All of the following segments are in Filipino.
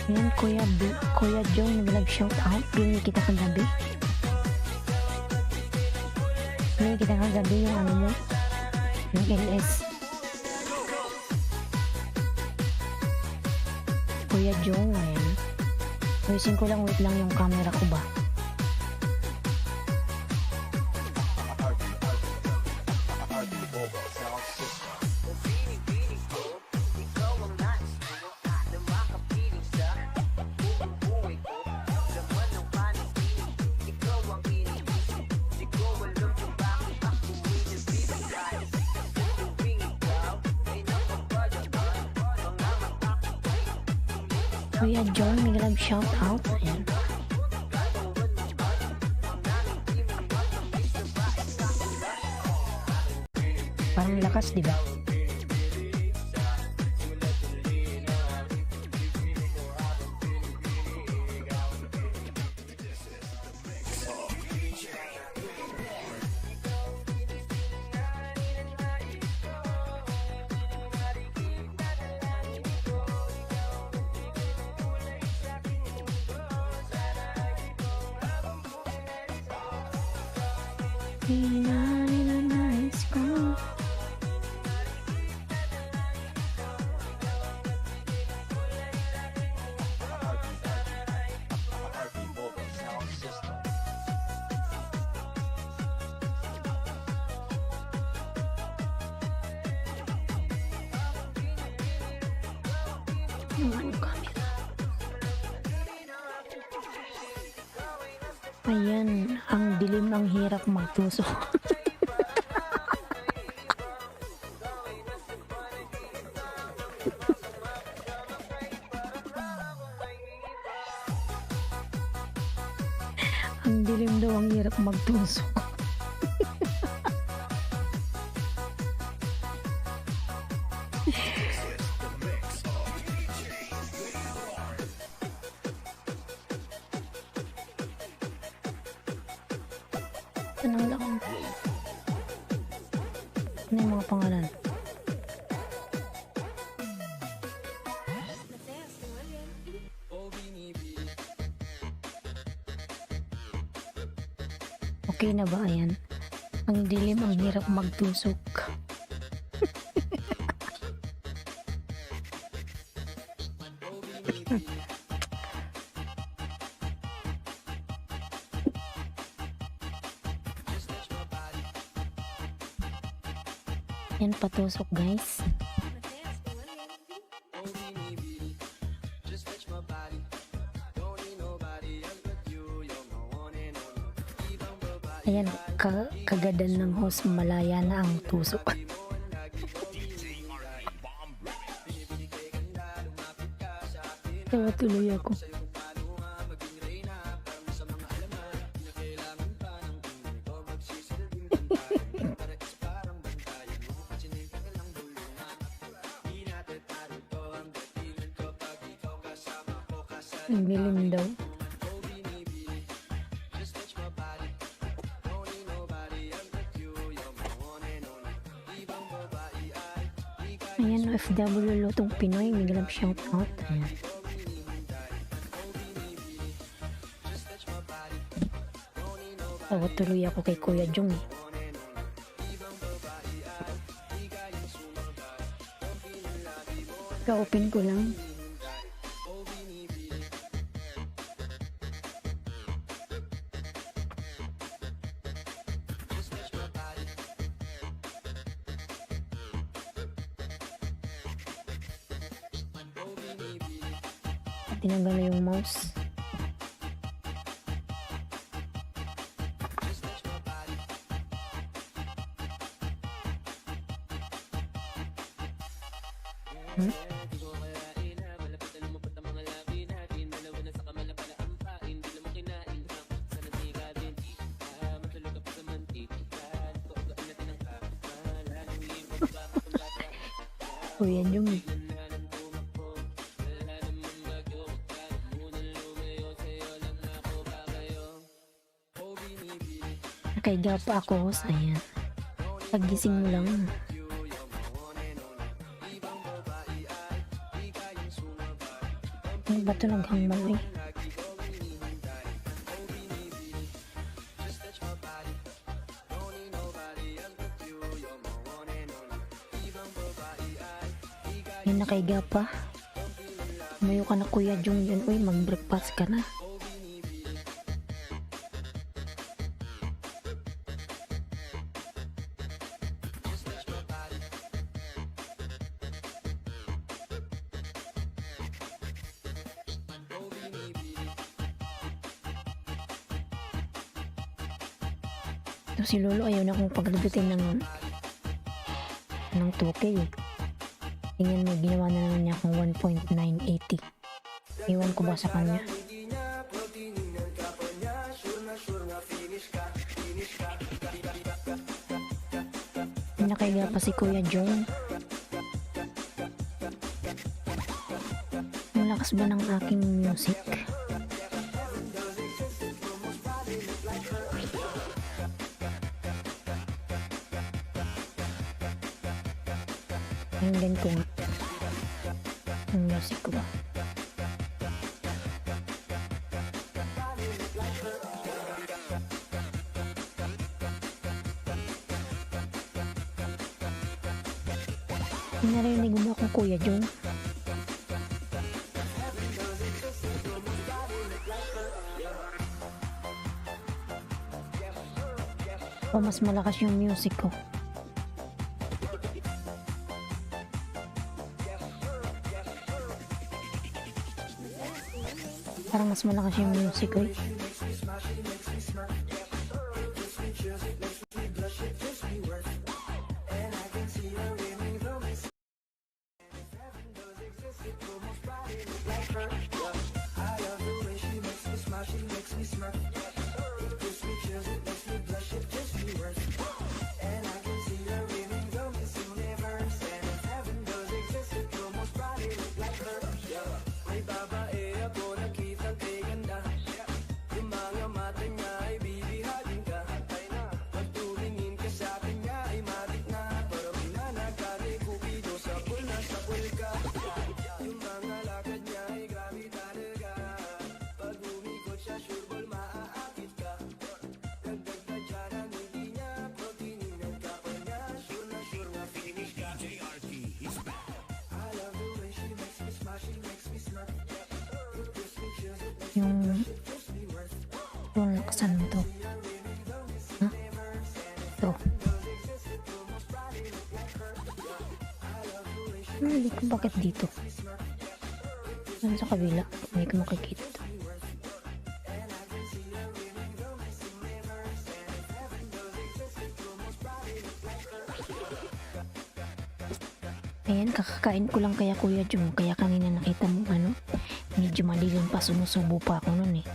Yan, Kuya John, nag-shout out. Pili kita kagabi. Pili kita kagabi yung ano mo, yung LS. Kuya John, ayan. Ayusin ko lang, wait lang yung camera ko ba. Kuya John, nag-love shout out. Ayan. Parang lakas, di ba? Ayan, ang dilim, ang hirap magtuso. Ang dilim daw, ang hirap magtusok. Tanong lang. Ano yung mga pangalan? Okay na ba? Ayan. Ang dilim, ang hirap magtusok. Yan, patusok guys. Ayan, kagadan ng host, malaya na ang tusok. Tawa tuloy ako. Ang dilim daw. Ayan, OFW Lutong Pinoy, may galap shout out. Ayan. Tawa tuloy ako kay Kuya Jong. Ka-open ko lang. Tinanggal na yung mouse. O yan yung nakaiga pa ako. Ayan, pagising mo lang. Ano ba ito naghangmal eh? Yan, nakaiga pa. Umayo ka na Kuya Jong yun. Uy, mag-breakfast ka na. Ito si Lolo, ayaw na akong pagdating ng 2K eh. Tingnan mo, ginawa na naman niya akong 1.980. Iwan ko ba sa kanya? Nakaiga pa si Kuya Jong. Ang lakas ba ng aking music? Hinggan ko nga ang music ko ba? Narinig mo akong Kuya Jong? O mas malakas yung music ko? Parang mas malakas yung music ko eh. Yung lakasan mo to. Ha? To. Hindi ko bakit dito. Ano sa kabila? Hindi ko makikita to. Ayan, kakakain ko lang kaya Kuya Jong. Kaya kanina nakita mo ano, medyo madilim pa, sumusubo pa ako nun eh.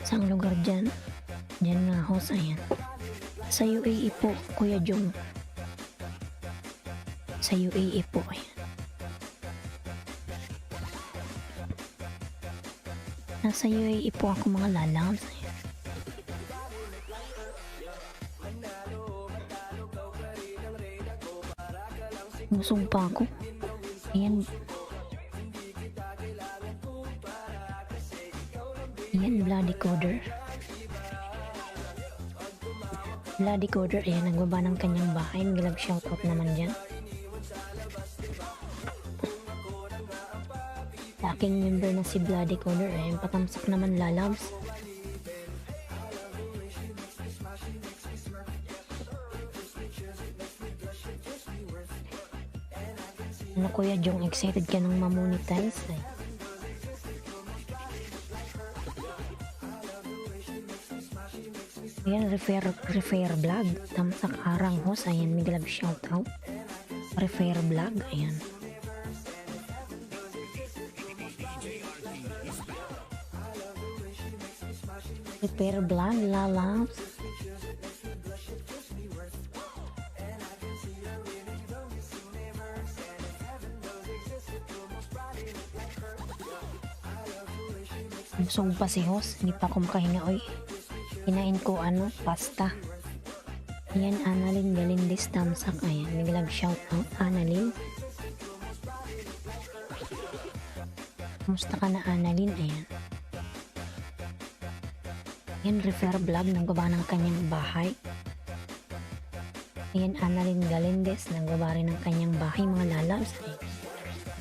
Saang lugar dyan? Dyan nga house, ayan. Sa UAE po, Kuya Jong. Sa UAE po, ayan. Nasa UAE po ako mga lalabs, ayan. Busog pa ako. Ayan. Ayan, bloody coder. Bloody coder, ayan, nagbaba ng kanyang bahay. Nag shoutout naman dyan. Aking member na si bloody coder, ayan, patamsak naman lalabs. Ano Kuya Jong, excited ka nang mamonetize? Ay. Ayan, refer vlog. Tamsak arang host. Ayan, may glove shoutout. Refer vlog. Ayan. Refer vlog, lalabs. Busog pa si host. Hindi pa ako makahinga. Oy, kinain ko ano, pasta. Ayan, Annalyn Galindez tamsak. Ayan, may love shout out Annalyn. Kumusta ka na, Annalyn? Ayan. Ayan, refer vlog, naggawa ng kanyang bahay. Ayan, Annalyn Galindez, naggawa rin ng kanyang bahay, mga lalabs. Ayan.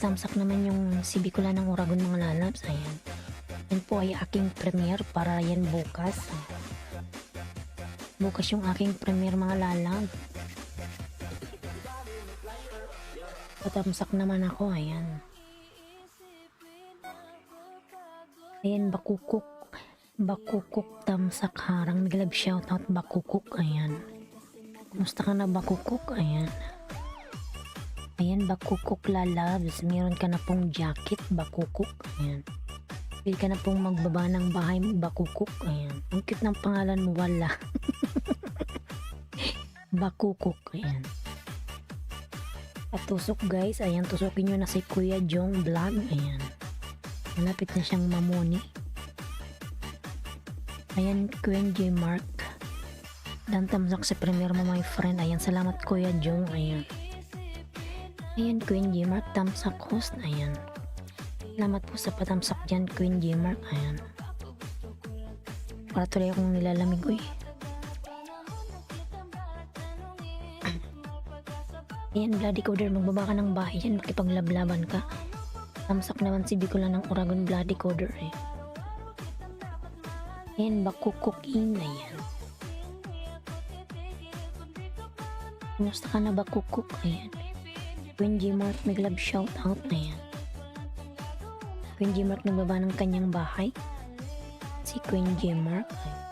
Tamsak naman yung si Bicola ng Uragon, mga lalabs. Ayan. Yan po ay aking premiere para yan bukas. Bukas yung aking premiere, mga lalab. Patamsak naman ako, ayan. Ayan, bakukuk. Bakukuk tamsak harang. Miglab shoutout bakukuk, ayan. Kumusta ka na, bakukuk? Ayan. Ayan, bakukuk lalabs. Meron ka na pong jacket, bakukuk. Ayan. Pili ka na pong magbaba ng bahay, bakukuk. Ayan. Ang cute ng pangalan mo, wala. Bakukuk. Ayan. At tusok guys. Ayan, tusukin nyo na si Kuya Jong Vlog. Ayan. Malapit na siyang mamuni. Ayan, Queen J. Mark. Dan tamsak sa premiere mo, my friend. Ayan, salamat Kuya Jong. Ayan. Ayan, Queen J. Mark. Tamsak host. Ayan. Salamat po sa patamsak dyan, Queen J. Mark. Ayan. Para tuloy akong nilalamig. Uy. Ayan, Bloody Coder. Magbaba ka ng bahay yan. Makipaglaban ka. Tamsak naman si Bicola ng Uragon, Bloody Coder. Eh. Ayan, bakukukin. Ayan. Kumusta ka na, bakukuk? Ayan. Queen G. Mark, may love shoutout. Ayan. Queen G. Mark nagbaba ng kanyang bahay. Si Queen G. Mark. Ayan.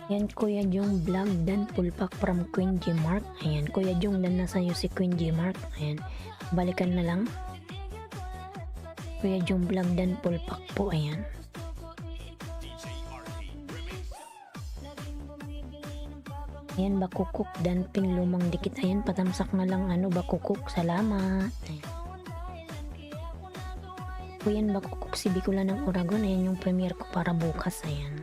Yan, Kuya Jong Vlog, dan pulpak from Queen J. Mark. Ayan, Kuya Jong, dan nasa iyo si Queen J. Mark. Ayan, balikan na lang. Kuya Jong Vlog, dan pulpak po. Ayan. Ayan, bakukuk, dan pinlumang dikit. Ayan, patamsak na lang, bakukuk. Salamat. Ayan. Ayan, bakukuk si Bicola ng Uragon. Ayan yung premiere ko para bukas. Ayan.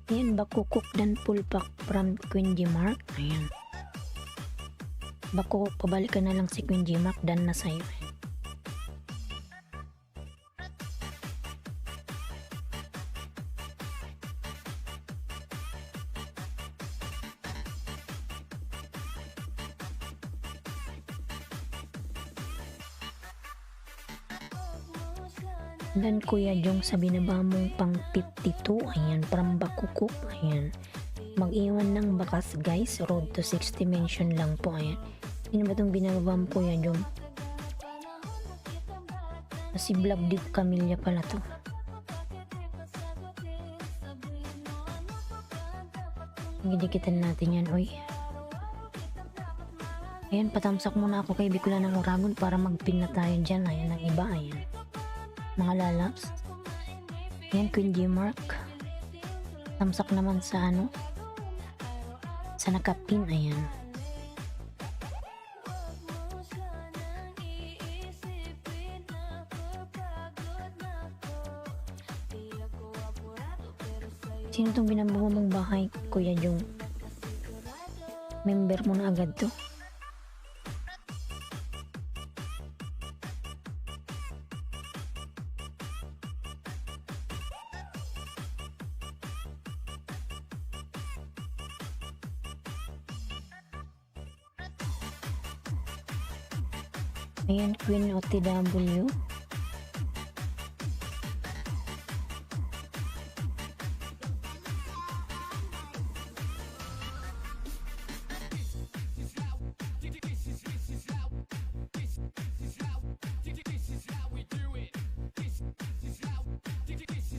Ayan, bakukuk dan pulpak from Queen J. Mark. Ayan. Bakukuk, pabalikan na lang si Queen J. Mark dan nasa iyo. Dan Kuya Jong, sa binaba mong pang 52. Ayan, from bakukuk. Ayan. Mag-iwan ng bakas guys. Road to 60 mention lang po. Ayan. Sino ba itong binababa mo, Kuya Jong? Si Vlog Deep Camilla pala to. Gidikitan natin yan, oy. Ayan, patamsak muna ako kay Bicola ng Uragon para magpin na tayo dyan. Ayan, ang iba. Ayan. Mga lalabs. Ayan, Queen J. Mark. Tamsak naman sa sa nakapin. Ayan. Sino itong binabuo mong bahay, Kuya Jong? Member mo na agad to. Ayan, Queen OTW.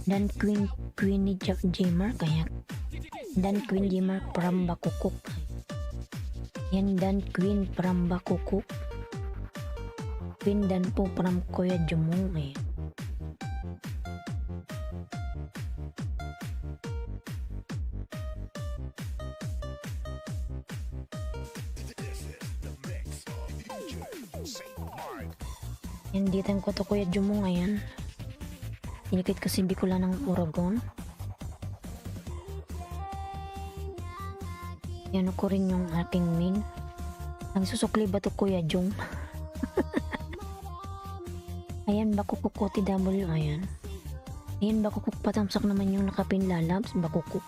Dan Queen J. Mark. Ayan. Dan Queen J. Mark from bakukuk. Yan, dan Queen from bakukuk. Queen dan po from Kuya Jomong. Ayan. Hindi tan ko to Kuya Jum mo ngayon. Inikit kasi Bicol ng Uragon. Yan ko rin yung aking min. Nagsusukli ba to Kuya Jum? Ayan, bakukuk OTW, ayan. Ayan, bakukuk patamsak naman yung nakapin lalabs, bakukuk.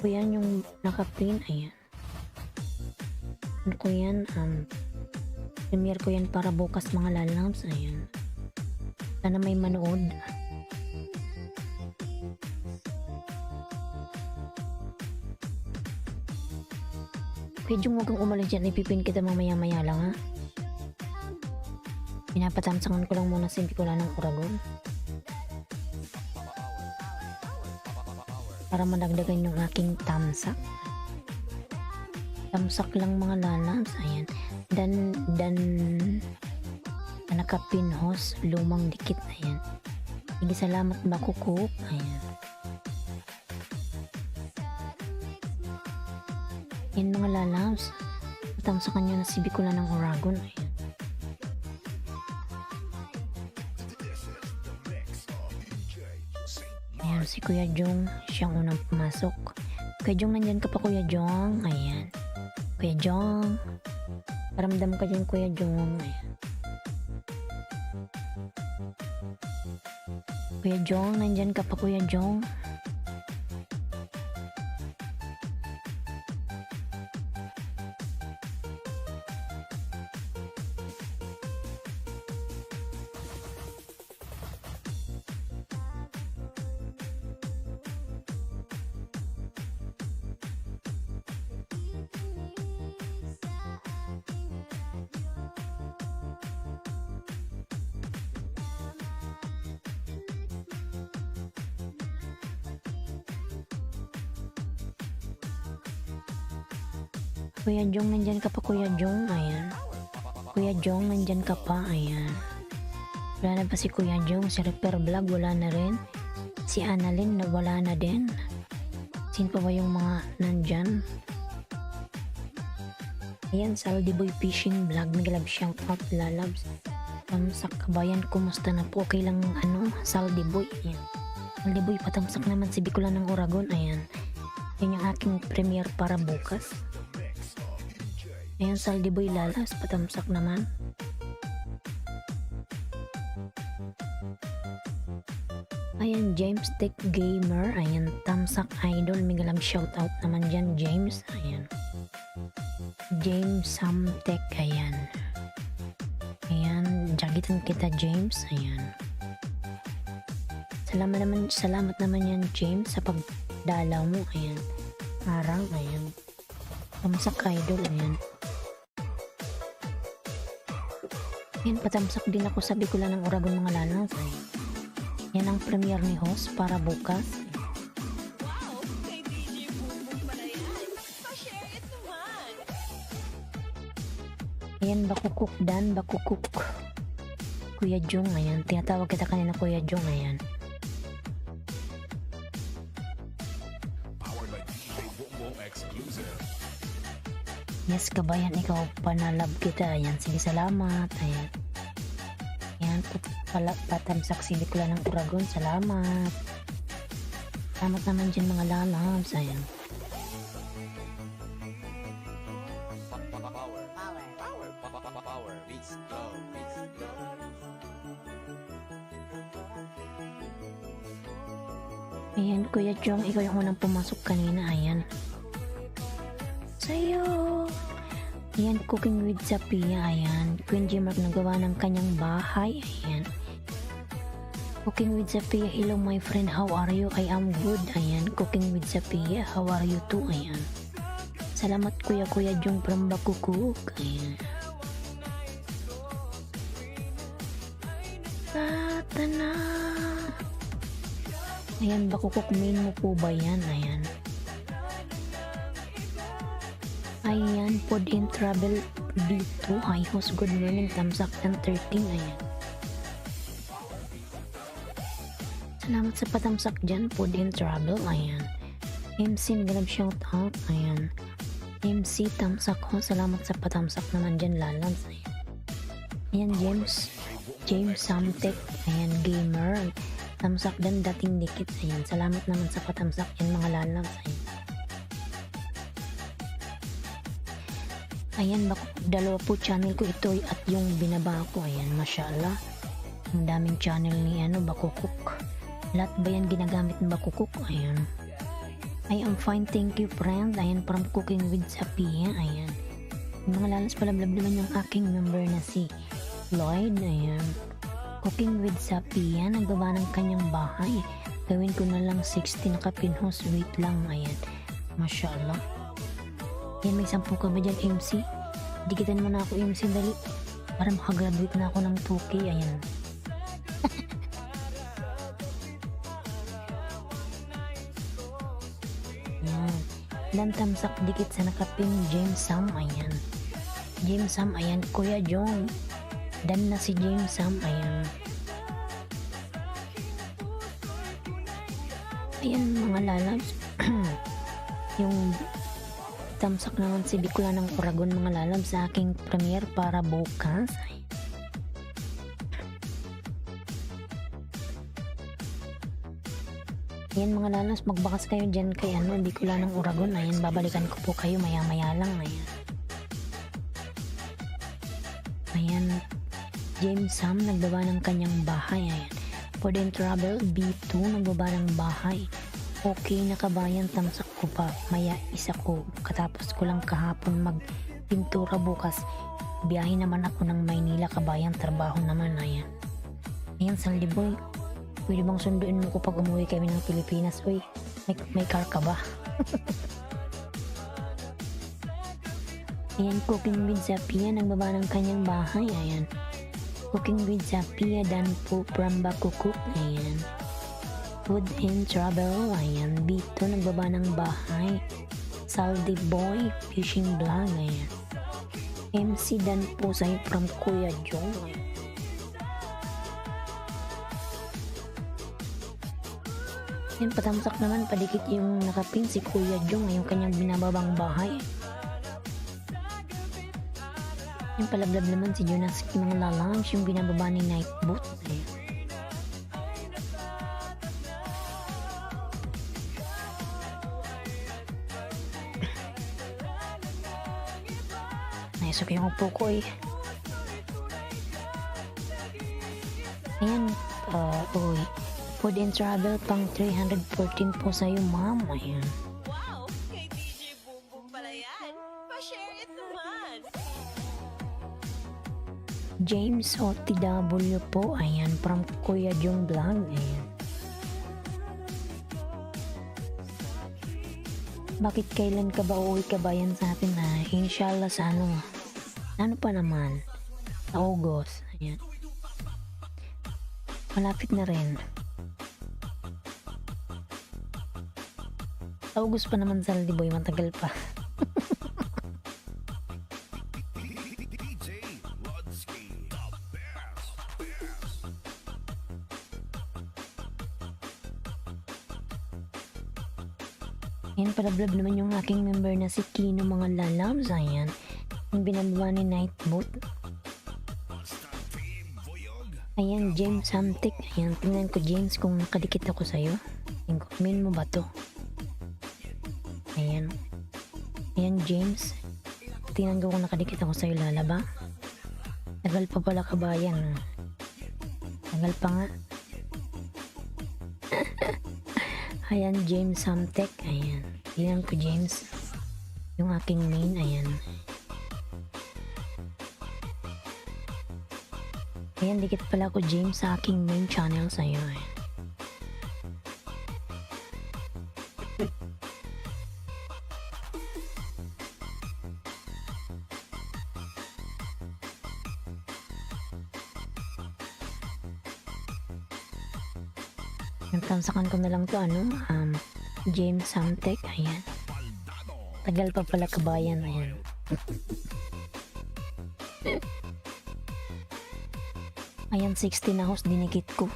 O yan yung nakapin, ayan. Ano ko yan, premiere ko yan para bukas mga lalabs, ayan. Sana may manood. Kaya yung huwag kang umalis dyan, ipipin kita mamaya-maya lang ha. Pinapatamsangan ko lang muna sa Bicol ng Uragon. Para madagdagan yung aking tamsak. Tamsak lang mga lalabs, ayan. Dan nakapinhos, lumang dikit, ayan. Sige, salamat bakukuk, ayan. Yan mga lalabs, tamsakan nyo na si Bicol ng Uragon, ayan. Ayan, si Kuya Jong, siyang unang pumasok. Kuya Jong, nandyan ka pa Kuya Jong, ayan. Kuya Jong, paramdam ka dyan Kuya Jong, ayan. Kuya Jong, nandyan ka pa Kuya Jong. Kuya Jong, nandyan ka pa Kuya Jong, ayan. Kuya Jong, nandyan ka pa, ayan. Wala na pa si Kuya Jong, si Repair Vlog, wala na rin. Si Annalyn, wala na din. Sin pa ba yung mga nandyan? Ayan, Saldi Boy Fishing Vlog, naglab siyang out lalabs. Tamsak kabayan, kumusta na po? Okay lang, Saldi Boy, ayan. Saldi Boy, patamsak naman si Bicol ng Uragon, ayan. Yan yung aking premiere para bukas. Ayan, Saldi Boy lalas, patamsak naman. Ayan, James Tech Gamer, ayan, tamsak idol, migalam shoutout naman dyan, James, ayan. James Sam Tech, ayan. Ayan, jagitan kita James, ayan. Salamat naman yan James sa pagdalaw mo, ayan. Parang, ayan. Tamsak idol, ayan. Yan, patamsak din ako sa Bicol ng Uragon mga lalabs. Yan ang premiere ni host para bukas. Ayan, bakukuk dan, bakukuk. Kuya Jong, ayan. Tinatawag kita kanina Kuya Jong, ayan. Yes, kabayan, ikaw panalab kita. Ayan, sige, salamat. Ayan. Ayan, patamsak si Bicol ng Uragon. Salamat. Salamat naman dyan mga lalabs. Ayan. Ayan, Kuya Jong, ikaw yung unang pumasok kanina. Ayan. Sa'yo. Ayan, Cooking with Zapia. Ayan. Queen Gmark nagawa ng kanyang bahay. Ayan. Cooking with Zapia. Hello my friend, how are you? I am good. Ayan. Cooking with Zapia. How are you too? Ayan. Salamat Kuya Jong from Bakukuk. Ayan. Tana. Ayan, Bakukuk main mo po ba yan? Ayan. Ayan, Pod in Travel dito. Hi host, good morning. Tamsak ng 13. Ayan. Salamat sa patamsak dyan, Pod in Travel. Ayan. MC, nagalab shout out. Ayan. MC, tamsak ho. Salamat sa patamsak naman dyan, lalabs. Ayan. Ayan, James Samtek. Ayan, gamer. Tamsak dan dating dikit. Ayan, salamat naman sa patamsak yan mga lalabs. Ayan, dalawa po channel ko ito at yung binaba ko. Ayan, mashallah. Ang daming channel ni Bakukuk. Lahat ba yan ginagamit ng Bakukuk? Ayan. I am fine, thank you friend. Ayan, from Cooking with Sapia. Ayan. Yung mga lalas palablab naman yung aking member na si Lloyd. Ayan. Cooking with Sapia, naggawa ng kanyang bahay. Gawin ko na lang 60 na kapinhos. Wait lang, ayan. Mashallah. Yan, may 10 ka ba dyan, MC? Dikitan mo na ako, MC, dali. Para makagraduate na ako ng 2K, ayan. Yan. Dan tamsak dikit sa nakapin, James Sam, ayan. James Sam, ayan. Kuya Jong. Dan na si James Sam, ayan. Ayan mga lalabs. Yung tamsak naman si Bicula ng Oragon mga lalabs sa aking premiere para bukas. Ayan mga lalabs, magbakas kayo dyan kay Bicula ng Oragon. Ayan, babalikan ko po kayo maya maya lang. Ayan. Ayan. James Sam nagbaba ng kanyang bahay. Ayan. Food and Travel B2 nagbaba ng bahay. Okay na kabayan, tamsak ko pa. Maya isa ko. Katapos ko lang kahapon magpintura bukas. Biyahe naman ako ng Maynila kabayan. Trabaho naman. Ayan. Ayan, Saldi Boy. Pwede bang sunduin mo ko pag umuwi kami ng Pilipinas? Uy, may car ka ba? Ayan, Cooking with Zapia nagbaba ng kanyang bahay. Ayan. Cooking with Zapia dan po from Bakukuk. Ayan. Food and Travel. Ayan. Bito nagbaba ng bahay. Saldi Boy Fishing Vlog. Ayan. MC dan po sa'yo from Kuya Jong. Ayan, patamsak naman padikit yung nakapin si Kuya Jong. Yung kanyang binababang bahay. Yung palablab naman si Jonas mga lalams yung binababa ni Nightbot. Naisok yung upo ko eh. Ayan, uy. Food and Travel pang 314 po sa'yo, ma'am. Ayan. Wow! Kay DJ Boom Boom pala yan. Pa-share it naman. James OTW po. Ayan, from Kuya Jong Vlog. Ayan. Bakit kailan ka ba uuwi ka ba yan sa atin na inshallah sa ano pa naman sa August. Ayan. Malapit na rin. Sa August pa naman sa Saldi Boy, matagal pa. Ayan, palablab naman yung aking member na si Kino mga lalabs. Ayan, yung binababa ni Nightbot. Ayan, James Samtik. Ayan, tingnan ko James kung nakadikit ako sa'yo. Comment mo ba to? Ayan. Ayan, James. Tingnan ko kung nakadikit ako sa'yo, lalaba. Tagal pa pala kabayan. Tagal pa nga. Ayan, James Samtek. Ayan. Tingnan ko, James. Yung aking main. Ayan. Ayan, dikit pala ako, James, sa aking main channel sa'yo. Ayan. Nagtansakan ko na lang to James Samtek. Ayan, tagal pa pala kabayan. Ayan. Ayan, 16 na host dinikit ko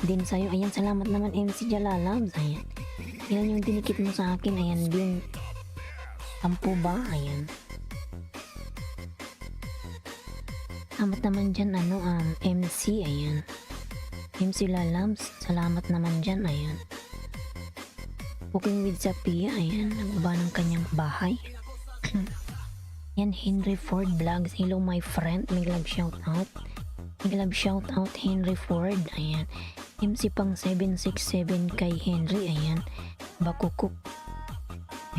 din sa'yo. Ayan, salamat naman MC Jalalabs. Ayan, ilan yung dinikit mo sa akin? Ayan din, 10 ba? Ayan, Salamat naman dyan, MC, ayan. MC Lalabs, salamat naman dyan, ayan. Cooking with Zapia, ayan, nagbaba ng kanyang bahay. Yan, Henry Ford Vlogs, hello my friend, may love shout out. May love shout out Henry Ford, ayan. MC pang 767 kay Henry, ayan. Bakukuk,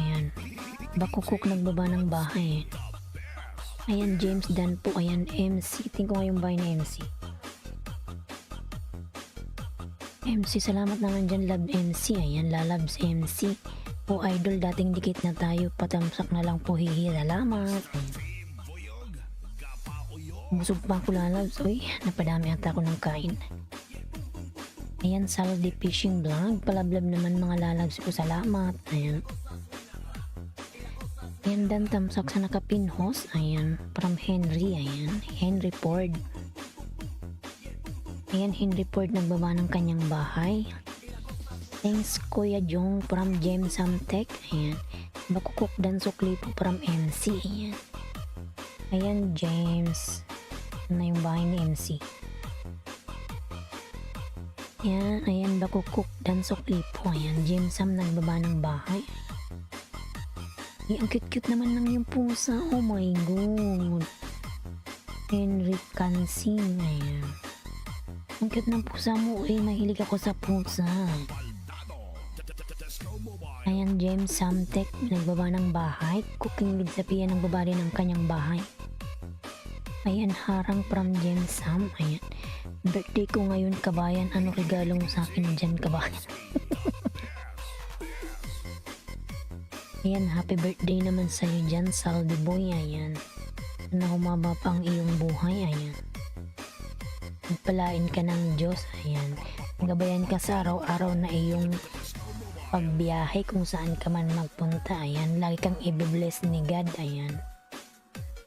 ayan. Bakukuk nagbaba ng bahay, ayan. Ayan, James Dan po. Ayan, MC. Tingin ko ngayong bahay na MC. MC, salamat naman dyan, Love MC. Ayan, Lalabs MC. O idol, dating dikit na tayo. Patamsak na lang po, hihi. Salamat. Ayan. Busog pa ako, Lalabs. Uy, napadami ata ako ng kain. Ayan, Saldi Fishing Vlog. Palablab naman mga Lalabs po. Salamat. Ayan. Ayan, Dan tamsak sa nakapinhos. Ayan, from Henry. Ayan, Henry Ford. Ayan, Henry Ford nagbaba ng kanyang bahay. Thanks Kuya Jong from James Samtech. Ayan, Bakukuk Dan Suklipo from MC. Ayan. Ayan, James. Ano na yung bahay ni MC? Ayan, Bakukuk Dan Suklipo. Ayan, James Sam nagbaba ng bahay. Ang cute-cute naman ng yung pusa. Oh my god. Henry Kansing. Ayan. Ang cute ng pusa mo. Mahilig ako sa pusa. Ayan, James Samtech. Nagbaba ng bahay. Cooking with Zapia nagbaba rin ng kanyang bahay. Ayan, Harang from James Sam. Ayan. Birthday ko ngayon, kabayan. Ano regalo mo sa akin dyan, kabayan? Ayan, happy birthday naman sa'yo dyan, Saldi Boy. Ayan. Na humaba pa ang iyong buhay. Ayan. Magpalain ka ng Diyos. Ayan. Gabayan ka sa araw-araw na iyong pagbiyahe kung saan ka man magpunta. Ayan. Lagi kang i-bless ni God. Ayan.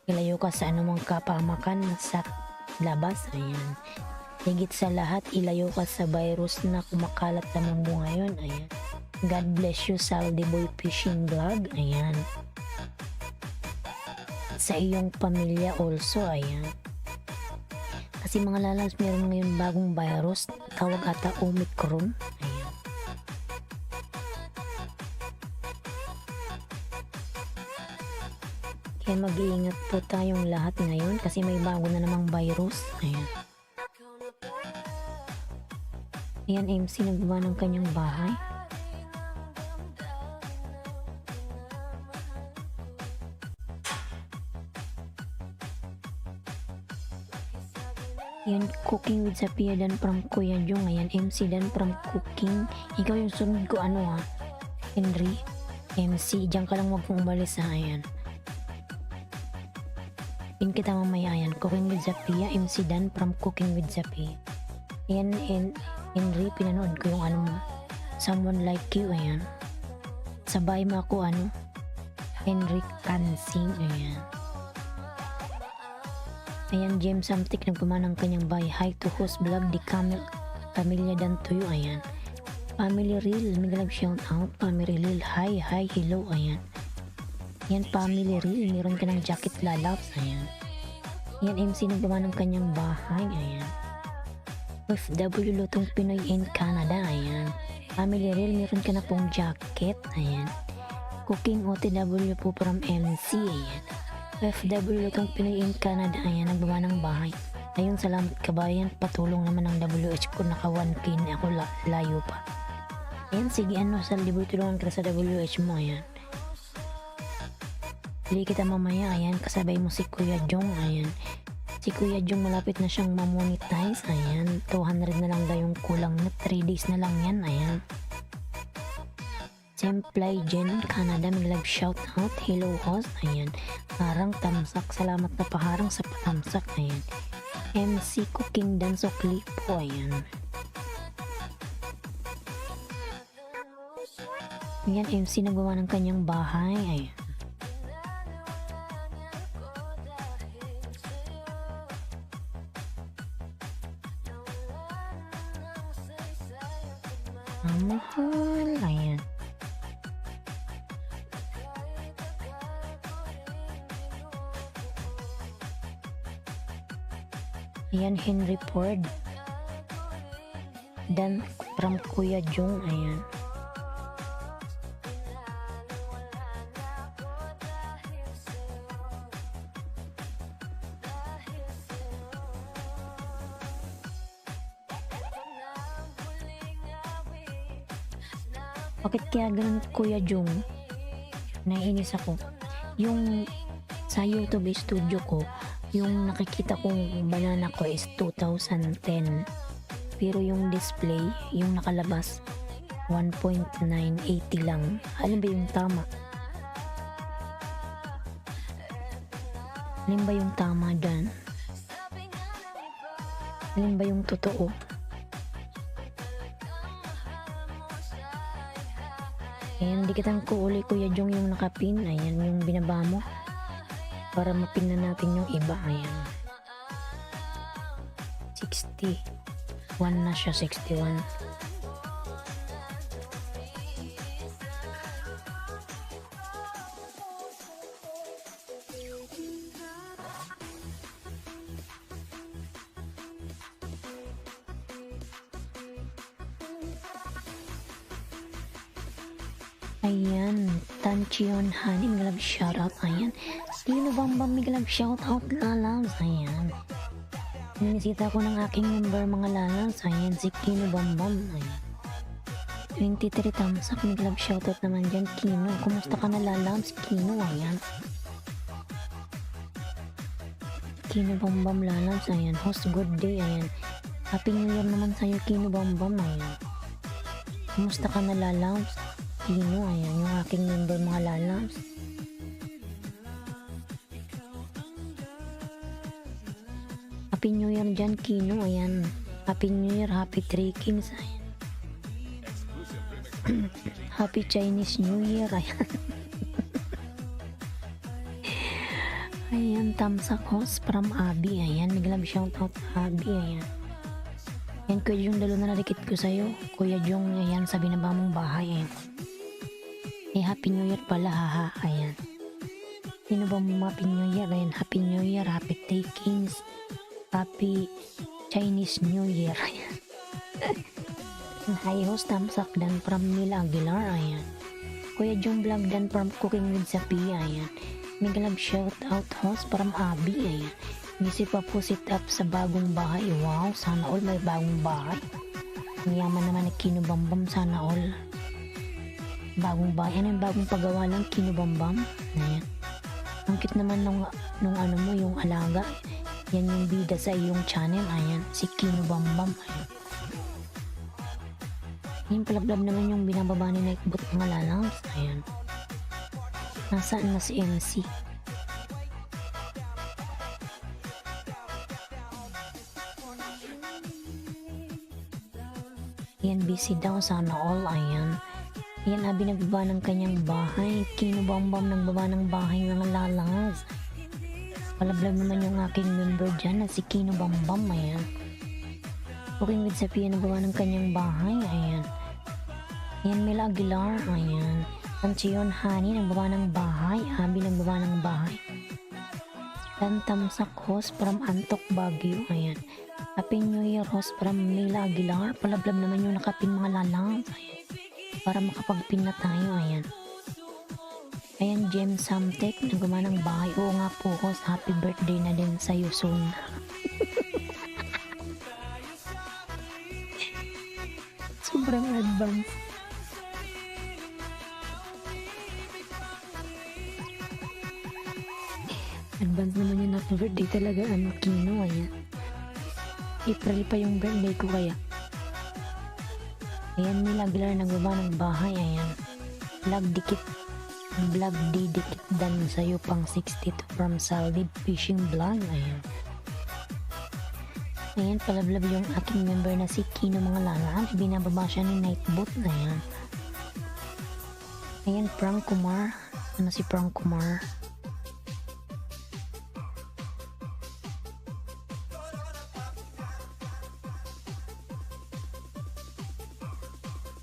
Ilayo ka sa anumang kapamakan sa labas. Ayan. Higit sa lahat, ilayo ka sa virus na kumakalat sa mundo ngayon. Ayan. God bless you, Saldi Boy Fishing Vlog. Ayan. Sa iyong pamilya also. Ayan. Kasi mga Lalabs, meron ngayon bagong virus. Tawag ata Omicron. Ayan. Kaya mag-iingat po tayong lahat ngayon kasi may bago na namang virus. Ayan. Ayan, MC nagbaba ng kanyang bahay. Ayan, Cooking with Zapia Dan from Kuya Jong. Ayan, MC Dan from Cooking. Ikaw yung sunod ko, Henry. MC, diyan ka lang, wag kong umalis ha. Ayan. Pin kita mamaya. Ayan, Cooking with Zapia. MC Dan from Cooking with Zapia. Ayan, Henry, pinanood ko yung Someone Like You. Ayan. Sabay mo ako, Henry Kansing. Ayan. Ayan, James Samtik nagpama ng kanyang bahay. Hi to host vlog di Camilla Dan Tuyo. Ayan. Family Real, may love shout out. Family Real, hi, hello. Ayan. Ayan, Family Real, meron ka ng jacket, Lalabs. Ayan. Ayan, MC nagpama ng kanyang bahay. Ayan. FW Lutong Pinoy in Canada. Ayan. Family Real, meron ka na pong jacket. Ayan. Cooking OTW po from MC. Ayan. FW Lutong Pinoy in Canada. Ayan, nagbaba ng bahay. Ayun, salamat kabayan. Patulong naman ng WH ko. Naka 1K na ako, layo pa. Ayan, sige, Saldi Boy, tulungan ka sa WH mo. Ayan. Pili kita mamaya. Ayan, kasabay mo si Kuya Jong. Ayan. Si Kuya Jong malapit na siyang mamonetize. Ayan, 200 na lang daw yung kulang na. 3 days na lang yan. Ayan. Semplay Jen Canada, may love shout out. Hello host. Ayan. Harang tamsak. Salamat na paharang sa patamsak. Ayan. MC Cooking Dan Suklipo. Ayan. Ayan, MC nagawa ng kanyang bahay. Ayan. Ang mahal. Ayan. Ayan, Henry Ford. Dan from Kuya Jung, ayan. Bakit kaya ganun, Kuya Jung? Naiinis ako. Yung sa YouTube studio ko, yung nakikita kong banana ko is 2010. Pero yung display, yung nakalabas, 1.980 lang. Alin ba yung tama? Alin ba yung tama dyan? Alin ba yung totoo? Ayan, dikitan ko uli, Kuya Jong, yung nakapin. Ayan, yung binaba mo. Para mapin na natin yung iba. Ayan. 61 na siya, 61. Ayan, Tanchion Han, migalab shoutout. Ayan, Kino Bambam, migalab shoutout, lalabs. Ayan, ninisita ko ng aking member, mga lalabs. Ayan, si Kino Bambam. Ayan, 23 thumbs up, migalab shoutout naman dyan. Kino, kumusta ka na, lalabs? Kino, ayan. Kino Bambam, lalabs. Ayan, host, good day. Ayan, happy new year naman sa'yo, Kino Bambam. Ayan, kumusta ka na, lalabs? Kino, ayan, yung aking member, mga lalabs. Happy New Year dyan, Kino, ayan. Happy New Year, Happy Three Kings, ayan. Happy Chinese New Year, ayan. Ayan, tamsak host from Abby, ayan. Naglab shoutout Abby, ayan. Ayan, Kuya Jung, dalo na narikit ko sa'yo. Kuya Jung, ayan, sa binaba mong bahay, ayan. Happy New Year pala, haha, ayan. Sino ba mga Happy New Year? Ayan, Happy New Year, Happy Takings, Happy Chinese New Year, ayan. Hi host, tamsak dan from Mila Aguilar, ayan. Kuya Jung Vlog dan from Cooking with Sapia, ayan. Migalab shout out host from Abby, ayan. Ngisi pa po sit up sa bagong bahay. Wow, sana all may bagong bahay. Ang yaman naman na Kino Bambam, sana all. Bagong bahay. Ano yung bagong paggawa lang? Kino Bambam. Ayan. Ang cute naman nung ano mo, yung alaga. Yan yung bida sa iyong channel. Ayan. Si Kino Bambam. Ayan. Yung palablab naman yung binababa ni Nightbot, mga lalams. Ayan. Nasaan na si MC? Ayan, busy daw. Sana all. Ayan. Yan, Abi nagbaba ng kanyang bahay. Kino Bambam nagbaba ng bahay, mga lalangas. Palablab naman yung aking member dyan na si Kino Bambam. Ayan. Cooking with Sapia nagbaba ng kanyang bahay. Ayan. Yan, Mila Aguilar. Ayan. Tanchion Hani nagbaba ng bahay. Abi nagbaba ng bahay. Dan tamsak host from Antok Baguio. Ayan. Happy New Year host from Mila Aguilar. Palablab naman yung nakapin, mga lalangas. Ayan. Para makapagpin na tayo, ayan. Ayan, James Samtek, nagawa ng bahay. Oo nga po, host, happy birthday na din sa'yo soon. Sobrang advance. Advance naman yung happy birthday talaga, ano, Kino, ayan. April pa yung birthday ko kaya. Ayan, Mila Aguilar nagawa ng bahay, ayan. Vlog didikit dan sa'yo pang 62 from Salvid Fishing Vlog, ayan. Ayan, palablab yung aking member na si Kino, mga lalaan. Binababa siya ni Nightbot, ayan. Ayan, Frank Kumar. Ano si Frank Kumar?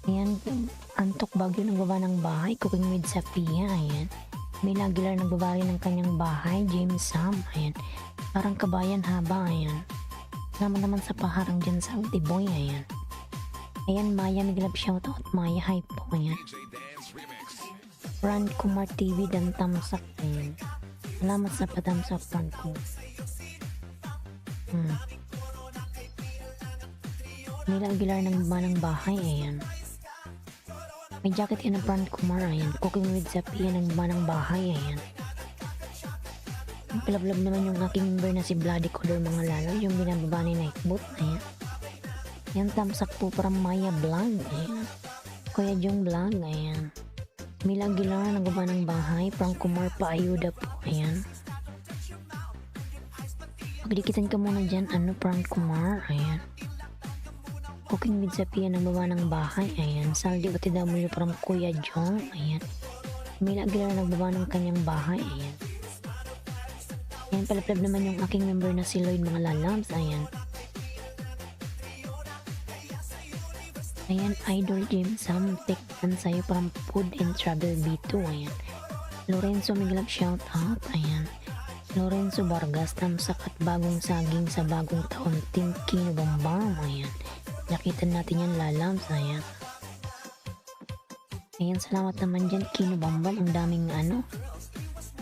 Ayan, Antok Baguio nagbaba ng bahay. Cooking with Sapia, ayan. Mila Aguilar nagbaba rin ng kanyang bahay. James Sam, ayan. Parang kabayan haba, ayan. Salamat naman sa paharang dyan sa Boy, ayan. Ayan, Maya, miglab shoutout. Maya, hi po, ayan. Brand Kumar TV dan tamsak, ayan. Salamat sa patamsak, Brand ko. Nila Aguilar ng Banang Bahay, ayan. May jacket yan ng Brand Kumar, ayan. Cooking with Zapia ng Banang Bahay, ayan. Palablab naman yung aking member na si Bloody Color mga lalo, yung binababa ni Nightboot, ayan. Yan, tamsak po para Maya Vlog, ayan. Kuya Jong Vlog, ayan. Mila Aguilar ng Banang Bahay, Frank Kumar Paayuda po, ayan. Pagdikitan ka muna dyan, Frank Kumar, ayan. Cooking with Zapia ng baba ng bahay, ayan. Saldi OTW from Kuya Jong, ayan. Mila Aguilar nagbaba ng kanyang bahay, ayan. Ayan, palaplab naman yung aking member na si Lloyd mga lalabs, ayan. Ayan, Idol Jim Sam, tektan sa'yo from Food and Travel B2, ayan. Lorenzo Miglab shout out, ayan. Lorenzo Vargas, tamsak at bagong saging sa bagong taon, Team Kino Bambam, ayan. Nakitan natin yan lalabs, ayan. Ayan, salamat naman dyan Kino Bambam, ang daming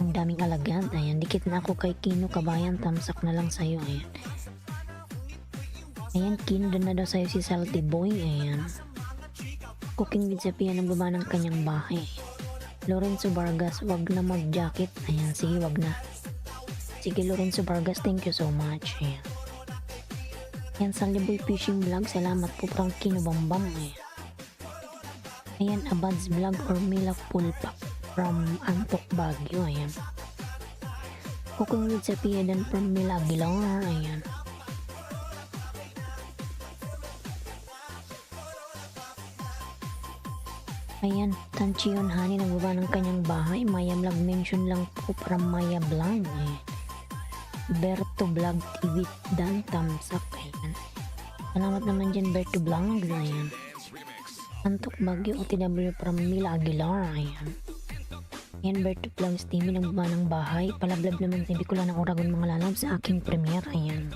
ang daming alagad, ayan. Dikit na ako kay Kino Kabayan, tamsak na lang sa'yo, ayan. Ayan, Kino doon na daw sa'yo si Salty Boy, ayan. Cooking with Zapia ng baba ng kanyang bahay. Lorenzo Vargas, wag na mag-jacket, ayan. Sige, wag na. Sige, Lorenzo Vargas, thank you so much, ayan. Ayan, Salty Boy Fishing Vlog, salamat po from Kino Bambam, ayan. Ayan, Abads Vlog or Mila Pulpak from Antok Baguio, ayan. Cooking with Zapia dan from Mila Aguilar, ayan. Ayan, Tanchion Hani nagbaba ng kanyang bahay. Maya Vlog mention lang po para Maya Vlog, ayan. Berto Vlog TV dan tamsak, ayan. Salamat naman dyan Berto Vlog, ayan. Antok Baguio OTW from Mila Aguilar, ayan. Ayan, Berto Vlogs TV nagbaba ng bahay. Palablab naman sa Bicol ng Oragon mga lalab sa aking premiere, ayan.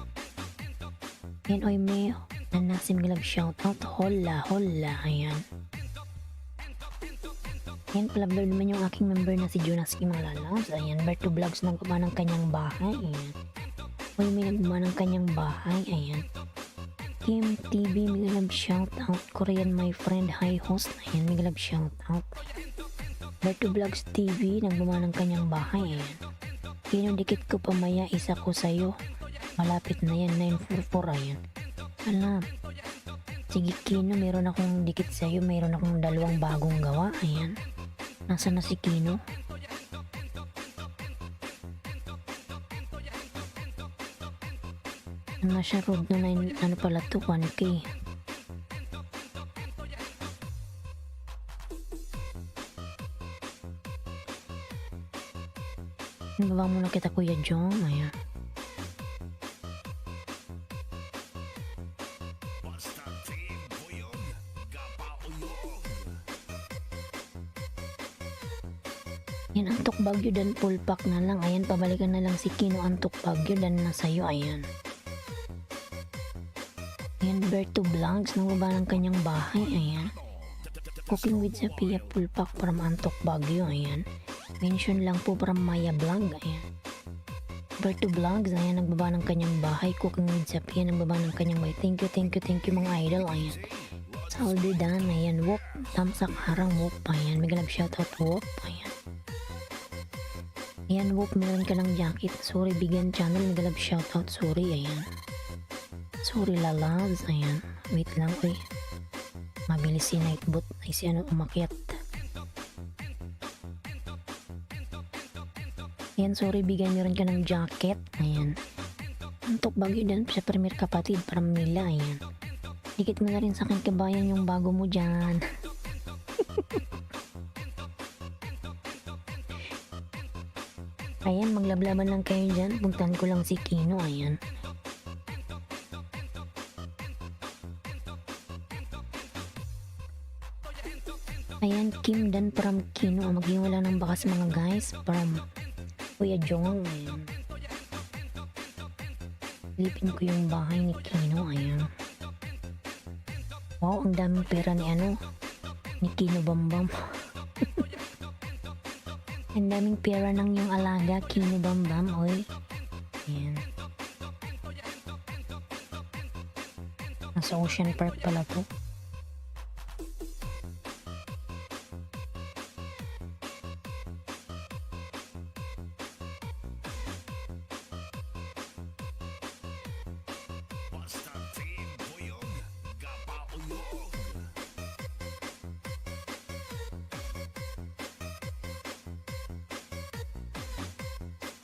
Ayan, oy Meo na nasim glab shoutout, hola hola, ayan. Ayan, palablab naman yung aking member na si Jonas Kim mga lalabs, ayan. Berto Vlogs nagbaba ng kanyang bahay, ayan. Oy may nagbaba ng kanyang bahay, ayan. Kim TV miglab shoutout, Korean my friend, hi host, ayan, miglab shoutout. Berto Vlogs TV nagbaba ng kanyang bahay, ayan. Kinudikit ko pamaya, isa ko sa'yo. Malapit na yan, 944, ayan. Alam. Sige Kino, meron akong dikit sa'yo, meron akong dalawang bagong gawa, ayan. Nasaan na si Kino? Ano siya, road na 9, ano pala to, 1K. Baba muna kita Kuya Jong, ayan. Yan, Antok Baguio dan full pack na lang, ayan. Pabalikan na lang si Kino Antok Baguio dan nasa'yo, ayan. Ayan, Berto Vlogs nagbaba ng kanyang bahay, ayan. Cooking with Zapia full pack from Antok Baguio, ayan. Mention lang po para Maya Vlog, ayan. Berto Vlogs, ayan, nagbaba ng kanyang bahay. Cooking with Zapia, nagbaba ng kanyang bahay. Thank you mga idol, ayan. Saldi Dan, ayan. Wop, tamsak harang Wop, ayan. Megalab shoutout Wop, ayan. Ayan, Wop, meron ka ng jacket. Sorry, Bigan Channel, megalab shoutout. Sorry, ayan. Sorry, lalabs, ayan. Wait lang, oy. Mabilis si Nightbot. Ay, si ano, umakyat. Ayan, sorry, bigyan meron ka ng jacket. Ayan. Antok Baguio dan sa premier kapatid para Mila, ayan. Dikit mo na rin sa akin kabayan yung bago mo dyan. Ayan, maglablaban lang kayo dyan. Puntahan ko lang si Kino, ayan. Ayan, Kim dan from Kino. Maghiwala ng bakas mga guys. From Kuya Jong, ayan. Silipin ko yung bahay ni Kino. Ayan. Wow, ang daming pera ni ni Kino Bambam. Ang daming pera ng yung alaga, Kino Bambam, oy. Ayan. Nasa Ocean Park pala to.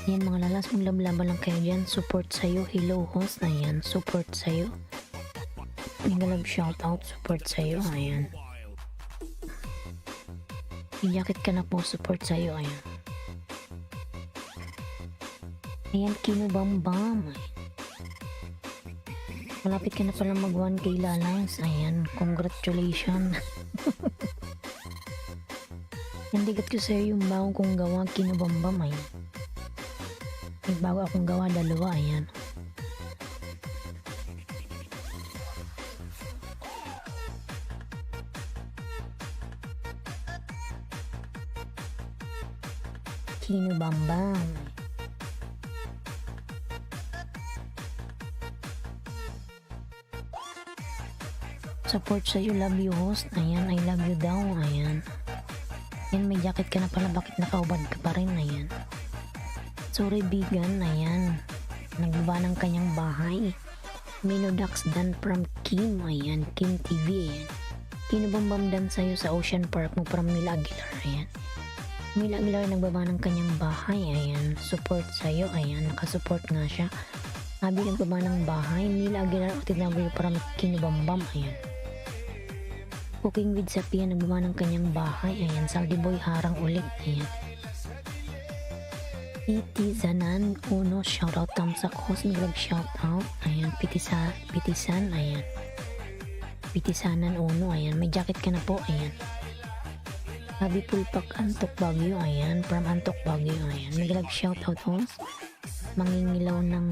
Ayan mga lalas, maglablaban lang kayo dyan. Support sa'yo. Hello host. Ayan, support sa'yo. Mega love shoutout. Support sa'yo. Ayan. I-jacket ka na po. Support sa'yo. Ayan. Ayan, Kino Bambam. Malapit ka na pala mag 1K lalas. Ayan, congratulations. Nandigat ko sa'yo yung bagong kong gawa, Kino Bambam. Ayan. May bago akong gawa, dalawa. Ayan. Kino Bambam. Support sa'yo, love you host. Ayan, I love you daw. Ayan. Ayan, may jacket ka na pala. Bakit nakaubad ka pa rin? Ayan. Sorry, bigan. Ayan. Nagbaba ng kanyang bahay. Minodax dan from Kim. Ayan, Kim TV. Ayan. Kino Bambam dan sa'yo sa Ocean Park mo from Mila Aguilar. Ayan. Mila Aguilar nagbaba ng kanyang bahay. Ayan. Support sa'yo. Ayan. Nakasupport nga siya. Abi nagbaba ng bahay. Mila Aguilar o tinawag from Kino Bambam. Ayan. Cooking with Sapia nagbaba ng kanyang bahay. Ayan. Saldi Boy harang ulit. Ayan. Pitisanan Uno, shoutout thumbs up host, nag shoutout. Ayan, Pitisan, ayan. Pitisanan Uno, ayan, may jacket ka na po, ayan. Habi Pulpak Antok Baguio, ayan, from Antok Baguio, ayan. Nag shoutout host, mangingilaw ng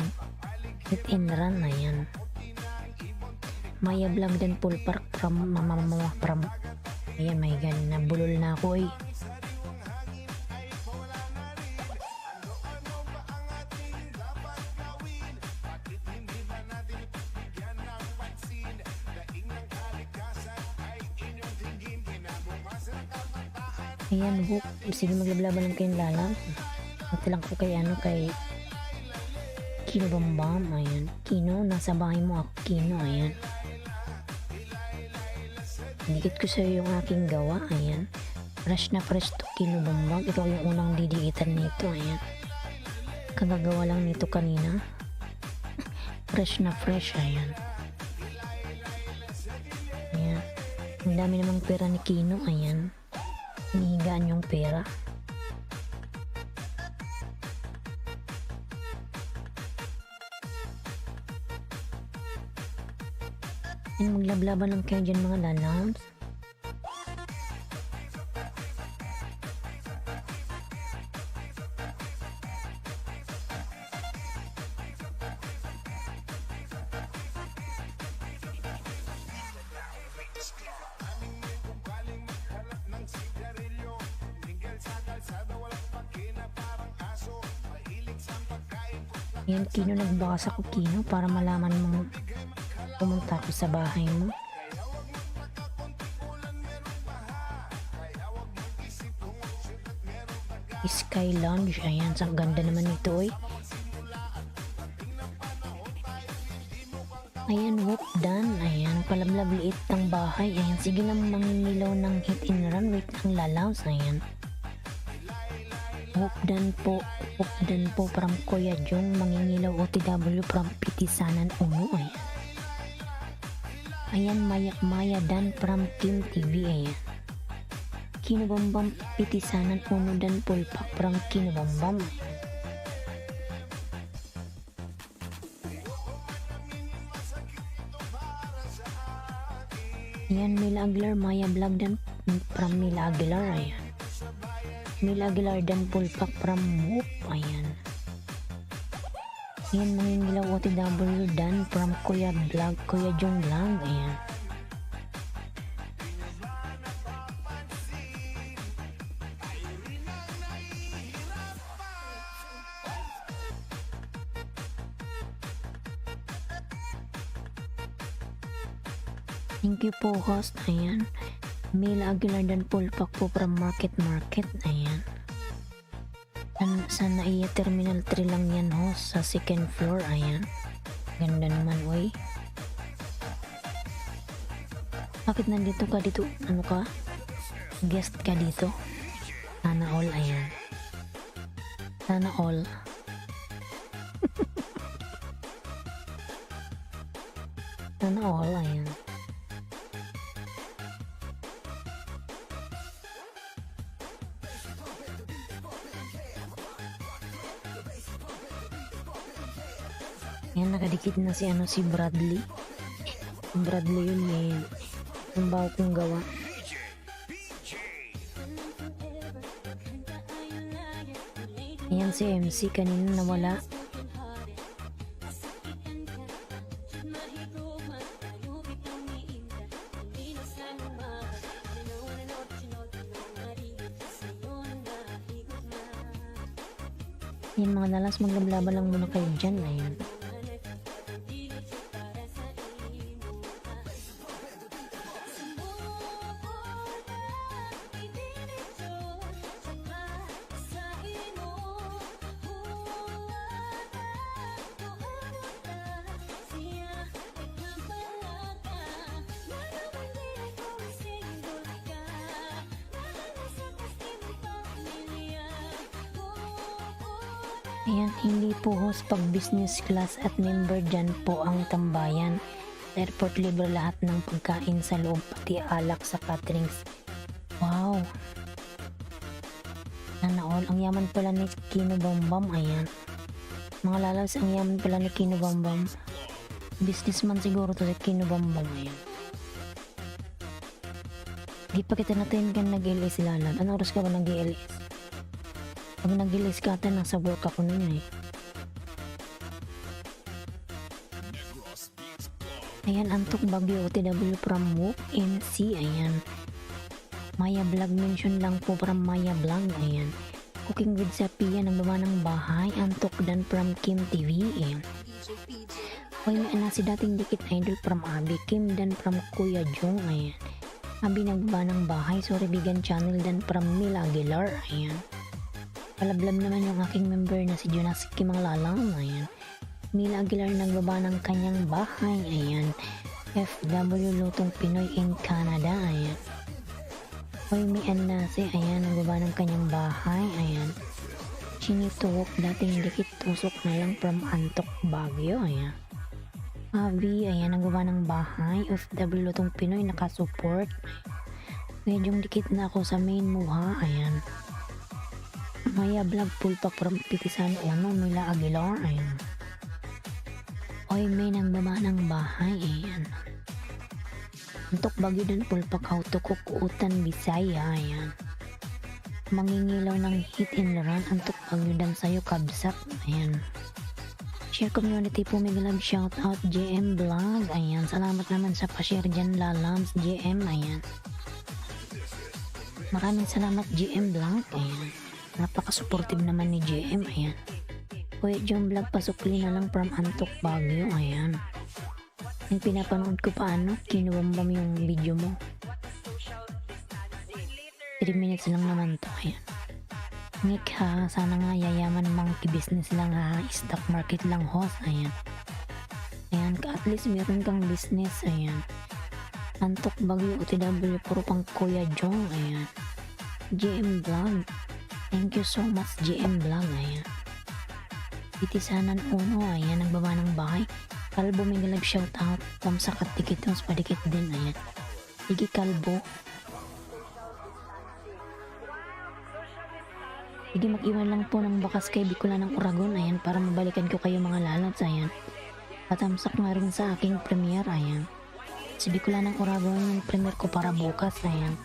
hit and run, ayan. Maya Vlog dan Pulpark from from ayan, may ganin na bulol na ako eh. Ayan, hook. Sige, maglablaban lang kayong lalang. Ito lang ko kay kay Kino Bambam. Ayan. Kino, nasa bahay mo ako. Kino, ayan. Dikit ko sa'yo yung aking gawa. Ayan. Fresh na fresh to Kino Bambam. Ito yung unang didikitan nito. Ayan. Kagagawa lang nito kanina. Fresh na fresh. Ayan. Ayan. Ang dami namang pera ni Kino. Ayan. Hinihigaan yung pera. Yan, maglablaban lang kayo dyan mga lalabs. Yan, Kino, nagbasa ko, Kino, para malaman mo pumunta ako sa bahay mo. Sky Lounge, ayan, ang ganda naman ito eh. Ayan, hope done. Ayan, palamlab liit ng bahay. Ayan, sige lang mangingilaw ng hit and run. Wait lang, lalaws. Ayan. Hope done po from Kuya Jong, mangingilaw OTW from Pitisanan Uno. Ayan. Ayan, Maya dan from Kim TV. Ayan. Kino Bambam, Pitisanan Uno dan Pulpak from Kino Bambam. Ayan, Mila Aguilar, Maya Vlog dan from Mila Aguilar. Ayan. Mila Aguilar dan Pulpak from Whoop. Ayan. Ayan, mangingilaw OTW Dan from Kuya Vlog, Kuya Jong Vlog. Ayan. Thank you po, host. Ayan. Mila Aguilar dan Pulpak po from Market. Ayan. Sa Naiya Terminal 3 lang yan, host. Sa second floor. Ayan. Ganda naman, oy. Bakit nandito ka dito? Ano ka? Guest ka dito? Sana all, ayan. Sana all. Sana all, ayan. Yan, nakadikit na si si Bradley. Bradley yun eh. Ang baho kong gawa. Ayan si MC kanina nawala. Ayan mga nalas, maglablaban lang muna kayo dyan. Ayan. Ayan, hindi po host pag business class at member dyan po ang tambayan. Airport libre lahat ng pagkain sa loob, pati alak sa caterings. Wow! Sana all, ang yaman pala ni Kino Bambam. Ayan. Mga lalabs, ang yaman pala ni Kino Bambam. Businessman siguro to si Kino Bambam. Ayan. Di pa kita natin kan nag-LS lalab. Ano oras ka ba nag-LS? Pag nag-LS ka ata, nasa work ako nun eh. Ayan, Antok Bagyo OTW from Walk MC. Ayan. Maya Vlog mention lang po from Maya Vlog. Ayan. Cooking with Sapia, nagbaba ng bahay. Antok Dan from Kim TV. Ayan. Hoy, may si dating dikit idol from Abi. Kim Dan from Kuya Jong. Ayan. Abi nagbaba ng bahay. Sorry Bigan Channel Dan from Mila Aguilar. Ayan. Palablab naman yung aking member na si Jonas Kimanglalang. Ayan. Mila Aguilar nagbaba ng kanyang bahay. Ayan. FW Lutong Pinoy in Canada. Ayan. Hoy, may Nasi. Ayan. Nagbaba ng kanyang bahay. Ayan. Chinituwok dating dikit tusok na lang from Antok Baguio. Ayan. Abi. Ayan. Nagbaba ng bahay. FW Lutong Pinoy nakasupport. Medyong dikit na ako sa main muha. Ayan. Maya Vlog Pulpak from Pitisan Uno, Mila Aguilar. Ayan. Oy, may nagbaba ng bahay. Ayan. Antok Bagyo Dan Pulpak Hautukok Utan Bisaya. Ayan. Mangingilaw ng hit and run. Antok Bagyo Dan Sayo Kabsak. Ayan. Share community po, may love shout out JM Vlog. Ayan. Salamat naman sa pa-share dyan lalams JM. Ayan. Maraming salamat JM Vlog. Ayan. Napaka-supportive naman ni JM. Ayan. Kuya Jong Vlog, pasukli na lang from Antok Baguio. Ayan. Yung pinapanood ko paano, kinuwambam yung video mo. 3 minutes lang naman to. Ayan. Nick ha, sana nga yayaman monkey business lang ha. Stock market lang host. Ayan. Ayan, at least meron kang business. Ayan. Antok Baguio OTW, puro pang Kuya Jong. Ayan. JM Vlog. Thank you so much JM Vlog. Ayan. Itisanan Uno. Ayan. Nagbaba ng bahay. Kalbo, may galag shoutout. Tamsakat tikitos padikit din. Ayan. Sige Kalbo. Sige, mag-iwan lang po ng bakas kay Bicol ng Uragon. Ayan. Para mabalikan ko kayo mga lalats. Ayan. Patamsak nga rin sa aking premiere. Ayan. Si Bicol ng Uragon yung premiere ko para bukas. Ayan.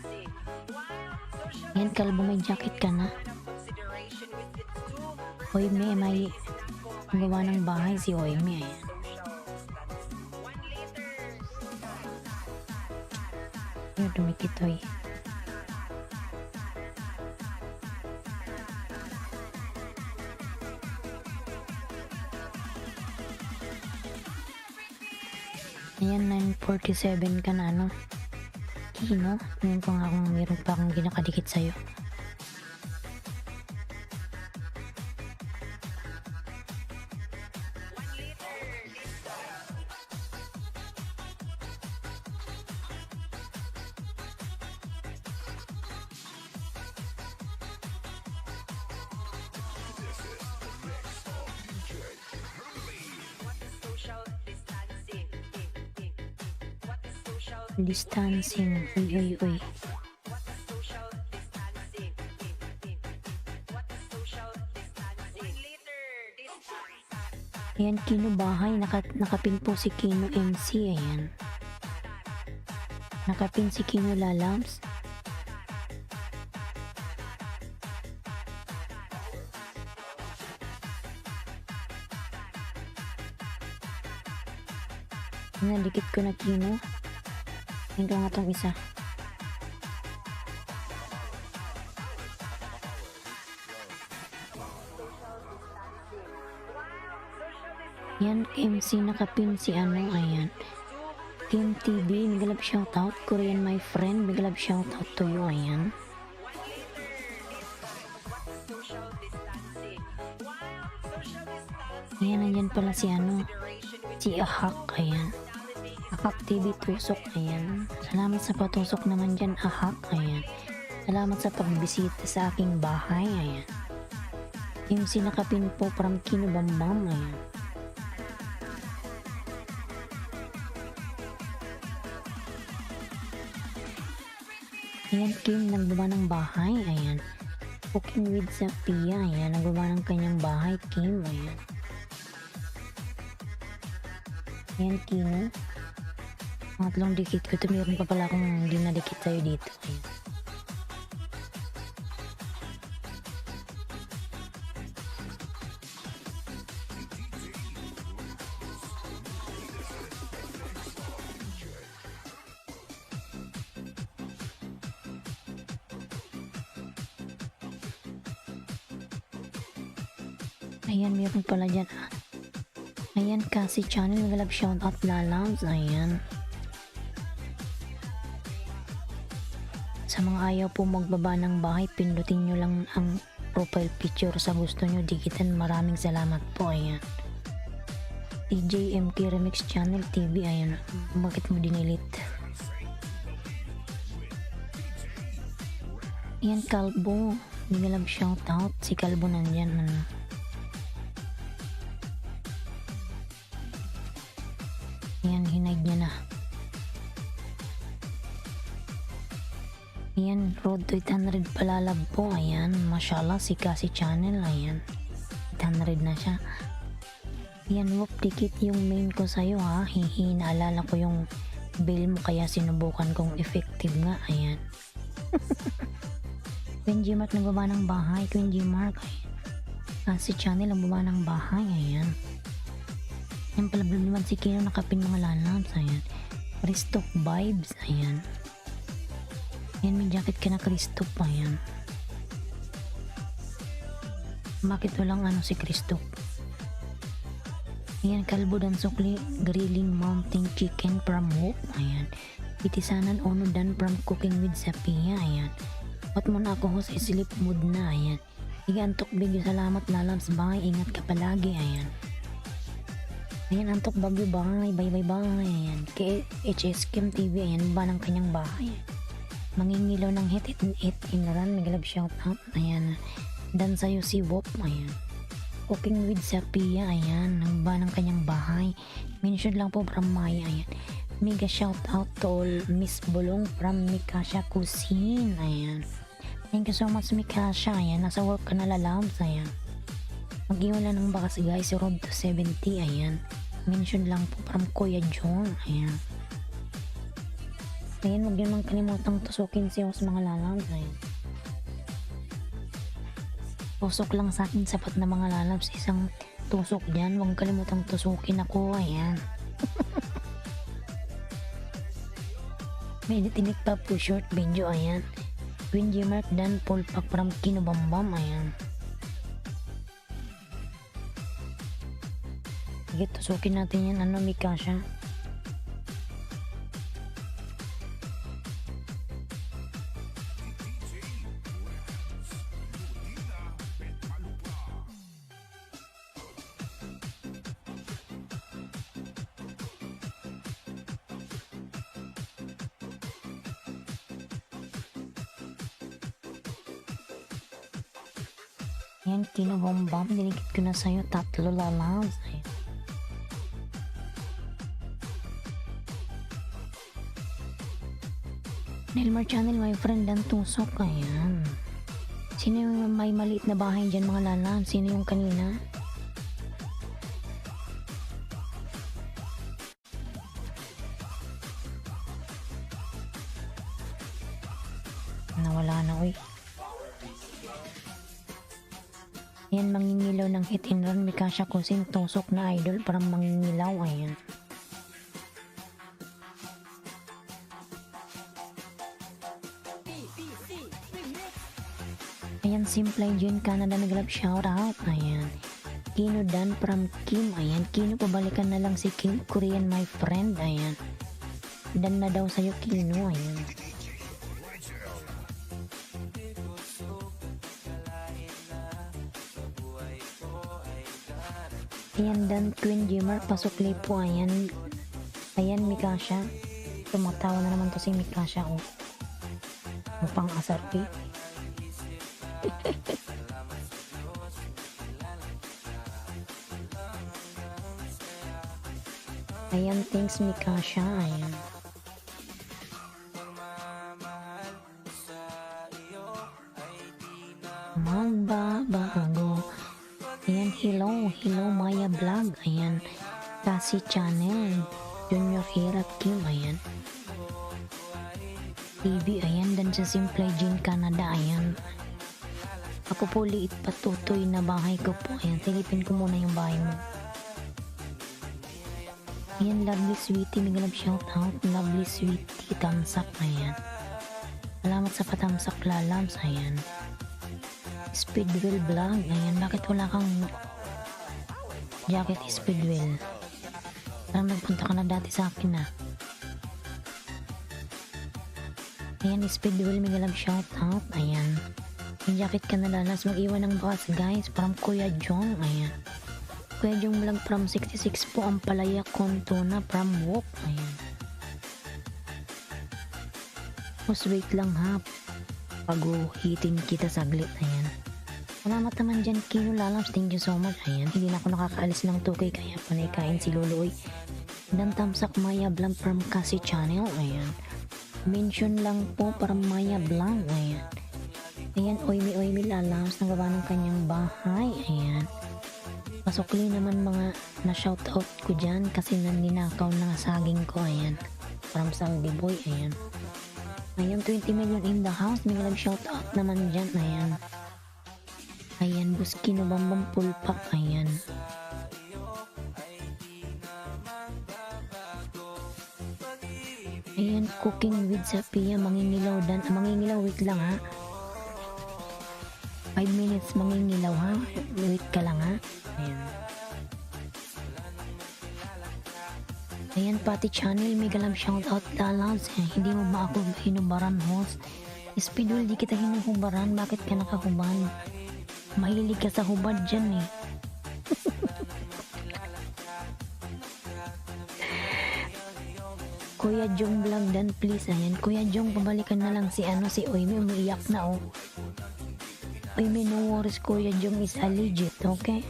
Ayan Kalbo, may jacket ka na. Hoy, may Ang gawa ng bahay si Oimi. Ayan. Yun, dumikitoy. Ayan, 9:47 ka na, ano? Kino? Ngayon pa nga kung meron pa akong ginakadikit sa'yo. Distancing. Uy, uy, uy. Ayan, Kino bahay. Nakapin po si Kino MC. Ayan. Nakapin si Kino Lalabs. Ayan, dikit ko na Kino. Ayan ka nga tong isa. Yan, MC nakapin si ano, ayan. Kim TV, big love shoutout. Korean my friend, big love shoutout to you, ayan. Ayan, nandyan pala si ano, si Ahak, ayan. Ahak TV tusok, ayan. Salamat sa patusok naman dyan, Ahak, ayan. Salamat sa pagbisita sa aking bahay, ayan. MC nakapin po from Kino Bambam, ayan. Ayan, Kim, nagbaba ng bahay, ayan. Cooking with Sophia, ayan. Nagbaba ng kanyang bahay, Kim, ayan. Ayan, Kino. Pangatlong dikit ko. Ito, meron pa pala akong hindi nadikit sa'yo dito, ayan. Ayan, meron pala dyan. Ayan, kasi channel, nag-love shoutout Lalabs. Ayan. Sa mga ayaw po magbaba ng bahay, pindutin nyo lang ang profile picture sa gusto nyo dikitan. Maraming salamat po. Ayan. TJMK Remix Channel TV. Ayan. Bakit mo dinilit? Ayan, Kalbo. Nag-love shoutout. Si Kalbo nandyan. Ano. Ayan, hinaid niya na. Ayan, road to 800 palalab po. Ayan, mashallah, si Kasi Channel. Ayan, 800 na siya. Ayan, whoop, dikit yung main ko sa'yo ha. Hihi, naalala ko yung bill mo kaya sinubukan kong effective nga. Ayan. Queen G Mark nagbaba ng bahay. Queen G Mark. Kasi Channel ang baba ng bahay. Ayan. Yan pala naman si Kino nakapin mga Lalabs. Ayan. Christoph vibes. Ayan. Ayan, may jacket ka na Christoph. Ayan. Bakit walang ano si Christoph? Ayan, Kalbo dan Sukli Grilling Mountain Chicken from Hope. Ayan. Itisanan Ono Dan from Cooking with Sophia. Ayan. At muna ako ho sa sleep mood na. Ayan. Iga-antok bigyo. Salamat Lalabs. Bye. Ingat ka palagi. Ayan. Ayan, antok bagyo, bye, bye, bye, bye. Ayan, KHS Kim TV, ayan, ba ng kanyang bahay. Mangingilaw ng hit in run, nag-love shoutout. Ayan, dan sa'yo si Wop, ayan. Cooking with Sophia, ayan, nang ba ng kanyang bahay. Mention lang po from Maya, ayan. Mega shoutout to all Miss Bulong from Mikasha Cuisine, ayan. Thank you so much Mikasha, ayan, nasa work ka na Lalabs, ayan. Mag-iwan lang ng bakas guys, road to 70, ayan. Mention lang po from Kuya John, ayan. Ayan, huwag yun mang kalimutang tusukin siya sa mga Lalabs, ayan. Tusok lang sa akin, sapat na mga Lalabs, isang tusok dyan. Huwag kalimutang tusukin ako. Ayan. May tinik pa po short video. Ayan. Queen Mark dan full pack from Kinubambam. Ayan. Sige, tusukin natin yan. Ano, Mikasha? Yan, Kinubombam. Dinikit ko na sa'yo. Tatlo lalabs. Ayan. Nelmar Channel, my friend, dan tusok. Ayan. Sino yung may maliit na bahay dyan, mga lalabs? Sino yung kanina? Nawala na, uy. Ayan, mangingilaw ng hit and run. Mikasha Kusin, tusok na idol. Parang mangingilaw. Ayan. Ayan, Simplay June Canada nag-love shoutout. Ayan. Kino Dan from Kim. Ayan. Kino, pabalikan na lang si Kim Korean, my friend. Ayan. Dan na daw sa'yo, Kino. Ayan. Ayan, Dan Queen Jimmer, pasukli po. Ayan. Ayan, Mikasha. Tumatawa na naman to si Mikasha. Oh. Mupang asar, eh. Ayan, thanks Mikasha. Ayan. Magbabago. Ayan, hello Maya Vlog. Ayan, Kasi Channel, Junior Hirap Kim. Ayan, TV. Ayan, dan sa Simplay Jin Canada. Ayan, ako po liit patutoy na bahay ko po. Ayan, silipin ko muna yung bahay mo. Ayan, Lovely Sweetie, may galap shoutout. Lovely Sweetie, thumbs up. Ayan, salamat sa patamsak lalabs. Ayan, Speedwell Vlog. Ayan, bakit wala kang jacket, Speedwell? Parang nagpunta ka na dati sa akin, ah. Ayan, Speedwell, may galap shoutout. Ayan, may jacket ka na lalas. Mag-iwan ng box, guys. From Kuya Jong. Ayan, Kuya Jong Vlog from 66 po. Ang palaya konto na from Whoop. Ayan, mas wait lang ha, pag-hitin kita saglit. Ayan, salamat naman dyan, Kino Lalabs. Thank you so much. Ayan, hindi na ako nakakaalis ng 2K kaya panay kain si Loloy. Dan tamsak Maya Vlog from Kasi Channel. Ayan, mention lang po para Maya Vlog. Ayan. Ayan, Oimi Lalabs, nagawa ng kanyang bahay. Ayan, pasukli naman mga na shoutout ko dyan kasi naninakaw na saging ko. Ayan, from Sandy Boy. Ayan. Ayan, 20 million in the house. May nag shoutout naman dyan. Ayan. Ayan, Buski Nabambang Pulpak. Ayan. Ayan, Cooking with Sapia. Mangingilaw dan. Mangingilaw, wait lang ha. 5 minutes mangingilaw ha. Wait ka lang ha. Ayan. Ayan, Pati Channel, may galab shoutout lalabs. Hindi mo ba ako hinubaran, host? Speedwell, di kita hinuhubaran. Bakit ka nakahuban? Mahilig ka sa hubad dyan eh. Kuya Jong Vlog dan please. Ayan, Kuya Jong, pabalikan na lang si Oimi. Umiiyak na oh. Oimi, no worries. Kuya Jong is a legit, okay?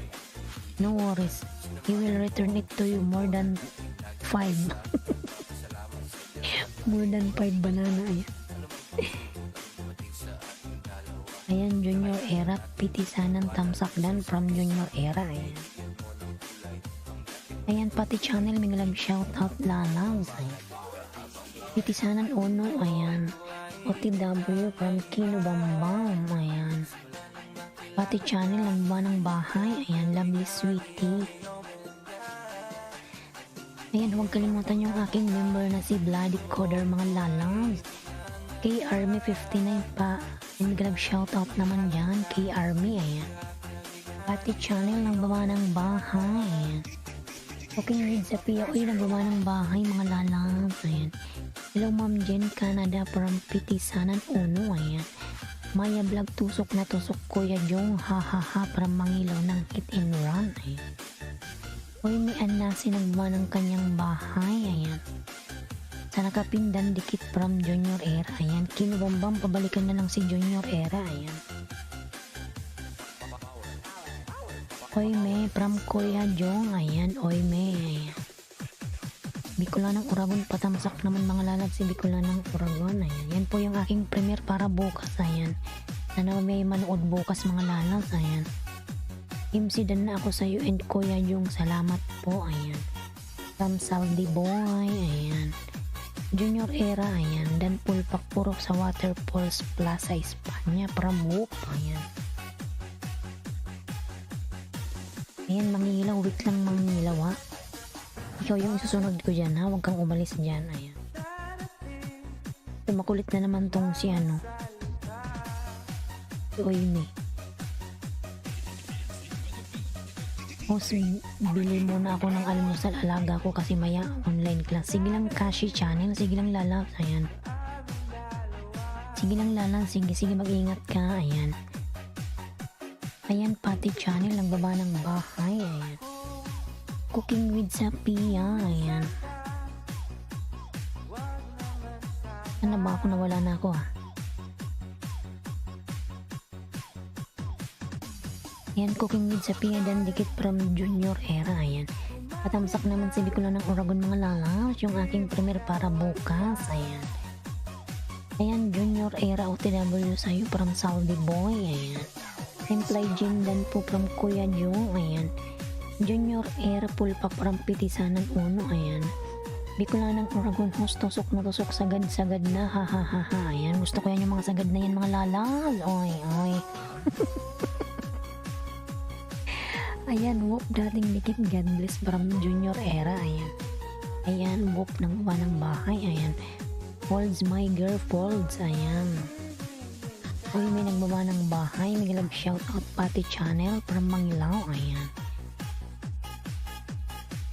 No worries. He will return it to you more than 5. More than 5 banana. Ayan. Ayan, Junior Era, pitisanan tamsak dan from Junior Era. Ayan. Ayan, Pati Channel, may galab shoutout lalaws. Ayan. Pitisanan Ono. Ayan. OTW from Kinubambam. Ayan. Pati channel ng buwan ng bahay. Ayan, lovely sweetie. Ayan, huwag kalimutan yung aking member na si Bloody Coder mga lalabs. Kay Army 59 pa. And grab shoutout naman dyan kay Army. Ayan. Pati channel ng buwan ng bahay. Ayan. Okay, read sa Pia. Uy, ng buwan ng bahay mga lalabs. Ayan. Hello Ma'am Jen Canada from Pitisanan Uno. Ayan. Maya Vlog tusok na tusok Kuya Jong ha ha ha para mangilaw ng hit and run. Ayan. Uy, may anasi nagbuwa ng kanyang bahay. Ayan. Sa nakapindan dikit from Junior Era. Ayan. Kinubambam pabalikan na lang si Junior Era. Ayan. Uy, may from Kuya Jong. Ayan. Uy, may. Ayan. Bicolanang Uragon, patamsak naman mga lalab si Bicolanang Uragon. Ayan. Yan po yung aking premiere para bukas. Ayan. Sana may manood bukas mga lalab. Ayan. MC dan na ako sa iyo and Kuya Jong. Salamat po. Ayan. From Saldi Boy. Ayan. Junior Era. Ayan. Dan pulpak purok sa Waterfalls Plaza Espanya. From Whoop. Ayan. Ayan, mangilaw. Wait lang mangilaw ha. Ikaw yung isusunod ko dyan ha, huwag kang umalis dyan. Ayan. Makulit na naman tong si ano. Si Oime. Bili muna ako ng almusal, alaga ko kasi maya online class. Sige lang Kashi channel, sige lang lalabs. Ayan. Sige lang lalabs, sige mag-ingat ka. Ayan. Ayan, pati channel, nagbaba ng bahay. Ayan. Cooking with Sapia. Ayan. Ano ba ako? Nawala na ako ah. Ayan, Cooking with Sapia dan dikit from Junior Era. Ayan. Patamsak naman si Bicolanang Uragon mga lalabs. Yung aking premiere para bukas. Ayan. Ayan, Junior Era OTW sa'yo from Saudi Boy. Ayan. Templay Gym dan po from Kuya Jong. Ayan. Junior Era pulpak from Pitisanan Uno. Ayan. Bicolanang Uragon host tusok na tusok sagad na ha ha ha ha. Ayan. Gusto ko yan yung mga sagad na yan mga lalal. Oy oy. Ayan. Whoop dating dikit. God bless from Junior Era. Ayan. Ayan. Whoop ng uwa ng bahay. Ayan. Folds my girl folds. Ayan. Uy, may nagbaba ng bahay. May love shoutout pati channel from Mangilaw. Ayan.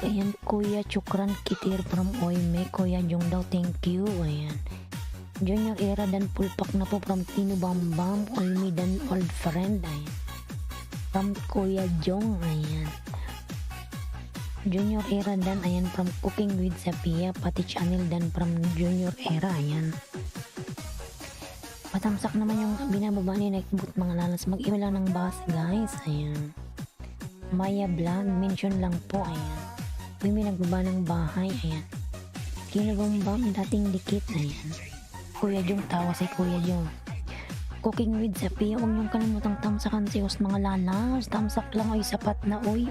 Ayan, Kuya Chukran Kitir from Oime. Kuya Jong daw, thank you. Ayan. Junior Era dan pulpak na po from Tino Bambam. Oime dan old friend. Ayan. From Kuya Jong. Ayan. Junior Era dan. Ayan, from Cooking with Sapia. Pati channel dan from Junior Era. Ayan. Patamsak naman yung binababa ni Nightboot mga lalas. Mag-email lang ng bus guys. Ayan. Maya Vlog. Mention lang po. Ayan. May nagbaba ng bahay. Ayan. Kinubumbam dating dikit. Ayan. Kuya Jong, tawa si Kuya Jong. Cooking with Sapia. Huwag niyong kalimutang tamsakan si host mga lalas. Tamsak lang ay sapat na. Uy.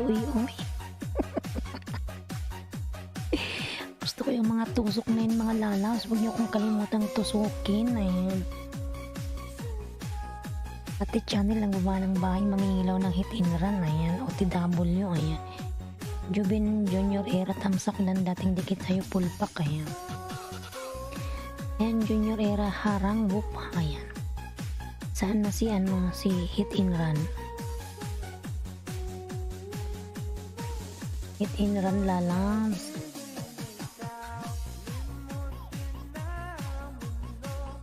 Gusto ko yung mga tusok na yun mga lalas. Huwag niyo kong kalimutang tusukin. Ayan. Pati channel ang baba ng bahay. Mangingilaw ng hit and run. Ayan. OTW. Ayan. Jubin Junior Era tamsak dan dating dikit sa'yo pulpak. Ayan. Ayan, Junior Era harang whoop. Ayan. Saan na si hit and run? Hit and run lalabs.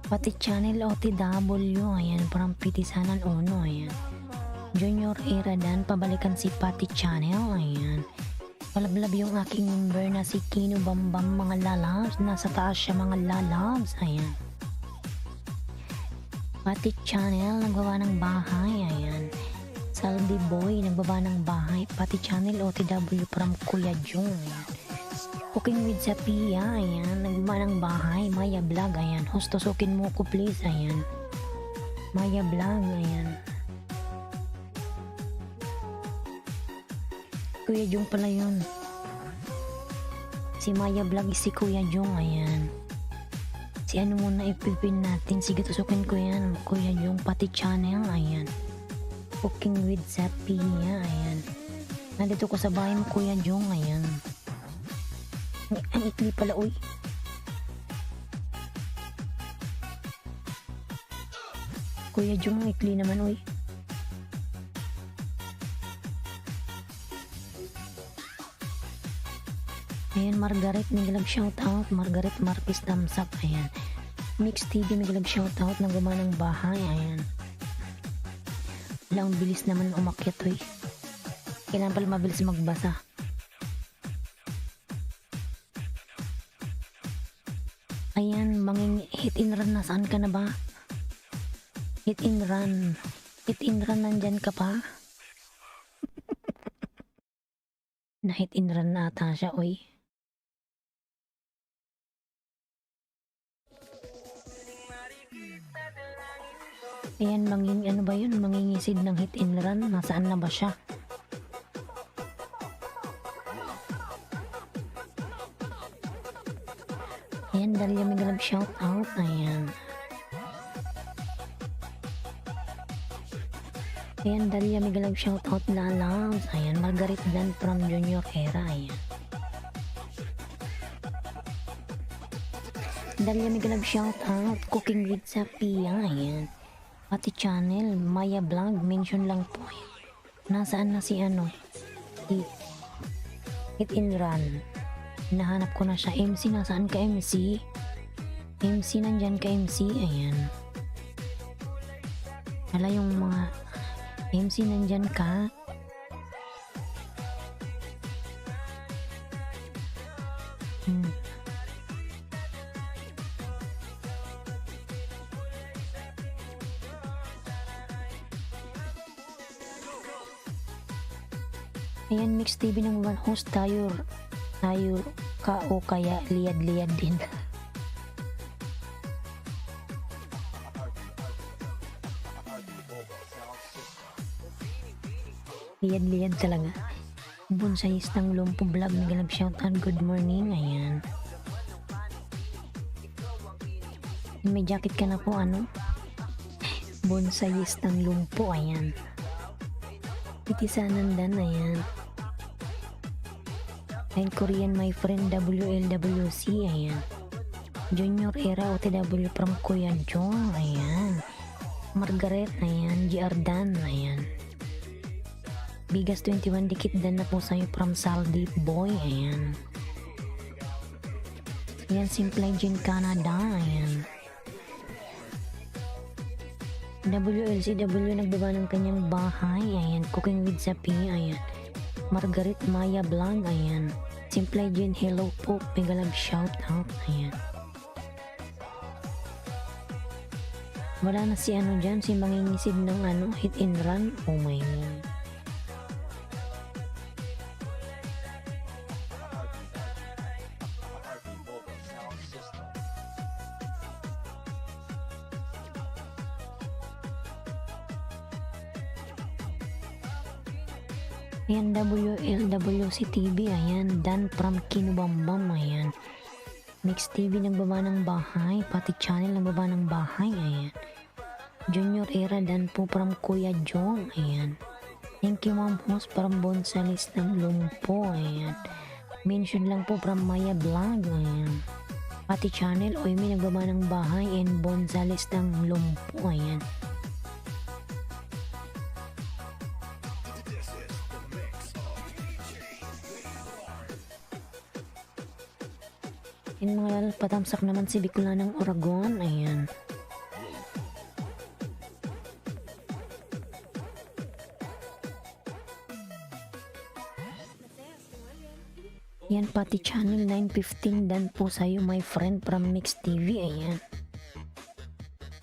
Pati channel OTW. Ayan, parang Pitisanan Uno. Ayan. Junior Era dan pabalikan si Pati channel. Ayan. Palablab yung aking member na si Kino Bambam mga lalabs. Nasa taas siya mga lalabs. Ayan. Pati channel nagbawa ng bahay. Ayan. Saldi Boy nagbaba ng bahay. Pati channel OTW from Kuya Jong. Ayan. Cooking with Sapia. Ayan. Nagbaba ng bahay. Maya Vlog. Ayan. Host tusukin mo ko please. Ayan. Maya Vlog. Ayan. Kuya Jong pala yun. Si Maya Vlog si Kuya Jong. Ayan. Si ano muna ipipin natin. Sige tusukin ko yan. Kuya Jong pati channel. Ayan. Cooking with Sapia, ayan. Nandito ko sa bahay mo, Kuya Jong, ayan. Ang ikli pala, uy. Kuya Jong, ang ikli naman, uy. Ayan, Margaret, migilag shoutout. Margaret Marquez, thumbs up, ayan. Mix TV, migilag shoutout. Naguma ng bahay, ayan. Lang bilis naman umakyat, uy. Kailangan pala mabilis magbasa. Ayan, hit and run, nasaan ka na ba? Hit and run. Hit and run, nandyan ka pa? Na hit and run na ata siya, uy. Ayan, ano ba yun? Mangingisid ng hit and run. Nasaan na ba siya? Ayan, Dalia Migalab shout out. Ayan. Ayan, Dalia Migalab shout out, Lalabs. Ayan, Margaret Dan from Junior Era. Ayan. Dalia Migalab shout out. Cooking with Sapia. Ayan. Pati channel, Maya Vlog, mention lang po. Nasaan na si ano? Hit and run. Hinahanap ko na siya. MC, nasaan ka MC? MC, nandyan ka MC. Ayan. Wala yung mga MC, nandyan ka? Ayan, Mix TV ng one host tayo ka o kaya liyad-liyad din. Liyad-liyad talaga. Bonsais ng Lumpo Vlog, nagalab shoutout, good morning. Ayan. May jacket ka na po, ano? Bonsais ng Lumpo, ayan. Itisanandan, ayan. And Korean, my friend WLWC, ayan. Junior Era OTW from Kuya Jong, ayan. Margaret, ayan. GR Dan, ayan. Bigas 21 dikit dan na po sa'yo from Saldi Boy, ayan. Ayan, Simple Gin Canada, ayan. WLCW nagbaba ng kanyang bahay, ayan. Cooking with Sapi, ayan. Margaret Maya Vlog, ayan. Simple Gin, hello po, megalab shout out, ayan. Wala na si ano dyan, si mangingisid ng ano, hit and run, oh my god. Ayan, WLWC TV, ayan. Dan from Kinubambam, ayan. Mix TV nagbaba ng bahay, pati channel nagbaba ng bahay, ayan. Junior Era Dan po from Kuya Jong, ayan. Thank you ma'am host from Bonsalis ng Lumpo, ayan. Mention lang po from Maya Vlog, ayan. Pati channel, Oimi nagbaba ng bahay and Bonsalis ng Lumpo, ayan. Yung mga patamsak naman si Bicula ng Oragon, ayan. Yan, pati channel 915 dan po sa'yo, my friend from Mix TV, ayan.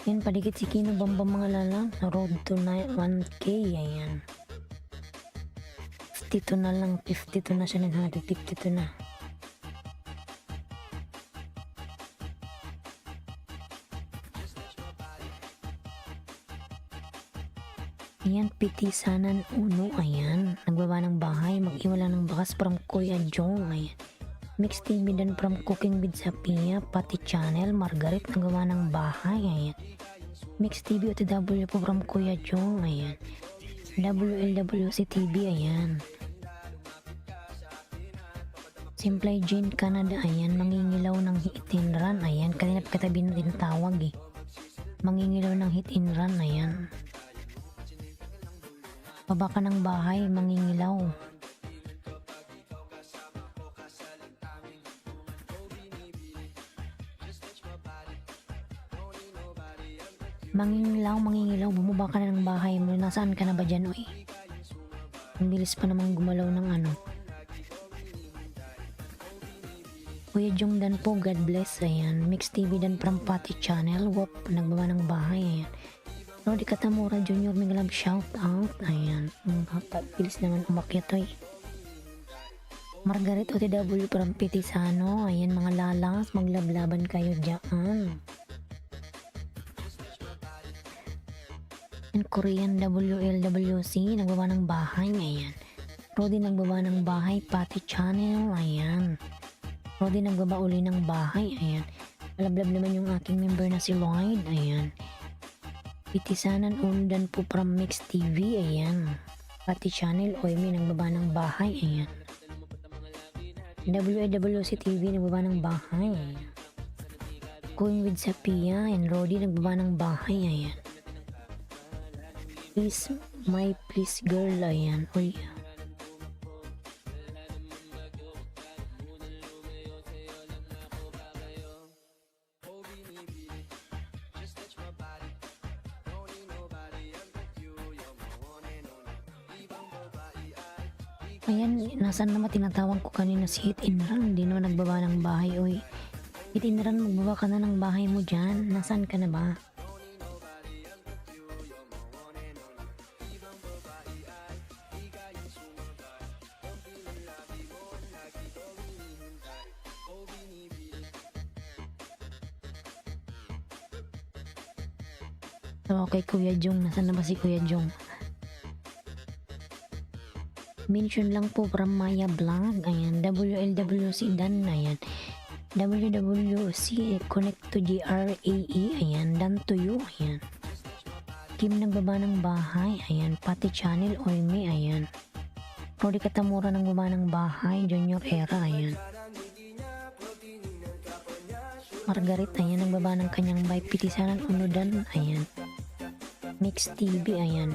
Yan, paligid si Kino Bamba mga lalang, road to 1K, ayan. 52 na lang, 52 na siya naghati, 52 na. Ayan, Pitisanan Uno, ayan. Nagbaba ng bahay, mag-iwala ng bakas from Kuya Jong, ayan. Mix TV dan from Cooking with Sapia, pati channel, Margaret, nagawa ng bahay, ayan. Mix TV OTW po from Kuya Jong, ayan. WLWC TV, ayan. Simple Jane Canada, ayan. Mangingilaw ng hit and run, ayan. Kanina katabi na tinatawag eh. Mangingilaw ng hit and run, ayan. Baba ka ng bahay, mangingilaw. Mangingilaw, bumaba ka na ng bahay mo. Nasaan ka na ba dyan, oy? Ang bilis pa namang gumalaw ng ano. Kuya Jong Dan po, God bless, ayan. Mix TV Dan from Pati Channel, wop, nagbaba ng bahay, ayan. Rodi Katamura Junior, may love shout out, ayan. Bilis naman umakyat, oy. Margaret OTW from Pitisano, ayan mga lalas, maglablaban kayo dyan. And Korean WLWC, nagbaba ng bahay, ayan. Rodi nagbaba ng bahay, Pati Channel, ayan. Rodi nagbaba uli ng bahay, ayan. Malablab naman yung aking member na si Lloyd, ayan. Pitisanan undan po from Mix TV, ayan. Pati Channel, Oimi nagbaba ng bahay, ayan. WLWC TV nagbaba ng bahay, ayan. Going with Sapia and Rodi nagbaba ng bahay, ayan. Please, my please girl, ayan. Uy. Ayan, nasaan naman tinatawag ko kanina si Hit and Run, hindi naman nagbaba ng bahay, uy. Hit and Run, magbaba ka na ng bahay mo dyan, nasaan ka na ba? So, okay, Kuya Jong, nasaan na ba si Kuya Jong? Mention lang po from Maya Vlog, ayan. WLWC Dan, ayan. WWC Connect to GRAE, ayan. Dan to you, ayan. Kim nagbaba ng bahay, ayan. Pati Channel, Oime, ayan. Rodi Katamura nagbaba ng bahay, Junior Era, ayan. Margaret, ayan. Nagbaba ng kanyang bike, Pitisanan Unudan, ayan. Mix TV, ayan.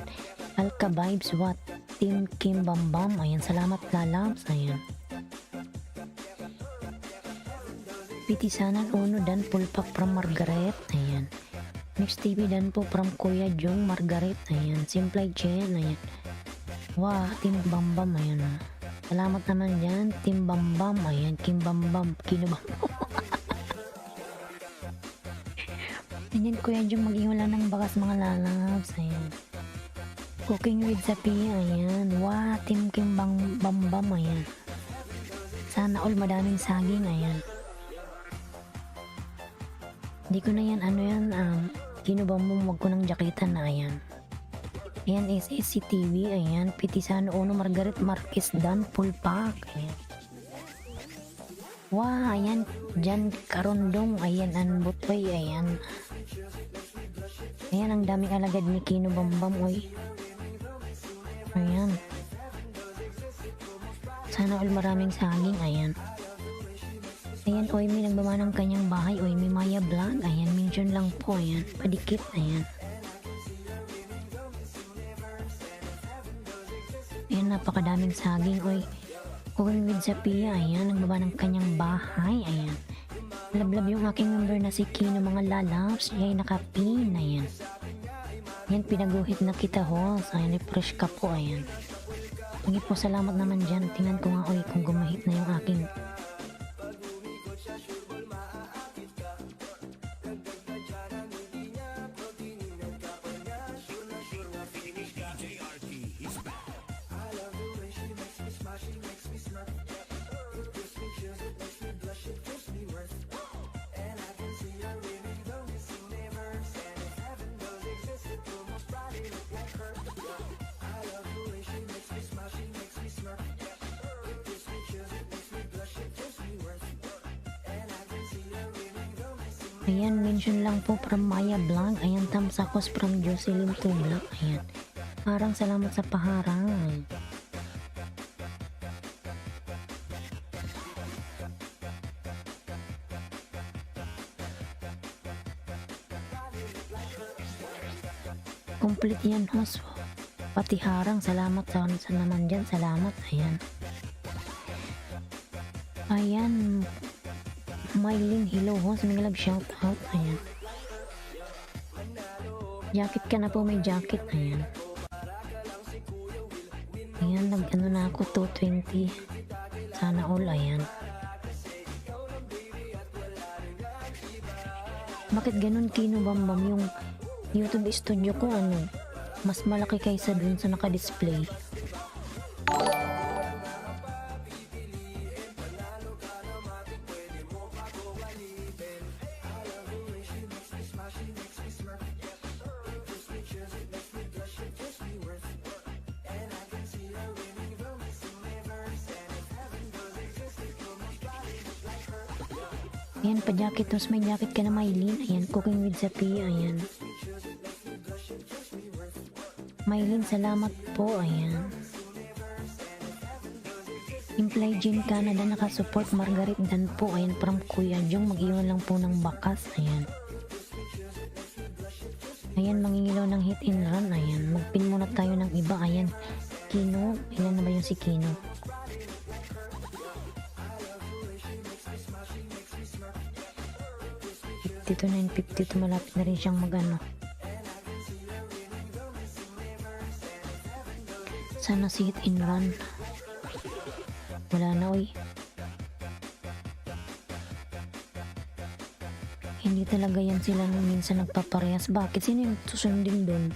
Alka Vibes, what? Team Kim Bambam, ayan. Salamat lalabs, ayan. Pitisanan Uno Dan Pulpak from Margaret, ayan. Mix TV Dan po from Kuya Jong Margaret, ayan. Simple Chen, ayan. Wow, Team Bambam, ayan. Salamat naman dyan, Team Bambam, ayan. Kim Bambam, Kinubambam. Ayan, Kuya Jong, mag-iwala ng bakas mga lalabs, ayan. Cooking with Sapia, ayan. Wow, Team Kim Bambam, ayan. Sana all madaming saging, ayan. Hindi ko na yan, ano yan, Kinubambam, wag ko ng jaketan na, ayan. Ayan, SSC TV, ayan. Pitisano Uno, Margaret Marquez Dan, full pack, ayan. Wow, ayan. Jan Karondong, ayan, Anbutoy, ayan. Ayan, ang daming alagad ni Kinubambam, oy. Ayan. Sana all maraming saging, ayan. Ayan, oy, may nagbaba ng kanyang bahay, oy, may Maya Vlog, ayan, mention lang po, ayan, padikit, ayan. Ayan, napakadaming saging, oy. Cooking with Sapia, ayan, nagbaba ng kanyang bahay, ayan. Lablab yung aking member na si Kino, mga lalabs, siya ay nakapin, ayan. Ayan, pinaguhit na kita, ho, ayan, fresh ka po, ayan. Sige po, salamat naman dyan, tingnan ko nga, oy, kung gumahit na yung aking Ayan, mention lang po from Maya Vlog. Ayan, Tamsakos from Jocelyn to Vlog. Ayan. Harang, salamat sa paharang. Complete yan, host. Pati harang, salamat sa naman dyan. Salamat, ayan. Ayan. Mylene, hello, host. May love shout out, ayan. Jacket ka na po, may jacket, ayan. Ayan, nag-ano na ako, 220. Sana all, ayan. Bakit ganun, Kino Bambam, yung YouTube studio ko, ano, mas malaki kaysa dun sa naka-display. Ayan, pa-jacket. Tapos may jacket ka na, Mylene. Ayan, cooking with Zapi. Ayan. Mylene, salamat po. Ayan. Imply Gym Canada, nakasupport. Margaret Dan po. Ayan, from Kuya Jong. Mag-iwan lang po ng bakas. Ayan. Ayan, mangingilaw ng hit and run. Ayan, magpin muna tayo ng iba. Ayan, Kino. Ilan na ba yung si Kino? Dito 950 to, malapit na rin siyang magano. Sana si hit and run. Wala na, oy. Hindi talaga yan sila minsan nagpaparehas. Bakit? Sino yung susundin doon?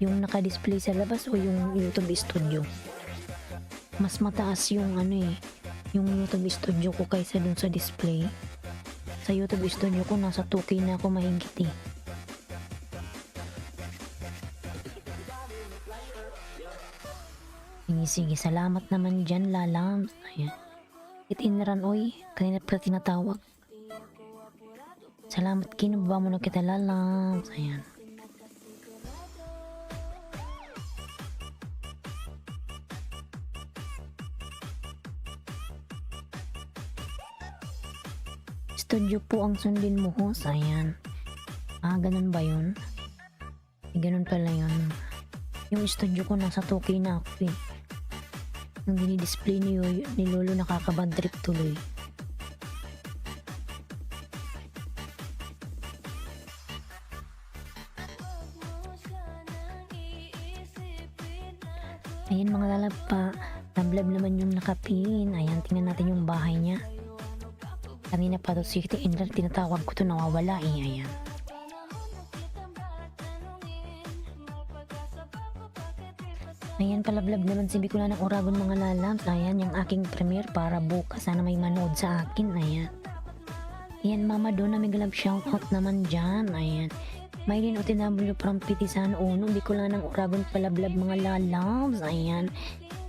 Yung naka-display sa labas o yung YouTube studio? Mas mataas yung ano eh, yung YouTube studio ko kaysa dun sa display. Sa YouTube studio ko, nasa 2K na ako mahigit eh. Sige, salamat naman dyan, Lalams. Ayan. Hit and run, oy. Kanina pa tinatawag. Salamat, kinubaba mo na kita, Lalams. Ayan. Studio po ang sundin mo, host. Ayan. Ganun ba yun? Ganun pala yun. Yung studio ko nasa 2K na ako eh. Nung dinidisplay ni Lolo, nakakabad trip tuloy. Ayan mga lalagpa, nablab naman yung nakapin. Ayan, tingnan natin yung bahay niya. Kanina pa to city and tinatawag ko to, nawawala eh. Ayan. Ayan, palablab naman si Bicola ng Oragon mga lalams. Ayan, yung aking premiere para bukas. Sana may manood sa akin. Ayan. Ayan, Mama Donna, may galab shoutout naman dyan. Ayan. Mylene OTW from Pitisan Uno. Bicola ng Oragon, palablab mga lalams. Ayan.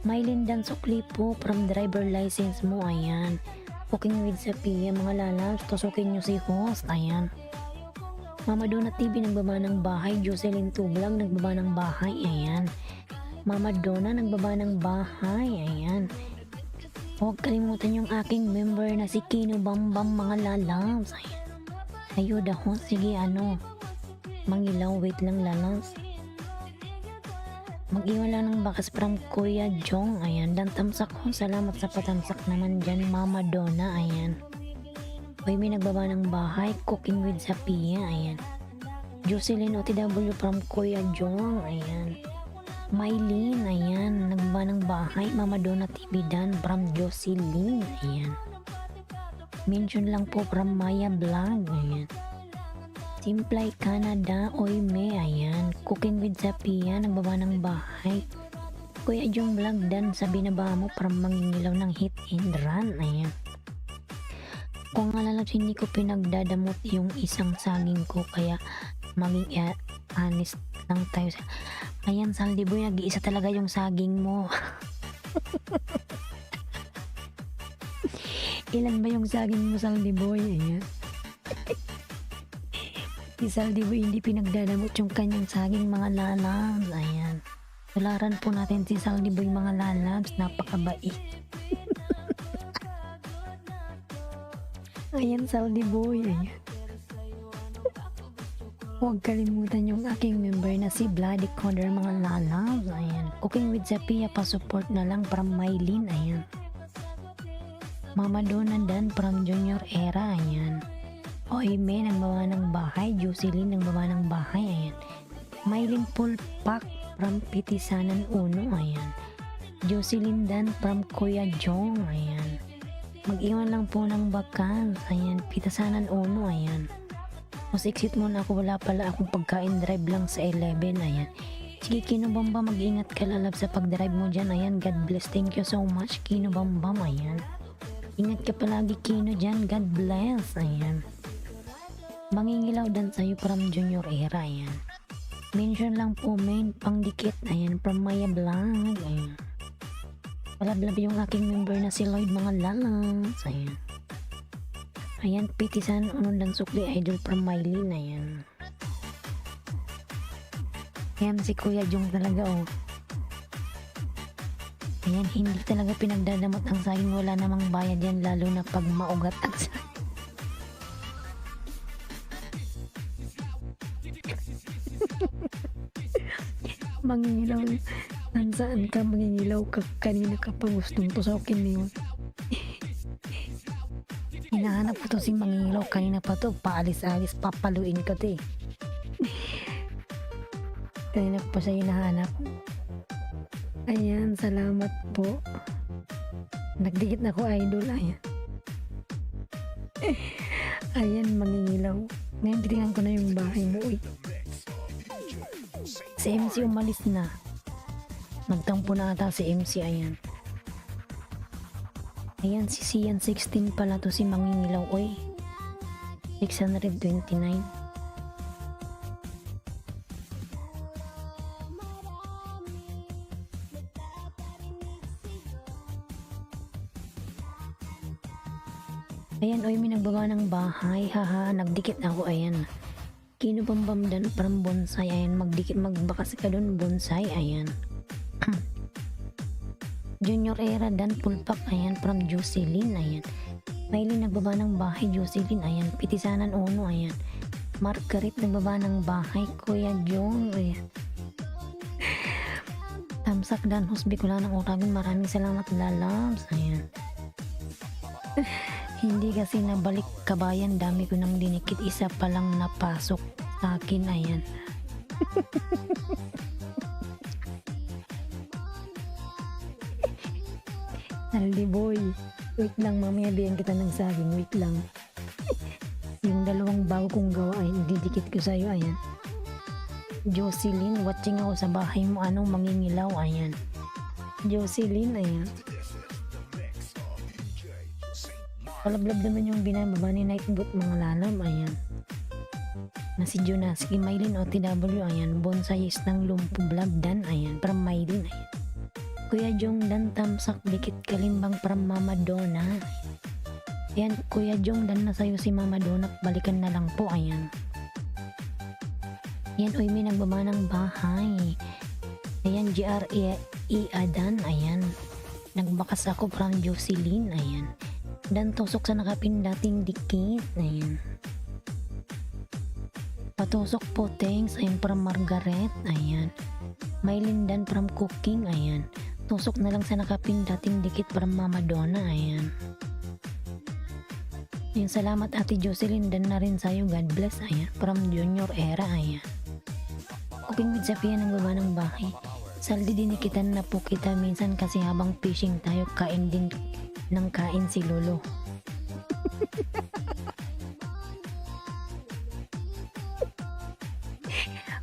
Mylene Dansukli po from driver license mo. Ayan. Cooking with Sophia mga lalams. Tusukin nyo si host. Ayan. Mama Donna TV, nagbaba ng bahay. Jocelyn Tublag, nagbaba ng bahay. Ayan. Mama Donna, nagbaba ng bahay. Ayan. Huwag kalimutan yung aking member na si Kino Bambam mga lalams. Ayan. Ayuda ho. Sige, ano. Mangilaw. Wait lang, lalams. Mag-iwan lang ng bakas from Kuya Jong. Ayan. Dan tamsak ho. Salamat sa patamsak naman dyan, Mama Donna. Ayan. Uy, may nagbaba ng bahay. Cooking with Sophia. Ayan. Jocelyn OTW from Kuya Jong. Ayan. Mylene, ayan, nagbaba ng bahay. Mama Donna TV Dan from Jocelyn, ayan. Mention lang po from Maya Vlog, ayan. Simplay Canada, Oime, ayan. Cooking with Sophia, nagbaba ng bahay. Kuya Jong Vlog Dan, sa binaba mo from mangingilaw ng hit and run, ayan. Kung alalabs, hindi ko pinagdadamot yung isang saging ko, kaya maging honest lang tayo sa... Ayan, Saldi Boy, nag-iisa talaga yung saging mo. Ilan ba yung saging mo, Saldi Boy? Ayan. Si Saldi Boy hindi pinagdadamot yung kanyang saging mga lalams. Ayan. Tularan po natin si Saldi Boy mga lalabs, napakabait. Ayan Saldi Boy, ayan. Huwag kalimutan yung aking member na si Bloody Coder mga lalabs, ayan. Cooking with Zapia pa support na lang from Mylene, ayan. Mama Donna Dan from Junior Era, ayan. Oime ng baba ng bahay, Jocelyn ng baba ng bahay, ayan. Mylene Pulpak from Pitisanan Uno, ayan. Jocelyn Dan from Kuya Jong, ayan. Mag-iwan lang po ng bakans, ayan. Pitisanan Uno, ayan. Mas exit muna ako, wala pala akong pagkain, drive lang sa 11, ayan. Sige Kino Bambam, mag-ingat ka lalab sa pag-drive mo dyan, ayan. God bless, thank you so much Kino Bambam, ayan. Ingat ka palagi Kino dyan, God bless, ayan. Mangingilaw dan sa'yo from Junior Era, ayan. Mention lang po main pangdikit, ayan, from Maya Vlog, ayan. Palablab yung aking member na si Lloyd mga lalabs, ayan. Ayan, Pitisan unong dan sukli idol from Mylene, ayan. Ayan si Kuya Jong talaga, oh. Ayan, hindi talaga pinagdadamot ang saging, wala namang bayad yan, lalo na pag maugat ang saging. Mangingilaw, saan ka mangingilaw ka, kanina ka pa gustong tusokin niyo. Hinahanap ko to si Mangingilaw, kanina pa to, paalis-alis, papaluin ka to eh. Kanina ko pa siya hinahanap. Ayan, salamat po. Nagdikit na ko idol, ayan. Ayan, Mangingilaw. Ngayon titingnan ko na yung bahay mo, eh. Si MC umalis na. Nagtampo na ata si MC, ayan. Ayan, si Sian 16 pala to si Mangingilaw, oy. 629. Ayan, oy, may nagbaba ng bahay, haha, nagdikit ako, ayan. Kino Bambam dan from Bonsai, ayan, magdikit, magbakas ka dun, Bonsai, ayan. Junior Era dan Pulpak, ayan, from Jocelyn, ayan. Mylene nagbaba ng bahay, Jocelyn, ayan. Pitisanan Uno, ayan. Margaret nagbaba ng bahay, Kuya Jong, ayan. Tamsak dan Hosbicola ng Utagin, maraming salamat lalabs, ayan. Hindi kasi nabalik kabayan, dami ko nang dinikit, isa pa lang napasok sa akin, ayan. Saldi Boy, wait lang, mamaya biyan kita ng saging, wait lang. Yung dalawang bago kong gawa ay didikit ko sa'yo, ayan. Jocelyn, watching ako sa bahay mo, anong Mangingilaw, ayan. Jocelyn, ayan. Palablab naman yung binababa ni Nightbot mga lalam, ayan. Na si Jonas, si Mylene OTW, ayan. Bonsais ng Lumpo Vlog Dan, ayan. From Mylene, ayan. Kuya Jong Dan Tamsak dikit kalimbang from Mama Donna. Ayan, Kuya Jong Dan na sa'yo si Mama Donna, balikan na lang po, ayan. Ayan, oy, may nagbaba ng bahay. Ayan, GRE Adan, ayan. Nagbakas ako from Jocelyn, ayan. Dan tusok sa nakapindating dikit, ayan. Patusok po, thanks, ayan, from Margaret, ayan. Mylene Dan from Cooking, ayan. Tusok na lang sa nakapindating dikit from Mama Donna, ayan. Ayan, salamat Ate Jocelyn, Dan na rin sa'yo, God bless, ayan. From Junior Era, ayan. Cooking with Zapia ng baba ng bahay. Saldi dinikitan na po kita minsan kasi habang fishing tayo, kain din ng kain si Lolo.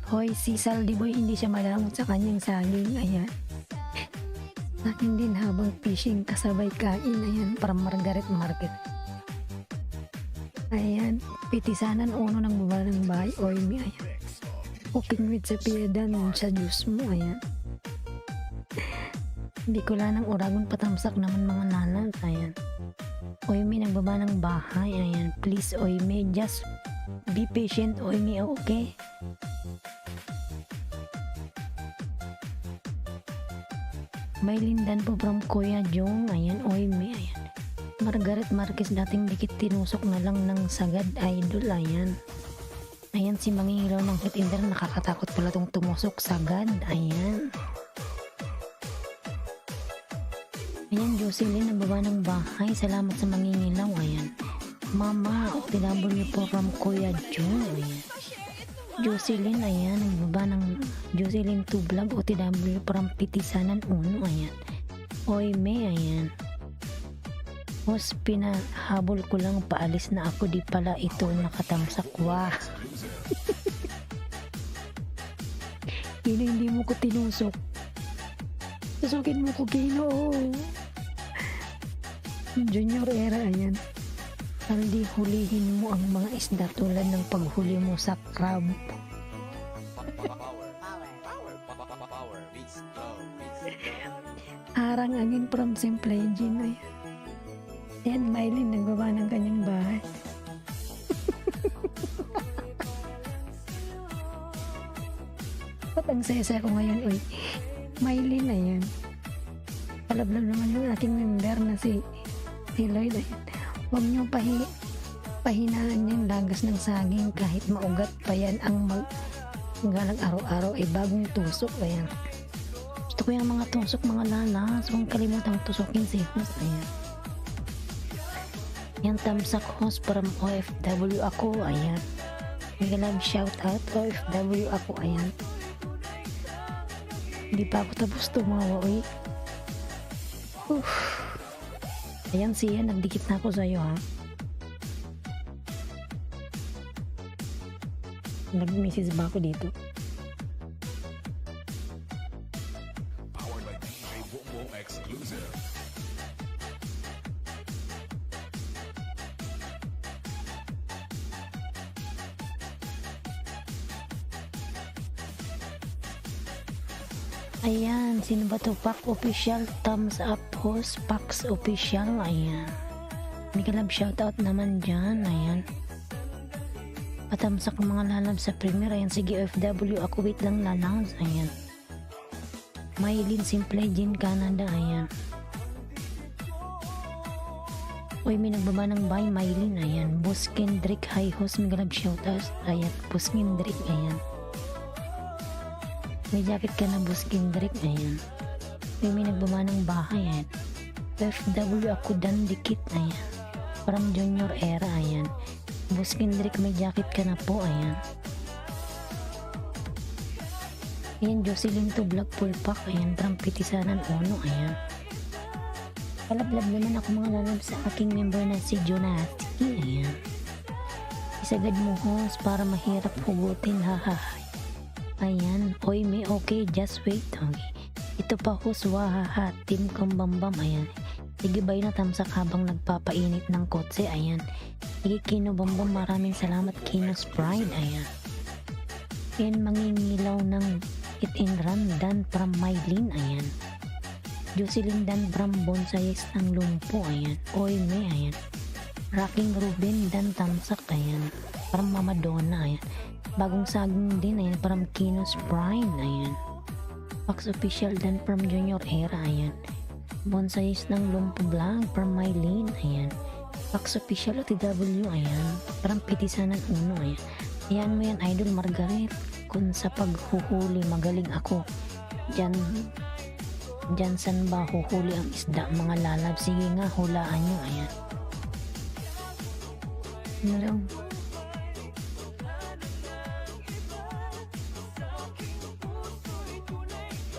Hoy, si Saldi Boy, hindi siya malamot sa kanyang saging, ayan. Akin din habang fishing kasabay kain, ayan, para Margaret Market. Ayan, Pitisanan Uno ng baba ng bahay, Oimi, ayan. Cooking with Zapia Dan sa juice mo, ayan. Hindi ko lang ng Uragon, patamsak naman mga nalang, ayan. Oimi nagbaba ng bahay, ayan. Please, Oimi, just be patient, Oimi, okay? May Lindan po from Kuya Jong. Ayan, oy may, ayan. Margaret Marquez, dating dikit tinusok na lang ng sagad, idol. Ayan. Ayan, si Mangingilaw ng Hot Inder, nakakatakot pala tong tumusok sagad. Ayan. Ayan, Jocelyn, nagbaba ng bahay. Salamat sa Mangingilaw. Ayan. Mama, OTW po from Kuya Jong. Ayan. Jocelyn, ayan, nagbaba ng Jocelyn 2 Vlog, OTW from Pitisanan 1, ayan. Oy, may, ayan. Hos, pinahabol ko lang, paalis na ako, di pala ito nakatamsak, wah. Hindi mo ko tinusok. Tusukin mo ko, Kino. Junior era, ayan. Aldi, hulihin mo ang mga isda tulad ng paghuli mo sa crab. Harang angin from Simple Engine. Ayan, Mylene, nagbaba ng kanyang bahay. Ba't ang saya-saya ko ngayon, uy? Mylene, ayan. Palablab naman yung aking member na si Lloyd, ayan. Huwag niyo pahinaan yung lagas ng saging kahit maugat pa yan ang galang araw-araw ay bagong tusok. Ayan. Gusto ko yung mga tusok, mga lalas. Huwag kalimutang tusokin si host. Ayan. Yan, tamsak host from OFW ako. Ayan. May love shout out OFW ako. Ayan. Hindi pa ako tapos tumawa. Uy. Ayan, siya, nagdikit na ako sa'yo, ha? Nag-message ba ako dito? Powered by DJ Bongbong Exclusive. Ayan, sino ba to? Pac Official, thumbs up host, Pax Official, ayan. May kalab shoutout naman dyan, ayan. Patamsak mga lalab sa premiere, ayan. Sige, OFW, ako wait lang lalabs, ayan. Mylene Simple Jin Canada, ayan. Uy, may nagbaba ng bye, Mylene, ayan. Boss Kendrick, hi host, may kalab shoutout, ayan. Boss Kendrick, ayan. May jacket ka na, Boss Kendrick, ayan. May nagbaba ng bahay, ayan. OFW ako dan dikit, ayan. From Junior era, ayan. Boss Kendrick, may jacket ka na po, ayan. Ayan, Jocelyn to Vlog Full Pack, ayan. From Pitisanan 1, ayan. Palablab naman ako mga lalab sa aking member na si Jonati, ayan. Isagad mo host para mahirap hugutin, hahaha. Ayan, oy may okay, just wait, okay. Ito pa host, wahaha, team kambambam, ayan. Sige bay na tamsak habang nagpapainit ng kotse, ayan. Sige Kino Bambam, maraming salamat Kino's Pride, ayan. Ayan, Mangingilaw ng Hit and Run, Dan from Mylene, ayan. Jocelyn Dan from Bonsayes ng Lumpo, ayan. Oy may, ayan. Rocking Ruben, Dan tamsak, ayan. From Mama Donna, ayan. Bagong saging din, ayan, from Kino's Pride, ayan. Pax Official dan from Junior Era, ayan. Bonsais ng Lumpo Vlog from Mylene, ayan. Pax Official OTW, ayan. From Pitisanan 1, ayan. Ayan mo yan, Idol Margaret. Kung sa paghuhuli, magaling ako. Diyan san ba huhuli ang isda, mga lalab? Sige nga, hulaan nyo, ayan. Ano lang?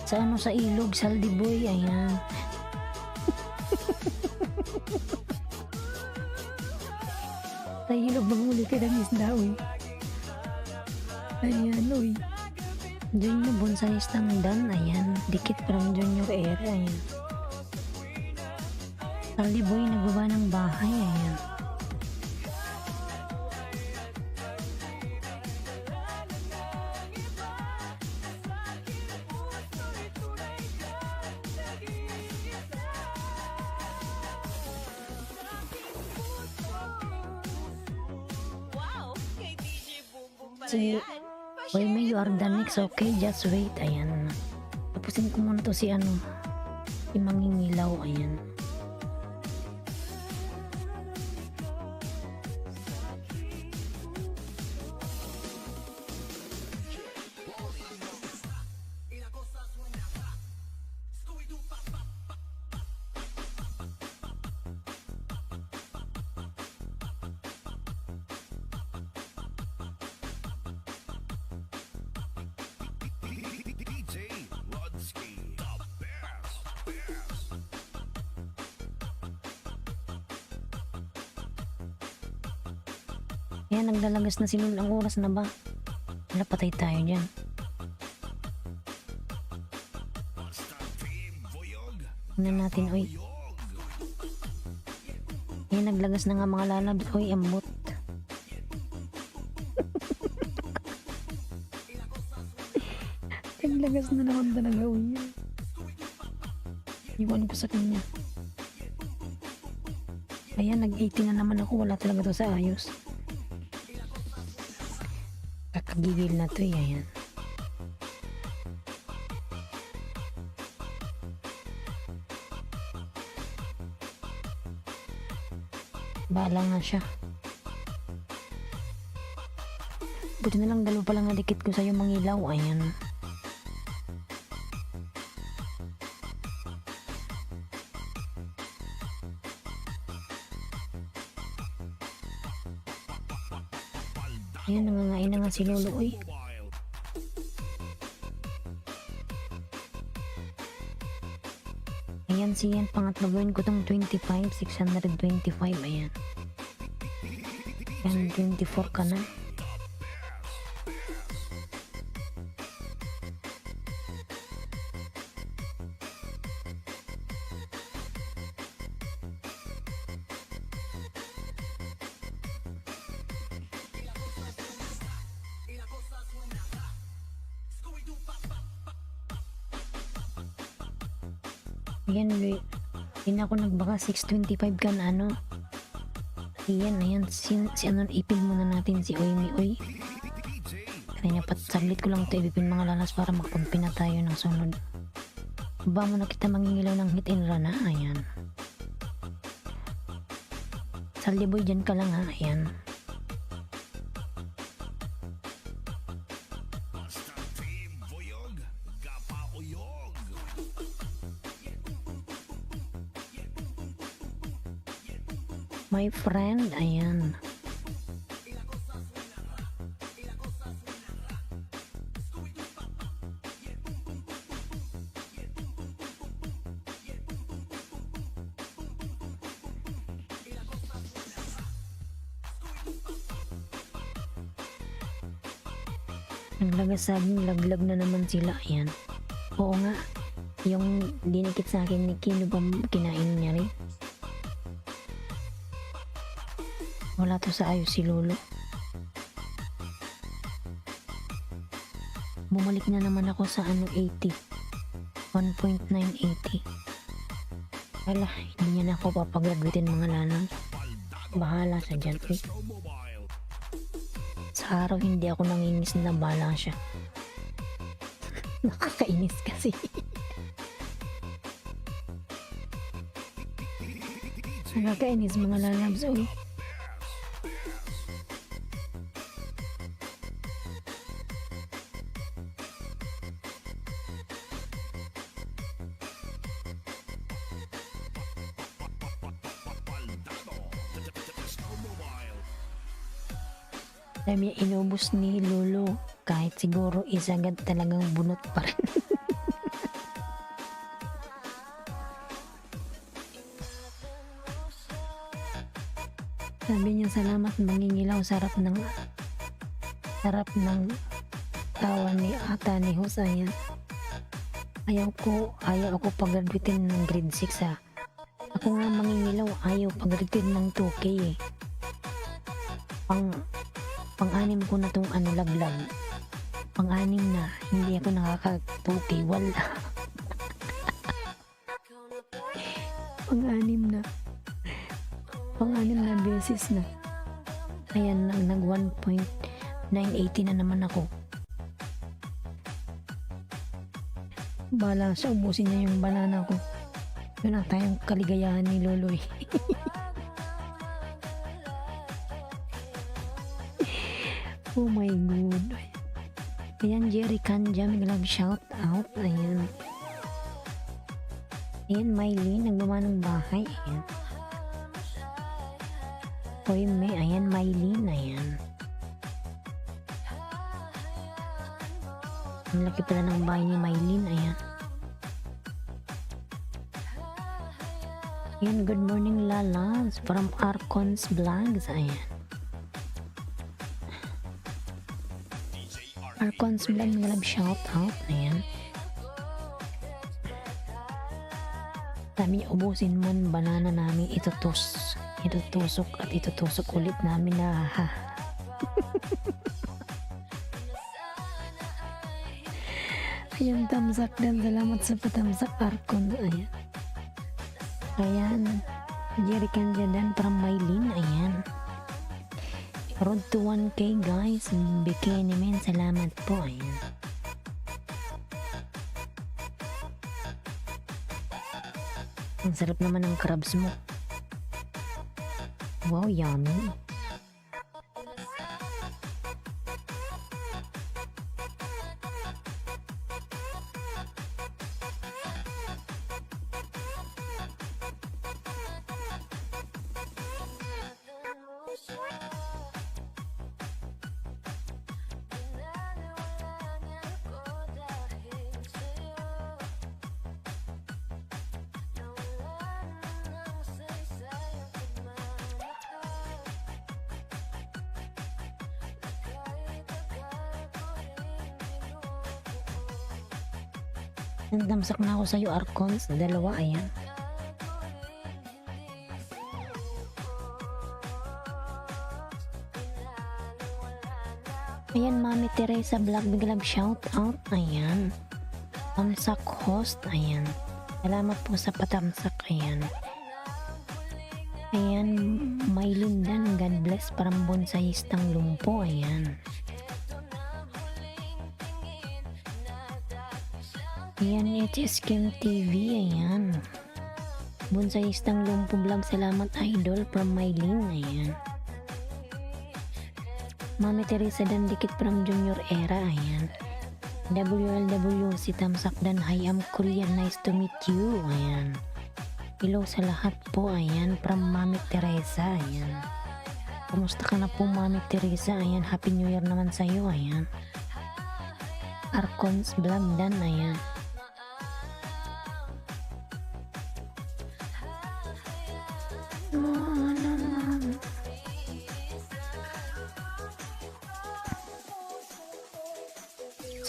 Sa ano, sa ilog, Saldiboy, ayan. Sa ilog, manghuli ka ng isda, uy. Ayan, uy. Junior Bonsais ng Dan, ayan. Dikit from Junior Era, ayan. Saldiboy, nagbaba ng bahay, ayan. Wow, kay DJ Bongbong pala Si- yan. Why may you are the next, okay? Just wait, ayan. Tapusin ko muna to si ano. Yung mangingilaw, ayan. DJ Rodsky, the best. Ayan, naglalagas na si Lul. Ang oras na ba? Wala, patay tayo dyan. Tingnan natin, oy. Ayan, naglagas na nga mga lalabs. Oy, ambot. Naglagas na naman talaga, oy. Iwan ko sa kanya. Ayan, nag-18 na naman ako. Wala talaga to sa ayos. Kakagigil na to, ayan. Bahala nga siya. Buti na lang dalawa pa lang nadikit ko sa'yo mangilaw. Ayan. Ayan, nangangain na nga si Lolo. Uy. Ayan, siyan. Pangatlo gawin ko tong 25. 625. Ayan. Ayan, 24 ka na. Ayan, hindi na ako nagbaka. 625 ka na, ano. Ayan, ayan. Si ano, ipin muna natin si Oy Oy. Kanina saglit ko lang ito ipin mga lalas para makapagpina tayo ng sunod. Ba mo na kita mangingilaw ng hit and run, ha? Ayan. Saliboy dyan ka lang, ha? Ayan. My friend, ayan. Naglagasaging laglag na naman sila, ayan. Oo nga, yung dinikit sa akin ni Kino ba kinain niya rin? Wala to sa ayos si Lolo. Bumalik na naman ako sa ano 80. 1.980. Wala, hindi niya na ako papagraduatin mga lanang. Bahala siya dyan. Eh. Sa araw hindi ako nanginis na bahala siya. Nakakainis kasi. Nakakainis mga lalabs. Oh. Sabi niya, inubos ni Lolo. Kahit siguro isagad talagang bunot pa rin. Sabi niya, salamat mangingilaw. Sarap ng tawa ni ata ni Husay. Ayaw ako pag-graduatin ng grade 6 ha. Ako nga mangingilaw, ayaw pag-graduatin ng 2K eh. Pang-anim ko na tong ano laglag. Pang-anim na, hindi ako nakaka-2K, wala. Pang-anim na. Pang-anim na beses na. Ayan, nag 1.980 na naman ako. Bala siya, ubusin niya yung banana ko. Yun ang tayong kaligayahan ni Loloy. Oh my god. Ayan, Jerry Kanja, love shout out. Ayan. Ayan, Mylene, nagbaba ng bahay. Ayan. Hoy, ayan, Mylene, ayan. Ang laki pala ng bahay ni Mylene, ayan. Ayan, good morning, Lalas, from Arcons Vlogs, ayan. Arcons Vlog, love shout out, ayan. Sabi niya, ubusin mo ang banana namin, itutusok at itutusok ulit namin na ha. Ayan, tamsak dan, salamat sa patamsak, Arcon, ayan. Ayan, Jerry Kanjadan from Mylene, ayan. Road to 1K guys, bikini men, salamat po, ayan. Ang sarap naman ng crabs mo. Wow, yummy. Nandamsak na ako sa'yo, Arcons. Dalawa, ayan. Ayan, Mami Teresa Vlog, big love shout out. Ayan. Tamsak host, ayan. Salamat po sa patamsak, ayan. Ayan, Mylene Dan, God bless, parang bonsayistang lumpo, ayan. Ayan, it's Kim TV, ayan. Bonsayistang lumpo vlog, salamat idol from Mylene, ayan. Mami Teresa Dan Dikit from Junior Era, ayan. WLW si Tamsak Dan, hi, I'm Korean, nice to meet you, ayan. Hello sa lahat po, ayan, from Mami Teresa, ayan. Kumusta ka na po, Mami Teresa, ayan, Happy New Year naman sa'yo, ayan. Arcons Vlog Dan, ayan.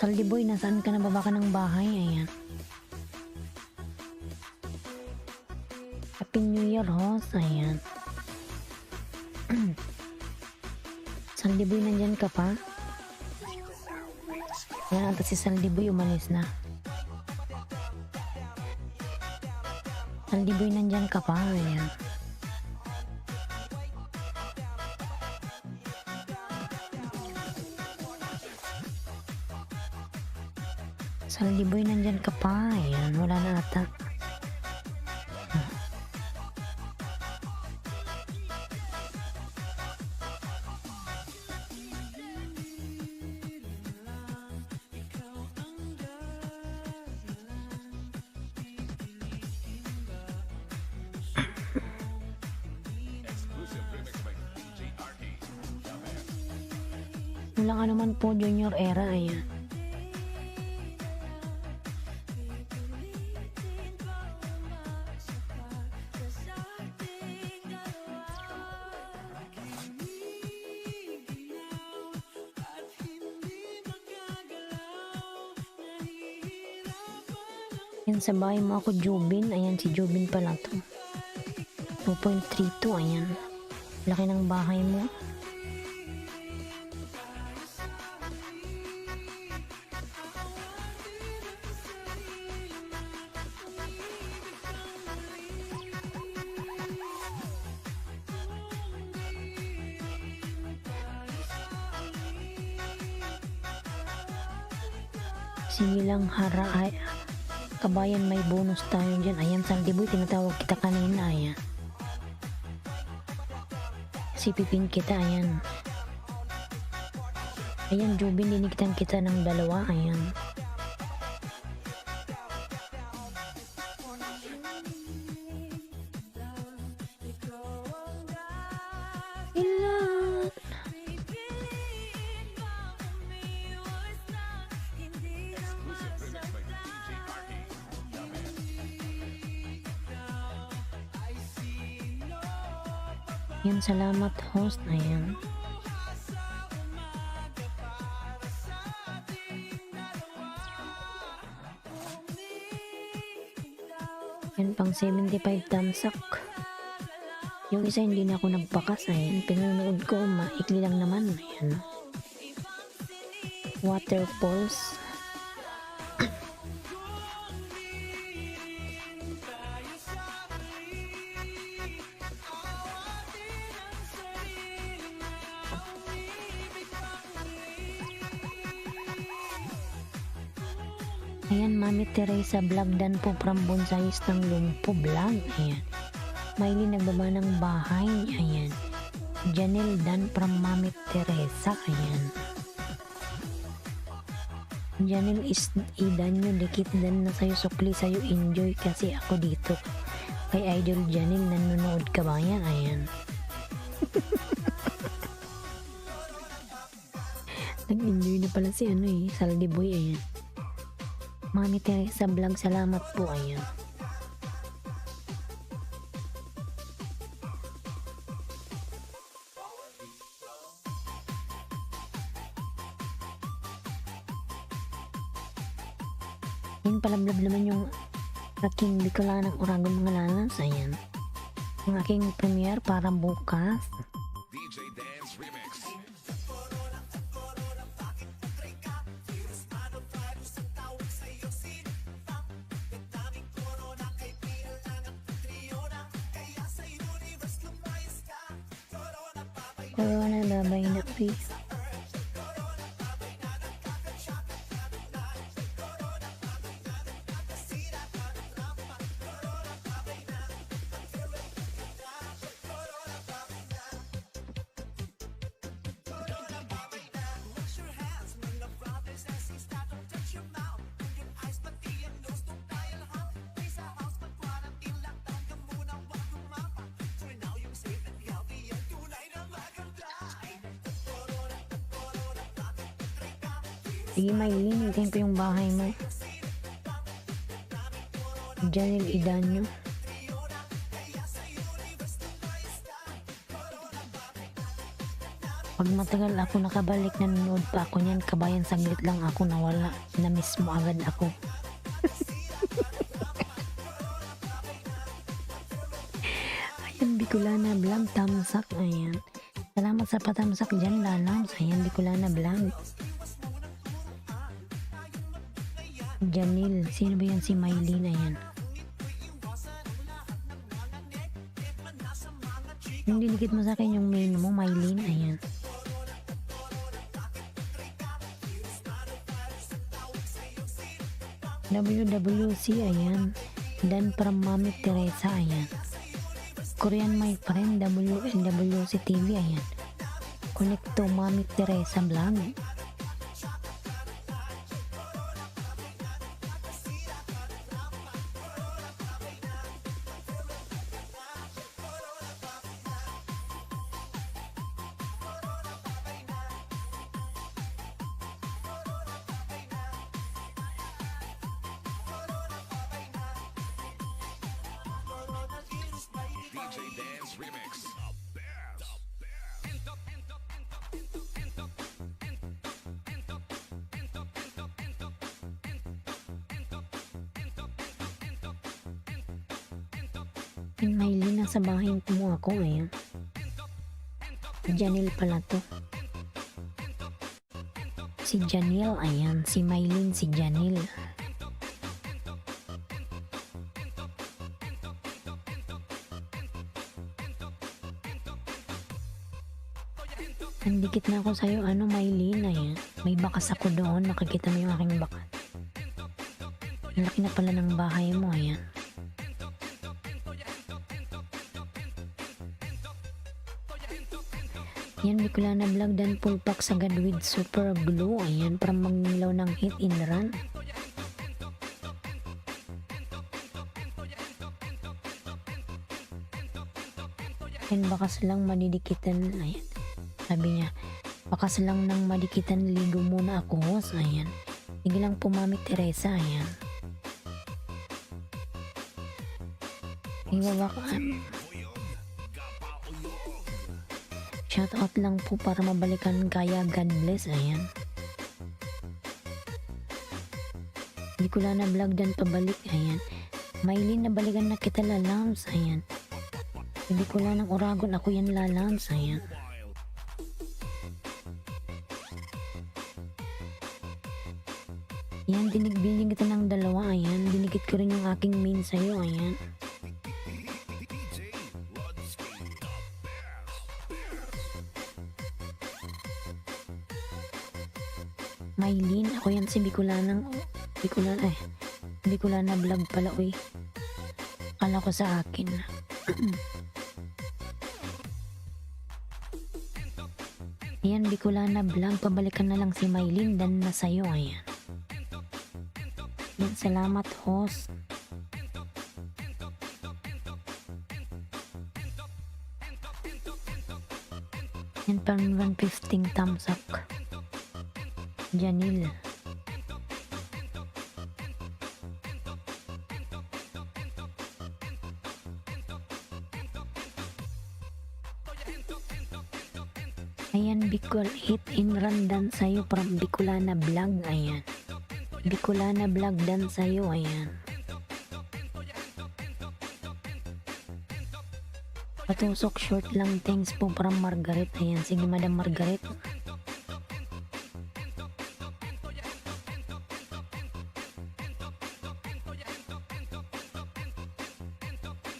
Saldi boy, nasaan ka na, baba ka ng bahay, ayan. Happy New Year, host, ayan. Saldi boy, nandyan ka pa? Ayan, at si Saldi boy umalis na. Saldi boy, nandyan ka pa, ayan. Saldi boy, nandyan ka pa, ayan, wala na ata. Wala ka naman po, Junior Era, ayan. Yan sa bahay mo ako, Jubin. Ayan, si Jubin pala to. 2.32, ayan. Laki ng bahay mo. Sige lang, hara, ay, Kabayan, may bonus tayo dyan. Ayan, Saldiboy, tinatawag kita kanina. Ayan. Sipipin kita, ayan. Ayan, Jubin, dinikitan kita ng 2. Ayan. Ilan? Yan, salamat host. Ayan. Yan, pang 75 tamsak. Yung isa hindi na ako nagpakas. Ayan, pinanood ko, maikli lang naman. Ayan. Waterfalls. Ayan, Mami Teresa vlog dan po from Bonsais ng Lumpo vlog. Ayan. Miley nagbaba ng bahay. Ayan. Janelle dan from Mami Teresa. Ayan. Janelle is idan nyo, dikit dan na sa'yo, sukli sa'yo, enjoy kasi ako dito. Kay Idol Janelle, nanonood ka ba yan? Ayan. Nag-enjoy na pala si Saldiboy. Ayan. Mami Teresa vlog, salamat po. Ayan. Yan, palablab naman yung aking Bicolanang Uragon mga lalas. Ayan. Ang aking premiere para bukas. DJ Dance Remix. Corona, babay na, please. Sige, Maylin, hintayin ko yung bahay mo. Janelle Idanyo. Pag matagal ako nakabalik, nanonood pa ako niyan. Kabayan, saglit lang ako nawala. Na-miss mo agad ako. Ayan, Bicolana vlog, tamsak. Ayan. Salamat sa patamsak dyan, lalams. Ayan, Bicolana vlog. Janelle, sino ba yan? Si Maylin. Ayan. Yung dinikit mo sa akin yung main mo, Maylin. Ayan. WWC. Ayan. Dan from Mami Teresa. Ayan. Korean my friend, WLWC TV. Ayan. Connect to Mami Teresa vlog. DJ Dance Remix. Yung Maylin, nasa bahay mo ako ngayon. Janelle pala to. Si Janelle, ayan. Si Maylin, si Janelle. Nandikit na ako sa'yo, Maylin, ayan. May bakas ako doon, nakikita mo yung aking bakas. Ang laki na pala ng bahay mo, ayan. Yan, Bicolana Vlog dan full pack sagad with super glue. Ayan, para mangilaw ng hit and run. Yan, bakas lang madidikitan. Ayan, sabi niya, bakas lang nang madikitan, ligo muna ako, host. Ayan, sige lang po, Mami Teresa. Ayan, ibabakaan. Shoutout lang po para mabalikan kaya, God bless. Ayan, Bicolana Vlog dan pabalik. Ayan, Maylin, nabalikan na kita, lalams. Ayan, hindi ko lang ng Oragon, ako yan, lalams. Ayan, yan, dinigbilin kita ng dalawa. Ayan, dinikit ko rin yung aking main sa'yo. Ayan, Maylin, ako yan si Bicolana Vlog pala, uy. Akala ko sa akin. Ayan, Bicolana Vlog, pabalikan na lang si Maylin dan na sa'yo. Ayan, yan, salamat, host. Yan, pang 115 thumbs up. Janil. Ayan, Bicol hit in run dan sa'yo from Bicolana Vlog. Ayan, Bicolana Vlog dan sa'yo. Ayan, patusok short lang, thanks po from Margaret. Ayan, sige Madam Margaret.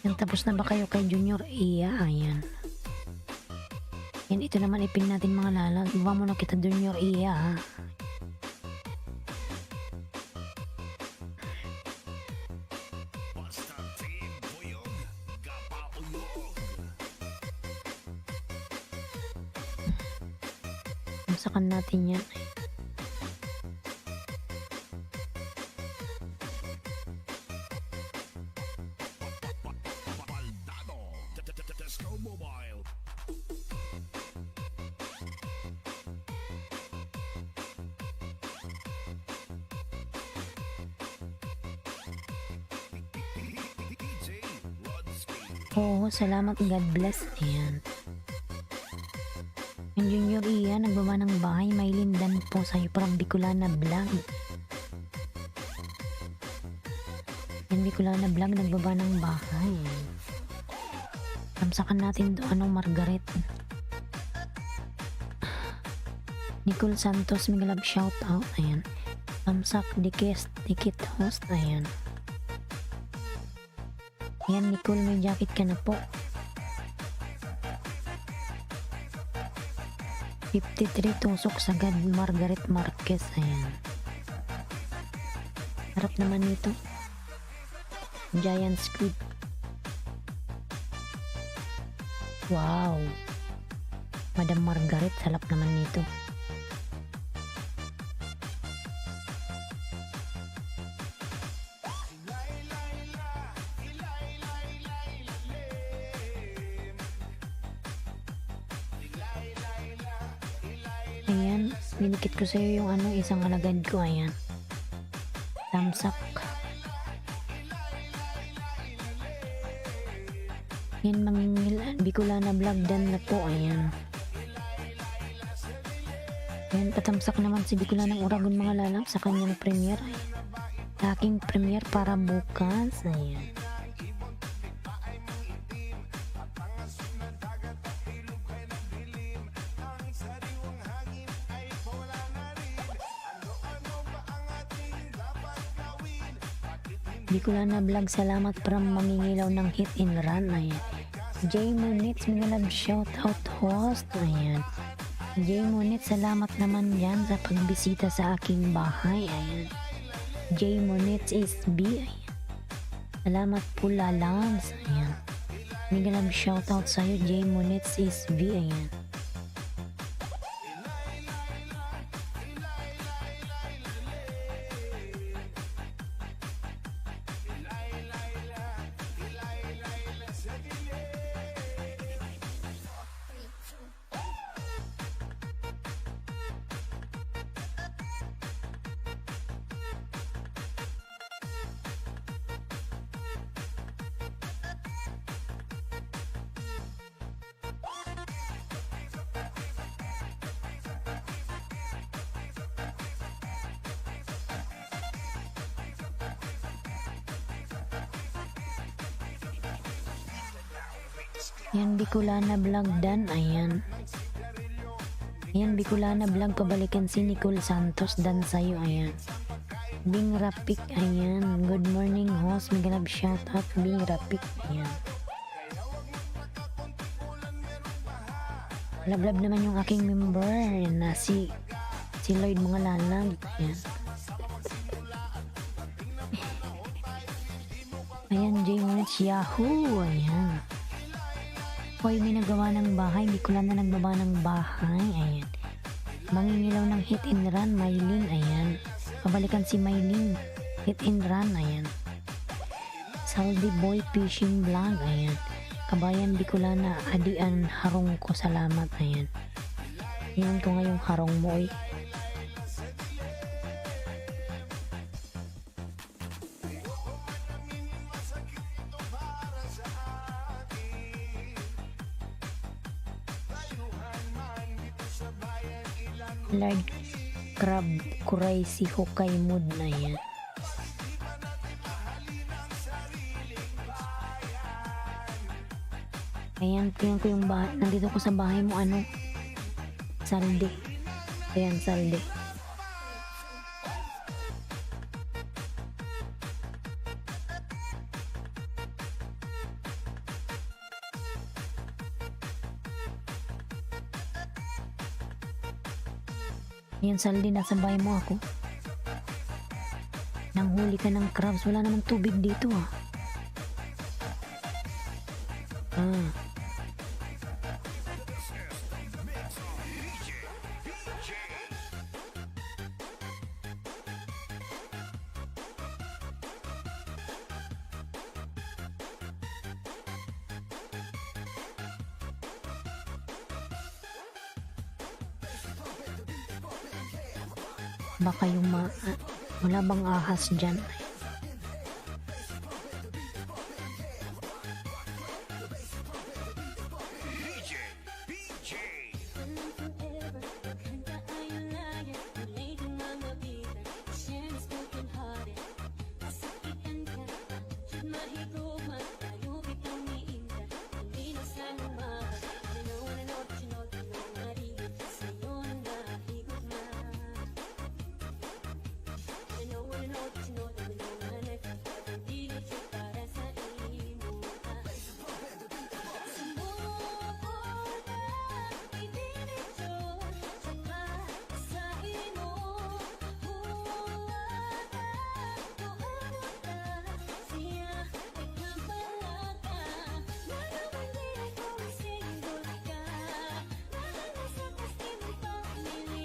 Yan, tapos na ba kayo kay Junior Iya? Ayan, yan, ito naman ipin natin mga lalang. Iba mo na kita, Junior Iya, ha. Masakan natin yan. Disco Mobile. DJ Rod Speed. Oo, salamat, God bless. Ayan, yung Junior Iya, nagbaba ng bahay. Maylin dan po sa'yo from Bicolana Vlog. Yan, Bicolana Vlog, nagbaba ng bahay. Tamsakan natin to, Margaret. Nicole Santos, Migalab, shout out. Ayan, tamsak, dikit host. Ayan, yan, Nicole, may jacket ka na po. 53 tusok sagad, Margaret Marquez. Ayan, harap naman nito, Giant Squid. Wow, Madam Margaret, salap naman nito. Ayan, dinikit ko sa'yo yung isang alagad ko. Ayan, tamsak. Yan, mangingil, Bicolana Vlog dan na po. Ayan, yan, patamsak naman si Bicolana ng Oragon, mga lalang, sa kanyang premiere. Ayan, aking premiere para bukas. Ayan, Bicolana Vlog, salamat from mangingilaw ng hit and run. Ayan, J Monitz, Migalab, shout out host. Ayan, J Monitz, salamat naman yan sa pagbisita sa aking bahay. Ayan, J Monets SB. Ayan. Salamat po lalabs. Ayan. Mega love shoutout sa'yo J Monets SB. Ayan. Yan Bicolana vlog dan. Ayan. Ayan Bicolana vlog, pabalikan si Nicole Santos dan sa'yo. Ayan. Bing Rapik. Ayan. Good morning host. Mega love shoutout Bing Rapik. Ayan. Love naman yung aking member na si Lloyd mga lalag. Ayan. Ayan J Monets Yahoo. Ayan. Hoy, may nagawa ng bahay. Hindi ko lang na nagbaba ng bahay. Ayan. Mangingilaw ng hit and run. Maylin. Ayan. Pabalikan si Maylin. Hit and run. Ayan. Saldi Boy Fishing Vlog. Ayan. Kabayan Bicolana. Adian harong ko. Salamat. Ayan. Yan ko ngayong harong mo. Oy. Lord Crab Kuray si Hokay Mood na yan. Ayan, tingnan ko yung bahay. Nandito ko sa bahay mo, ano? Salde. Ayan, salde. Ayan, saldi, nasa bahay mo ako. Nanghuli ka ng crabs. Wala namang tubig dito, ah. Baka yung wala bang ahas dyan?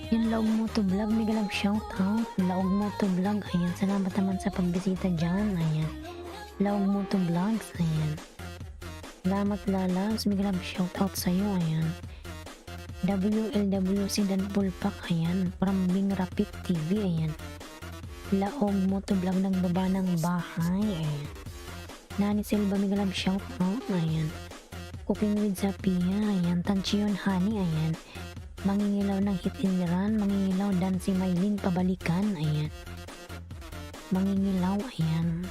Yung Laog Moto Vlog, mega love shout out. Laog Moto Vlog, ayan. Salamat naman sa pagbisita dyan, ayan. Laog Moto Vlogs, ayan. Salamat lalabs, mega love shout out sa'yo, ayan. WLWC dan Pulpak, ayan. From Bing Rapid TV, ayan. Laog Moto Vlog ng baba ng bahay, ayan. Nani Silva, mega love shout out, ayan. Cooking with Zapia, ayan. Tansyon Honey, ayan. Mangingilaw ng hit and run, mangingilaw dan si Maylin pabalikan, ayan. Mangingilaw, ayan.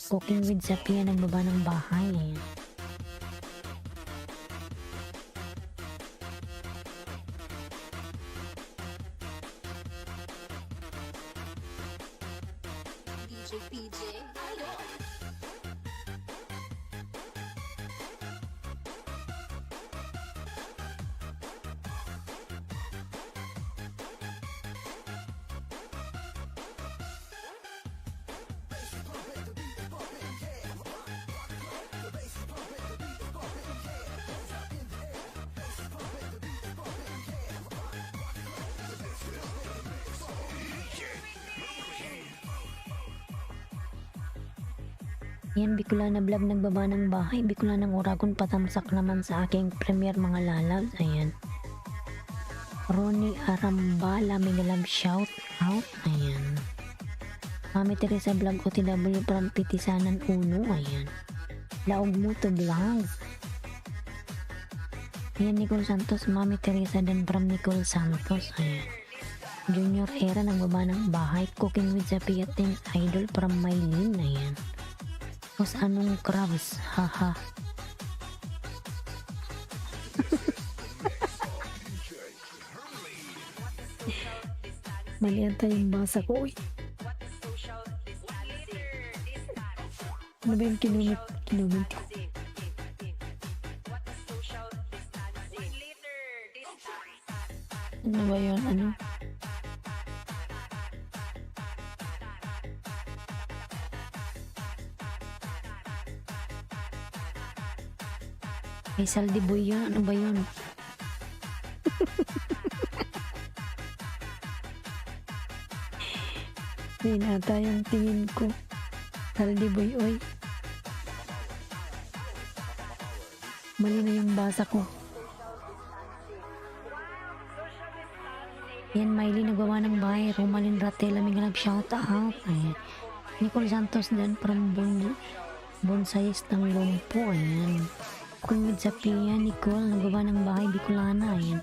Cooking with Zapia ng baba ng bahay, ayan. DJ PJ, ayo. Yan, Bicolana Vlog nagbaba ng bahay. Bicolana ng Oragon patamsak naman sa aking premier mga lalabs. Ayan. Ronnie Arambala, may love shout out. Ayan. Mami Teresa Vlog OTW from Pitisanan Uno. Ayan. Laog mo to vlogs. Ayan, Nicole Santos, Mami Teresa din from Nicole Santos. Ayan. Junior Era nagbaba ng bahay. Cooking with Sophia Things Idol from Maylin. Ayan. Tapos anong crabs? Haha. Mali ata yung basa ko. Uy. Ano ba yung kinumit ko? Ano ba yun? Ano? May saldi boy yun. Ano ba yun? Yun ata yung tingin ko. Saldi boy, oy. Mali na yung basa ko. Yan, Miley nagawa ng bahay. Romalyn Ratela, may nag shout out. Ayan. Nicole Santos din from Bonsais ng Lumpo. Ayan. Kung with Sophia, Nicole nagawa ng bahay. Bicolana. Ayan.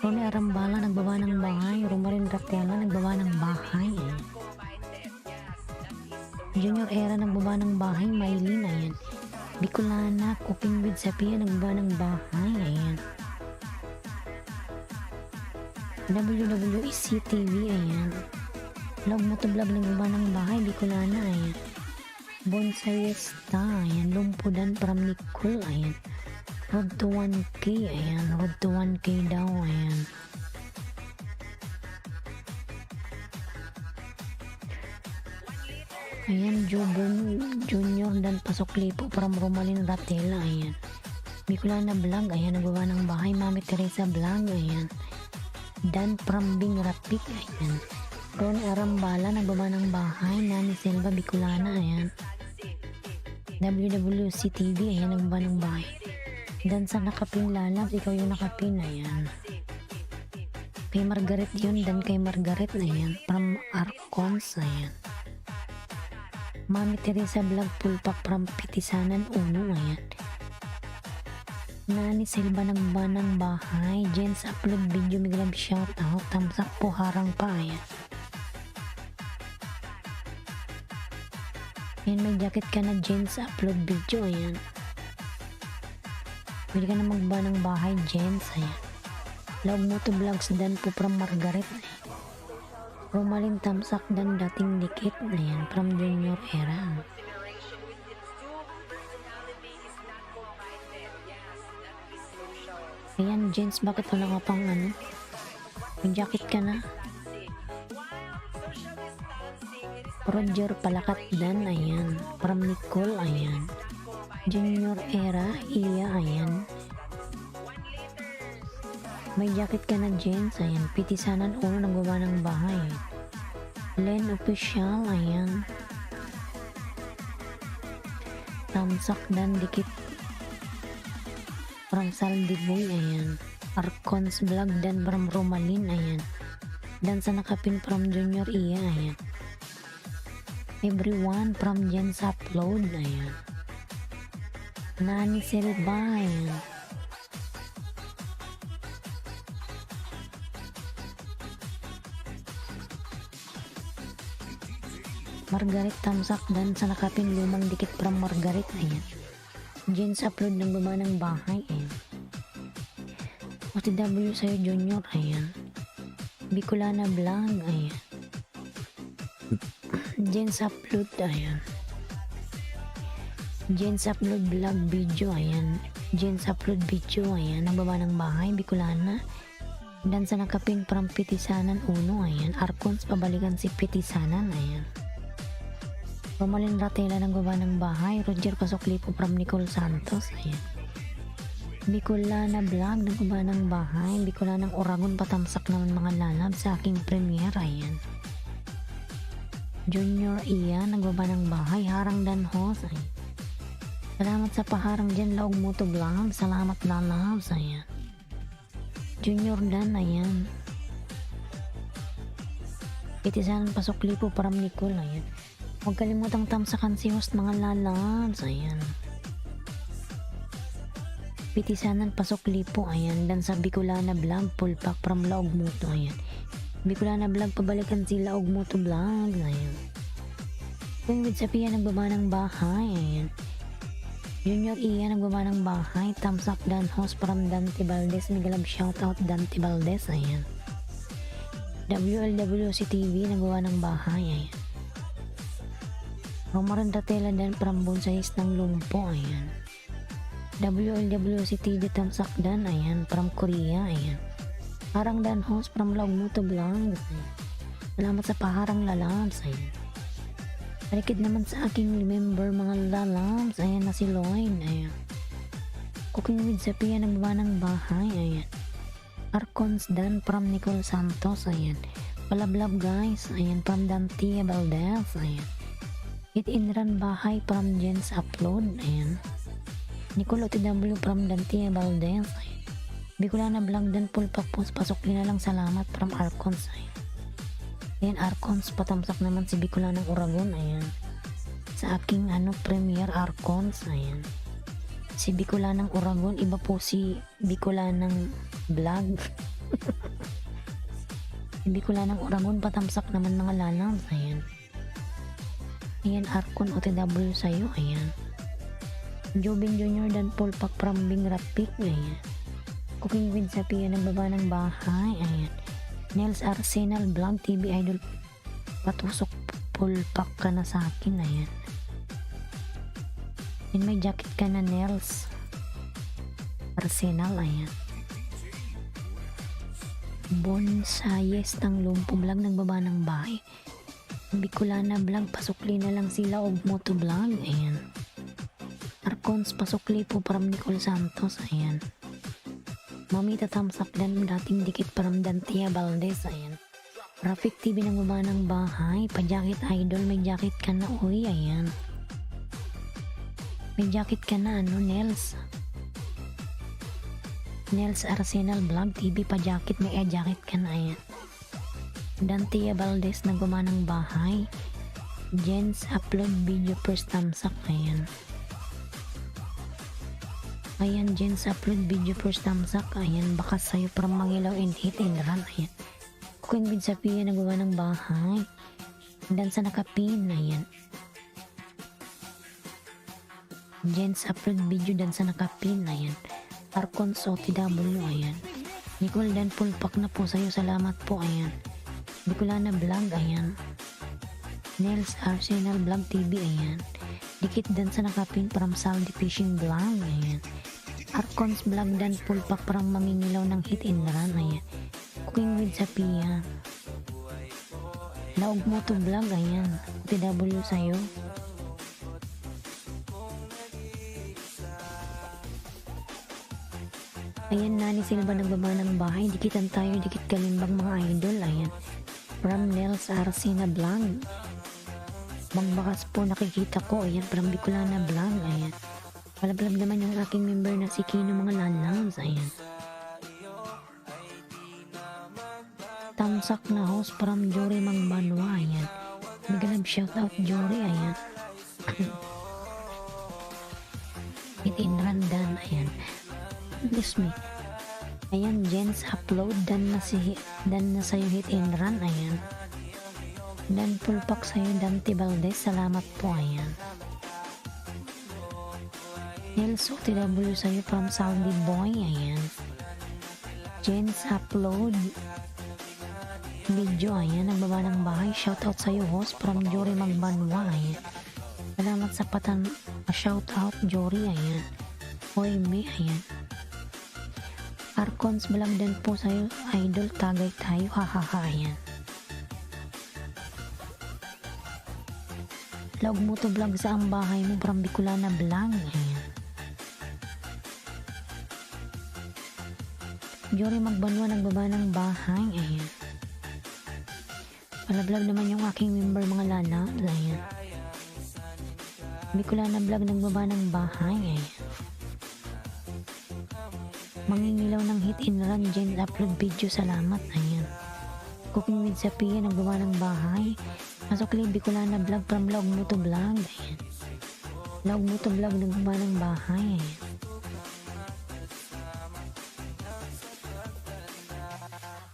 Ronnie Arambala nagbaba ng bahay. Romalyn Ratela nagbaba ng bahay. Ayan. Junior Era nagbaba ng bahay. Miley. Ayan. Bicolana, Cooking with Sophia nagbaba ng bahay. Ayan. WWEC TV, ayan. Vlog mo to vlog nagbaba ng bahay. Bicolana, ayan. Bonsaiesta, ayan. Lumpudan from Nicole, ayan. Road to 1K, ayan. Road to 1K daw, ayan. Ayan, Jubon Junior dan Pasok Lipo from Romalyn Ratela, ayan. Bicolana Vlog, ayan. Nagbaba ng bahay. Mami Teresa Vlog, ayan. Dan from Bing Rapik, ayan. Ron Arambala nagbaba ng bahay. Nani Silva Bicolana, ayan. WWC TV, ayan. Nagbaba ng bahay. Dan sa nakapin lalabs, ikaw yung nakapin, ayan. Kay Margaret yun, dan kay Margaret, ayan. From Arcons, ayan. Mami Teresa Vlog Pulpak from Pitisanan Uno, ayan. Nani Silva nagbaba ng bahay. Jens upload video, may love shout out. Tamsak po harang pa, ayan. Yan, may jacket ka na, Jens upload video, ayan. Pwede ka na magbaba ng bahay, Jens, ayan. Log mo to vlogs dan po from Margaret, ayan. Romalyn Tamsak dan dating dikit, ayan. From Junior Era. Ayan, Jens, bakit wala ka pang ano? May jacket ka na. Roger Palakat dan, ayan. From Nicole, ayan. Junior Era, Iya, ayan. May jacket ka na, Jens, ayan. Pitisanan Uno nagawa ng bahay. Len Official, ayan. Tamsak dan dikit. From Saldi Boy, ayan. Arcons Vlog dan from Romalyn, ayan. Dan sa nakapin from Junior Iya, ayan. Everyone from Jens Upload, ayan. Nani Silva, ayan. Margaret Tamsak dan sa nakapin lumang dikit from Margaret, ayan. Jens Upload ng baba ng bahay, ayan. OTW sa'yo, Junior, ayan. Bicolana Vlog, ayan. Jens Upload, ayan. Jens Upload Vlog video, ayan. Jens Upload video, ayan. Ang baba ng bahay, Bicolana. Dan sa nakapin from Pitisanan Uno, ayan. Arcons, pabalikan si Pitisanan, ayan. Romalyn Ratela ng baba ng bahay. Roger Pasoklipo from Nicole Santos, ayan. Bicolana Vlog ng baba ng bahay. Bicolana ng Oragon patamsak naman mga lalab sa aking premiere, ayan. Junior Ian, nagbaba ng bahay. Harang Danhos, ayan. Salamat sa paharang dyan, Laog Moto Vlog. Salamat lalabs, ayan. Junior Dan, ayan. Itisanan pasok lipo param Nicole, ayan. Huwag kalimutang tamsakan si host mga lalabs, ayan. Pitisanan pasok lipo, ayan. Dan sa Bicolana Vlog, pulpak from Laog Moto, ayan. Bicolana Vlog, pabalikan si Laog Moto Vlog, ayan. Kung with Sapia, nagbaba ng bahay, ayan. Junior Ian, nagbaba ng bahay. Thumbs up Dan host from Dante Valdez. Migalab shoutout Dante Valdez, ayan. WLWC TV, nagbaba ng bahay, ayan. Romaran Ratela Dan from Bonsais ng Lumpo, ayan. WLWC TV, thumbs up Dan, ayan. From Korea, ayan. Harang Dan host from Laog Moto Vlog, ayan. Salamat sa paharang lalabs, ayan. Palikid naman sa aking member mga lalabs, ayan na si Lloyd, ayan. Cooking with Sapia, nagbaba ng bahay, ayan. Arcons Dan from Nicole Santos, ayan. Palablab guys, ayan, from Dante Valdez, ayan. Hit in Run bahay from Jens Upload, ayan. Nicole OTW from Dante Valdez, ayan. Bicolana Vlog Dan pulpak post, pasok na lang, salamat from Arcons, ayan. Ayan, Arcons, patamsak naman si Bicolana ng Uragon, ayan. Sa aking premier Arcons, ayan. Si Bicolana ng Uragon, iba po si Bicolana ng Vlog. Si Bicolana ng Uragon, patamsak naman mga lalabs, ayan. Ayan, Arcon OTW sa'yo, ayan. Jobin Junior Dan pulpak from Bing Rapik, ayan. Cooking with Sapia, nagbaba ng bahay, ayan. Nels Arsenal Vlog TV Idol, patusok pulpak ka na sa akin, ayan. Yan, may jacket ka na Nels Arsenal, ayan. Bonsayes ng Lumpo Vlog, nagbaba ng bahay. Bicolana Vlog, pasukli na lang sila og Moto Vlog, ayan. Arcons, pasukli po param Nicole Santos, ayan. Mamita thumbs up Dan, dating dikit param Dante Valdez, ayan. Rafik TV, nagbaba ng bahay. Pa-jacket idol, may jacket ka na, uy, ayan. May jacket ka na, Nels Arsenal Vlog TV, pa-jacket, may jacket ka na, ayan. Dante Valdez, nagbaba ng bahay. Jens Upload video, first thumbs up, ayan. Ayan, Jens Upload video, first thumbs up, ayan. Baka sa'yo parang Mangilaw and Hit and Run, ayan. Cooking with Sapia, nagawa ng bahay. Dan sa nakapin, ayan. Jens Upload video, dan sa nakapin, ayan. Arcons OTW, ayan. Nicole Dan pulpak na po sa'yo, salamat po, ayan. Bicolana Vlog, ayan. Nels Arsenal Vlog TV, ayan. Dikit Dan sa nakapin from Saldi Fishing Vlog, ayan. Arcons Vlog Dan pulpak parang Mangingilaw ng Hit and Run, ayan. Cooking with Sapia, Laog Moto Vlog, ayan. OTW sa'yo. Ayan, Nani Silva, nagbaba ng bahay. Dikitan tayo, dikit kalimbang mga idol, ayan. From Nels Arcina Vlog, magbakas po nakikita ko, ayan. From Bicolana Vlog, ayan. Palablab naman yung aking member na si Kino mga lalabs, ayan. Tamsak na host from Jory Mangbanwa, ayan. Magalab shoutout Jory, ayan. Hit in Run Dan, ayan. Miss me. Ayan, Jens Upload, dan na sa'yo Hit and Run, ayan. Dan pulpak sa'yo Dante Valdez, salamat po, ayan. Nels OTW sa'yo from Saudi Boy, ayan. Jens Upload video, ayan. Nagbaba ng bahay, shoutout sa'yo host from Jory Magbanwa, ayan. Salamat sa shoutout Jory, ayan. Hoy me, ayan. Arcons Vlog din po sa'yo, idol, tagay tayo, hahaha, ayan. Laog Moto Vlog sa ang bahay mo from Bicolana Vlog, ayan. Jory Magbanwa, nagbaba ng bahay, ayan. Pala-vlog naman yung aking member mga lala. Ayan. Bicolana Vlog nagbaba ng bahay. Ayan. Mangingilaw ng hit and run. Jen upload video. Salamat. Ayan. Cooking with Sophia nagbaba ng bahay. Masukli Bicolana Vlog from Log mo to Vlog. Ayan. Log mo to Vlog nagbaba ng bahay. Ayan.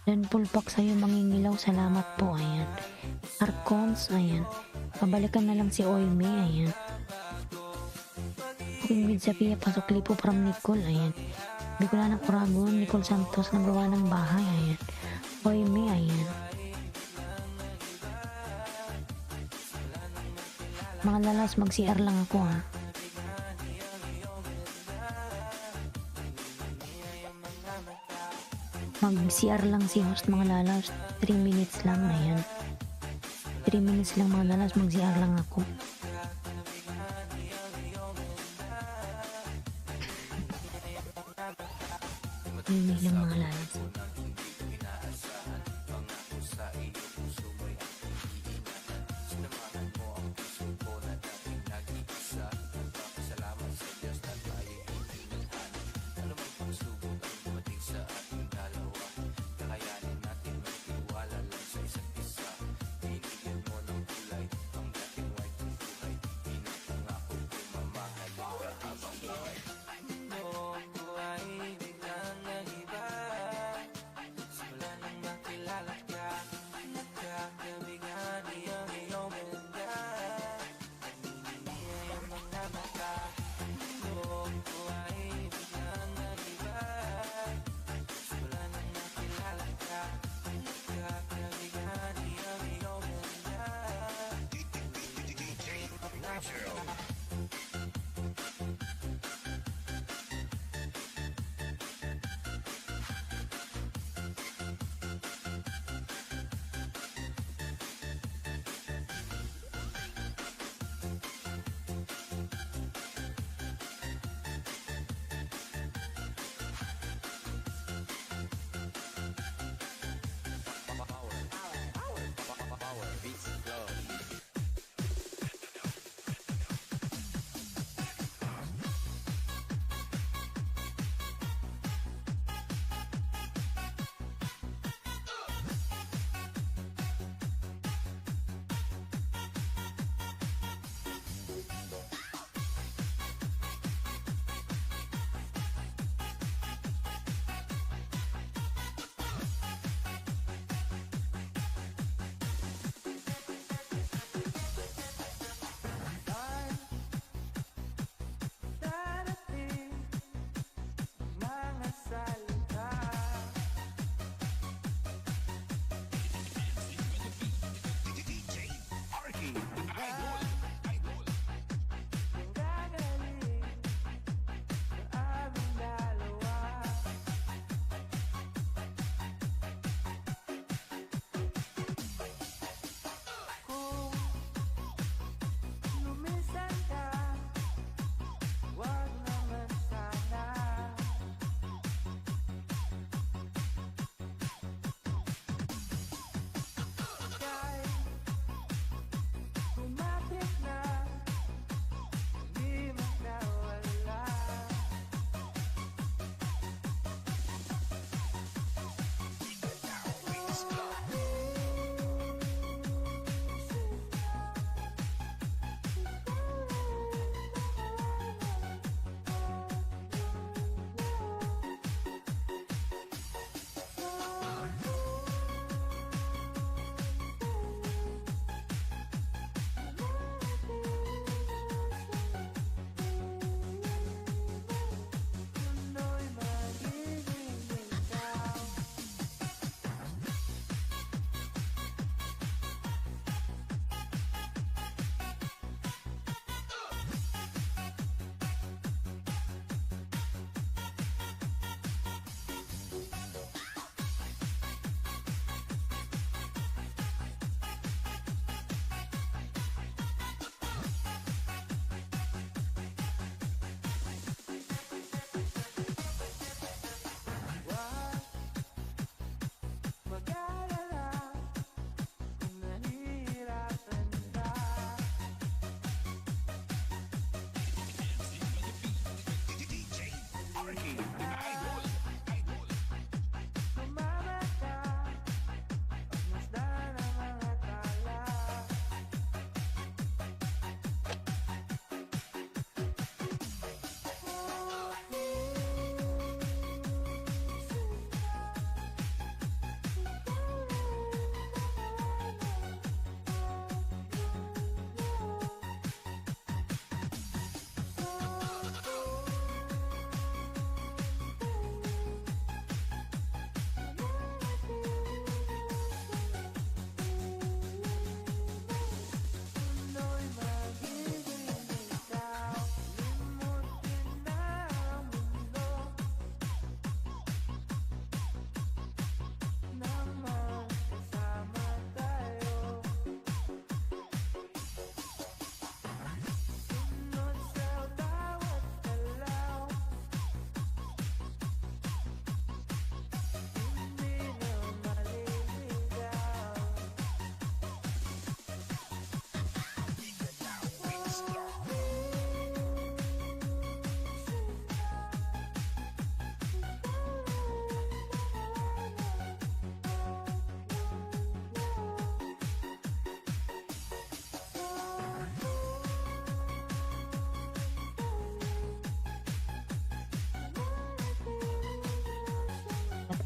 Dan pulpak sa'yo mangingilaw. Salamat po. Ayan. Arcons. Ayan. Pabalikan na lang si Oime. Ayan. Cooking with Sophia. Pasukli po from Nicole. Ayan. Bicolana Oragon. Nicole Santos nagawa ng bahay. Ayan. Oime. Ayan. Mga lalas mag-CR lang ako ha. Mag-CR lang si host mga lalas. 3 minutes lang. Ayan. 3 minutes lang mga lalas. Mag-CR lang ako. Hindi lang mga lalas.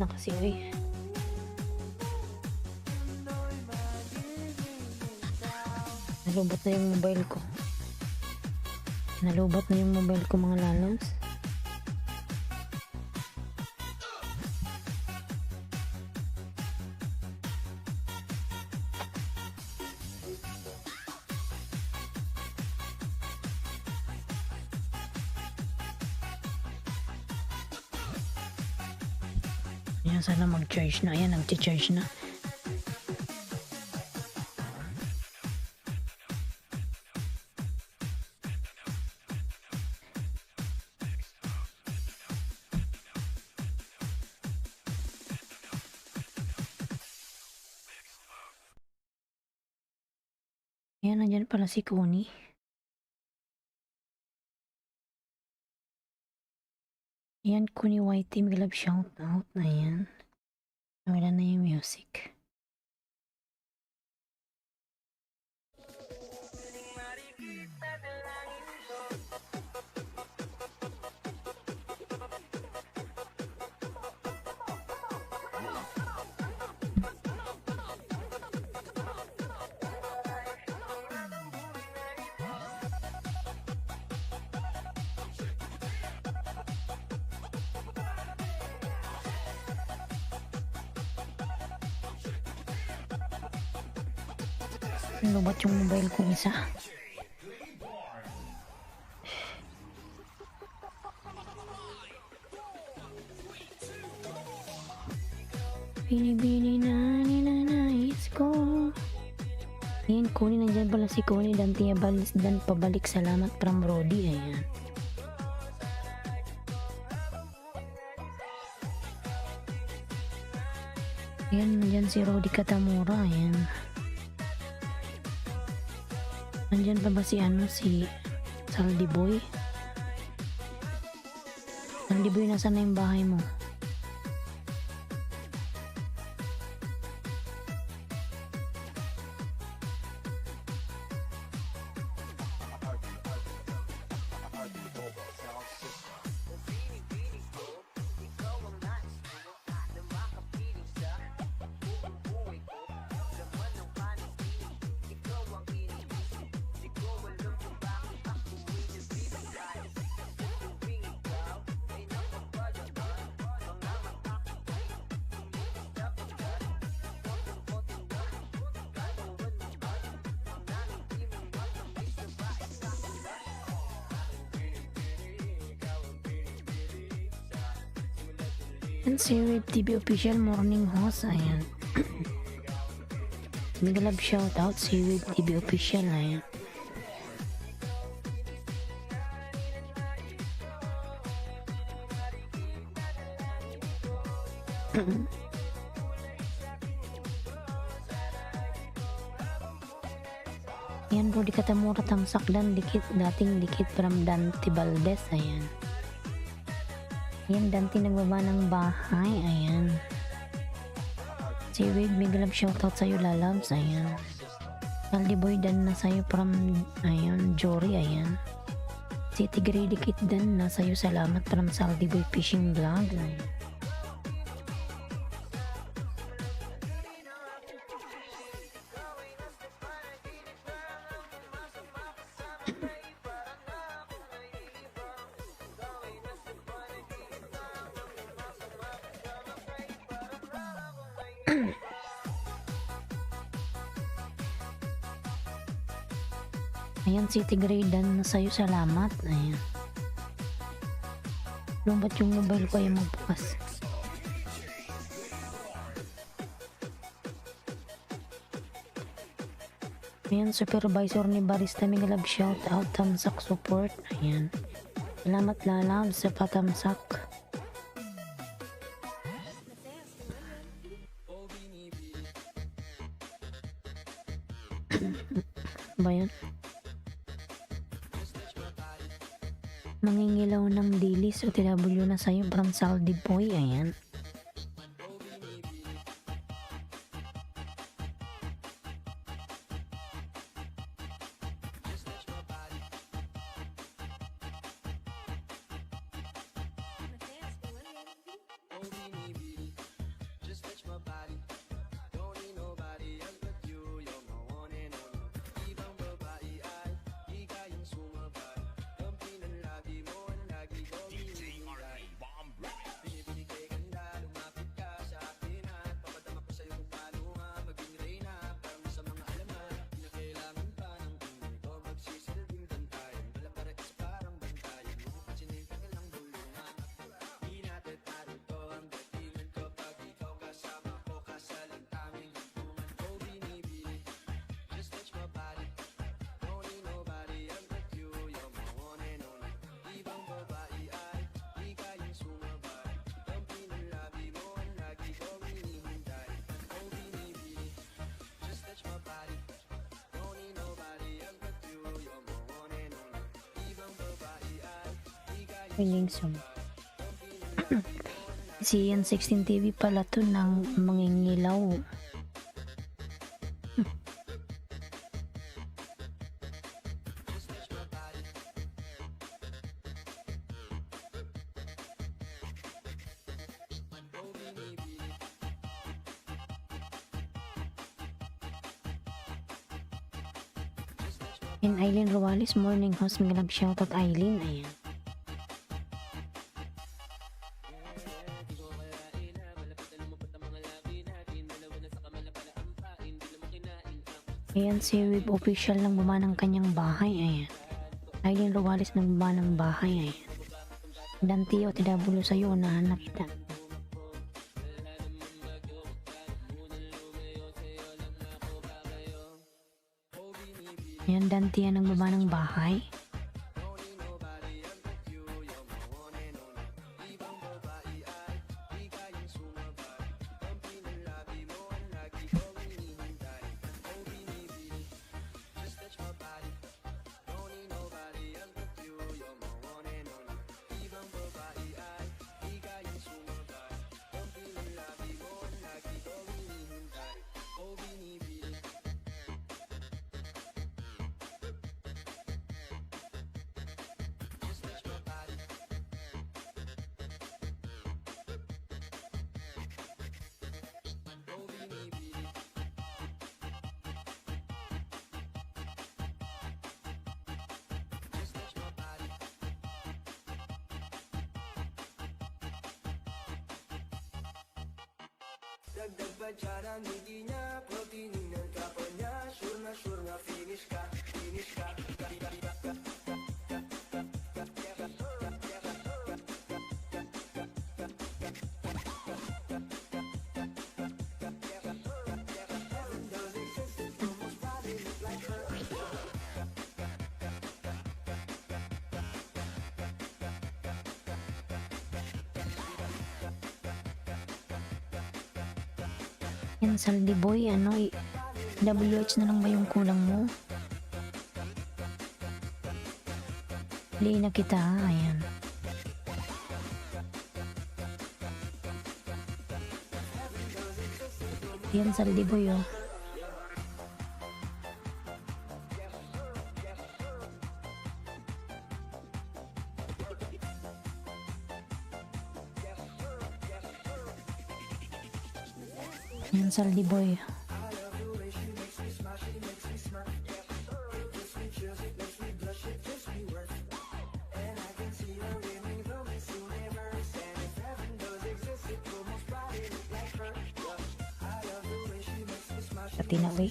na kasi, uy. Nalubot na yung mobile ko. Nalubot na yung mobile ko, mga lalabs. Ayan, sana mag-charge na. Ayan, nag-charge na. Ayan, nandyan pala si Connie. Ayan, Connie White Team Club shout out na yan. Wala na yung music. Lubat yung mobile ko isa. Binibini na ninanais ko. Ayan, Connie, nandyan pala si Connie. Dan pabalik, salamat from Brody. Ayan. Ayan, nandyan si Rodi Katamura. Ayan. Nandyan pa ba si Saldi Boy? Saldi Boy, nasa na yung bahay mo? And si Wave TV official morning host. Ayan. Mega love shout out si Wave TV official. Ayan. Ayan, Rodi Katamura tamsak dan dating dikit from Dante Valdez. Ayan. Ayan, Dante nagbaba ng bahay. Ayan. Si Wade, big love shoutout sa'yo, lalabs. Ayan. Saldi Boy, dan na sa'yo from, ayan, Jory. Ayan. Si Tigray Dikit, dan na sa'yo, salamat from Saldi Boy Fishing Vlog. Ayan. Ayan, City Grade dan na sa'yo, salamat. Ayan. Lumbat yung mobile ko ay magbukas. Ayan, supervisor ni Barista Migalab, shout out, tamsak support. Ayan. Salamat, lalab sa patamsak. Ba yan? Mangingilaw ng dilis o TW na sa'yo from Saldi Boy. Ayan. Feeling so. Si Yan 16 TV pala to ng mangingilaw. And Aileen Ruales, morning host, mga shoutout Aileen, ayan. Ayan si Web official nang buma ng kanyang bahay, ayan. Aileen Ruales nang buma ng bahay, ayan. Danti o tidabulo sa'yo, unahan na kita. Ayan, Danti yan nang buma ng bahay. Dagdag pa dyan ang hindi niya, proteinin ng kapo niya. Sure na finish ka. Yan, Saldi Boy, ano, WH na lang ba yung kulang mo? Play na kita, ha? Ayan. Yan, Saldi Boy, oh. Yan, Saldi Boy. Pati na, wey.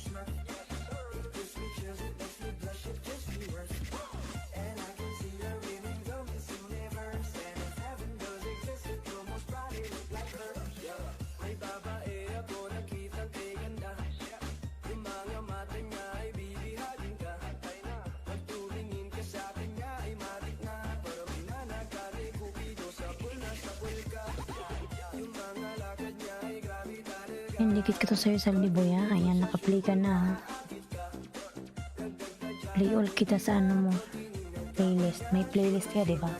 Yan, dikit ko to sa'yo, Saldi Boy, ha? Ayan, naka-play ka na, ha? Play all kita sa ano mo, playlist. May playlist ka, diba?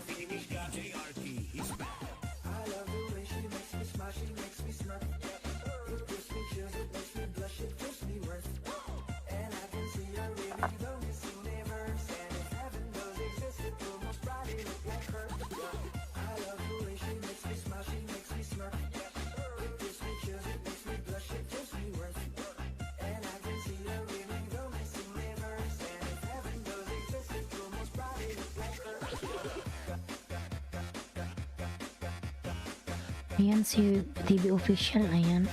Ayan, si TV official, ayan.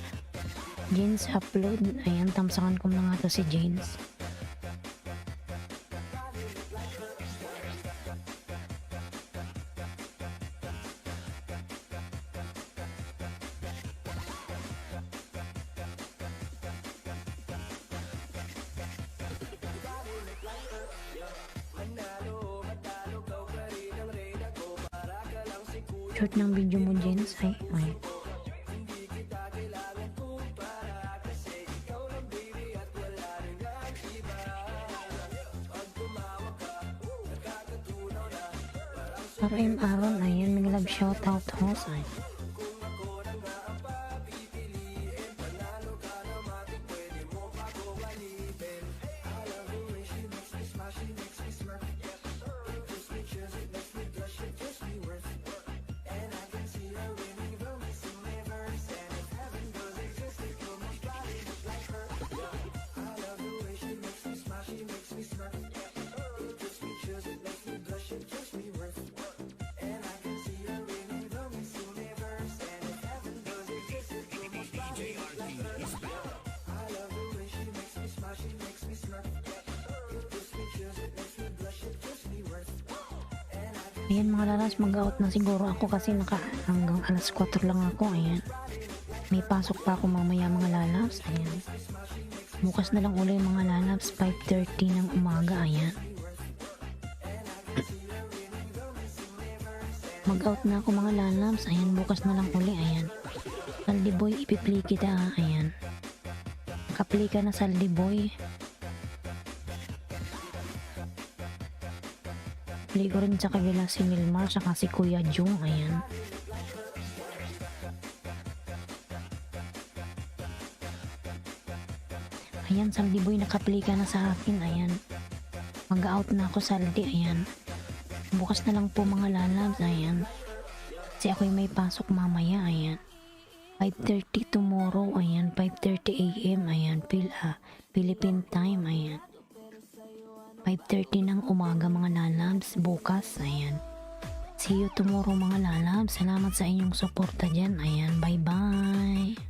Janes upload, ayan, tamsakan ko na nga to si Janes. Short ng video mo, Janes, ay. RM Aaron, ayan, may love shoutout host. Ay. Ayan mga lalas, mag-out na siguro ako kasi hanggang alas 4 lang ako. Ayan. May pasok pa ako mamaya mga lalabs. Ayan. Bukas na lang uli mga lalabs, 5:30 ng umaga. Ayan. Mag-out na ako mga lalabs. Ayan, bukas na lang uli. Ayan. Saldi boy, ipipli kita. Ayan. Kapli ka na saldi boy. Pili ko rin sa kabila si Milmar saka si Kuya Jung. Ayan. Ayan, Saldi Boy, nakapili ka na sa akin. Ayan. Mag-out na ako, Saldi. Ayan. Bukas na lang po mga lalabs. Ayan. Kasi ako'y may pasok mamaya. Ayan. 5:30 tomorrow. Ayan. 5:30 AM. Ayan. Philippine time. Ayan. 5:30 ng umaga mga lalabs. Bukas. Ayan. See you tomorrow mga lalabs. Salamat sa inyong suporta dyan. Ayan. Bye bye.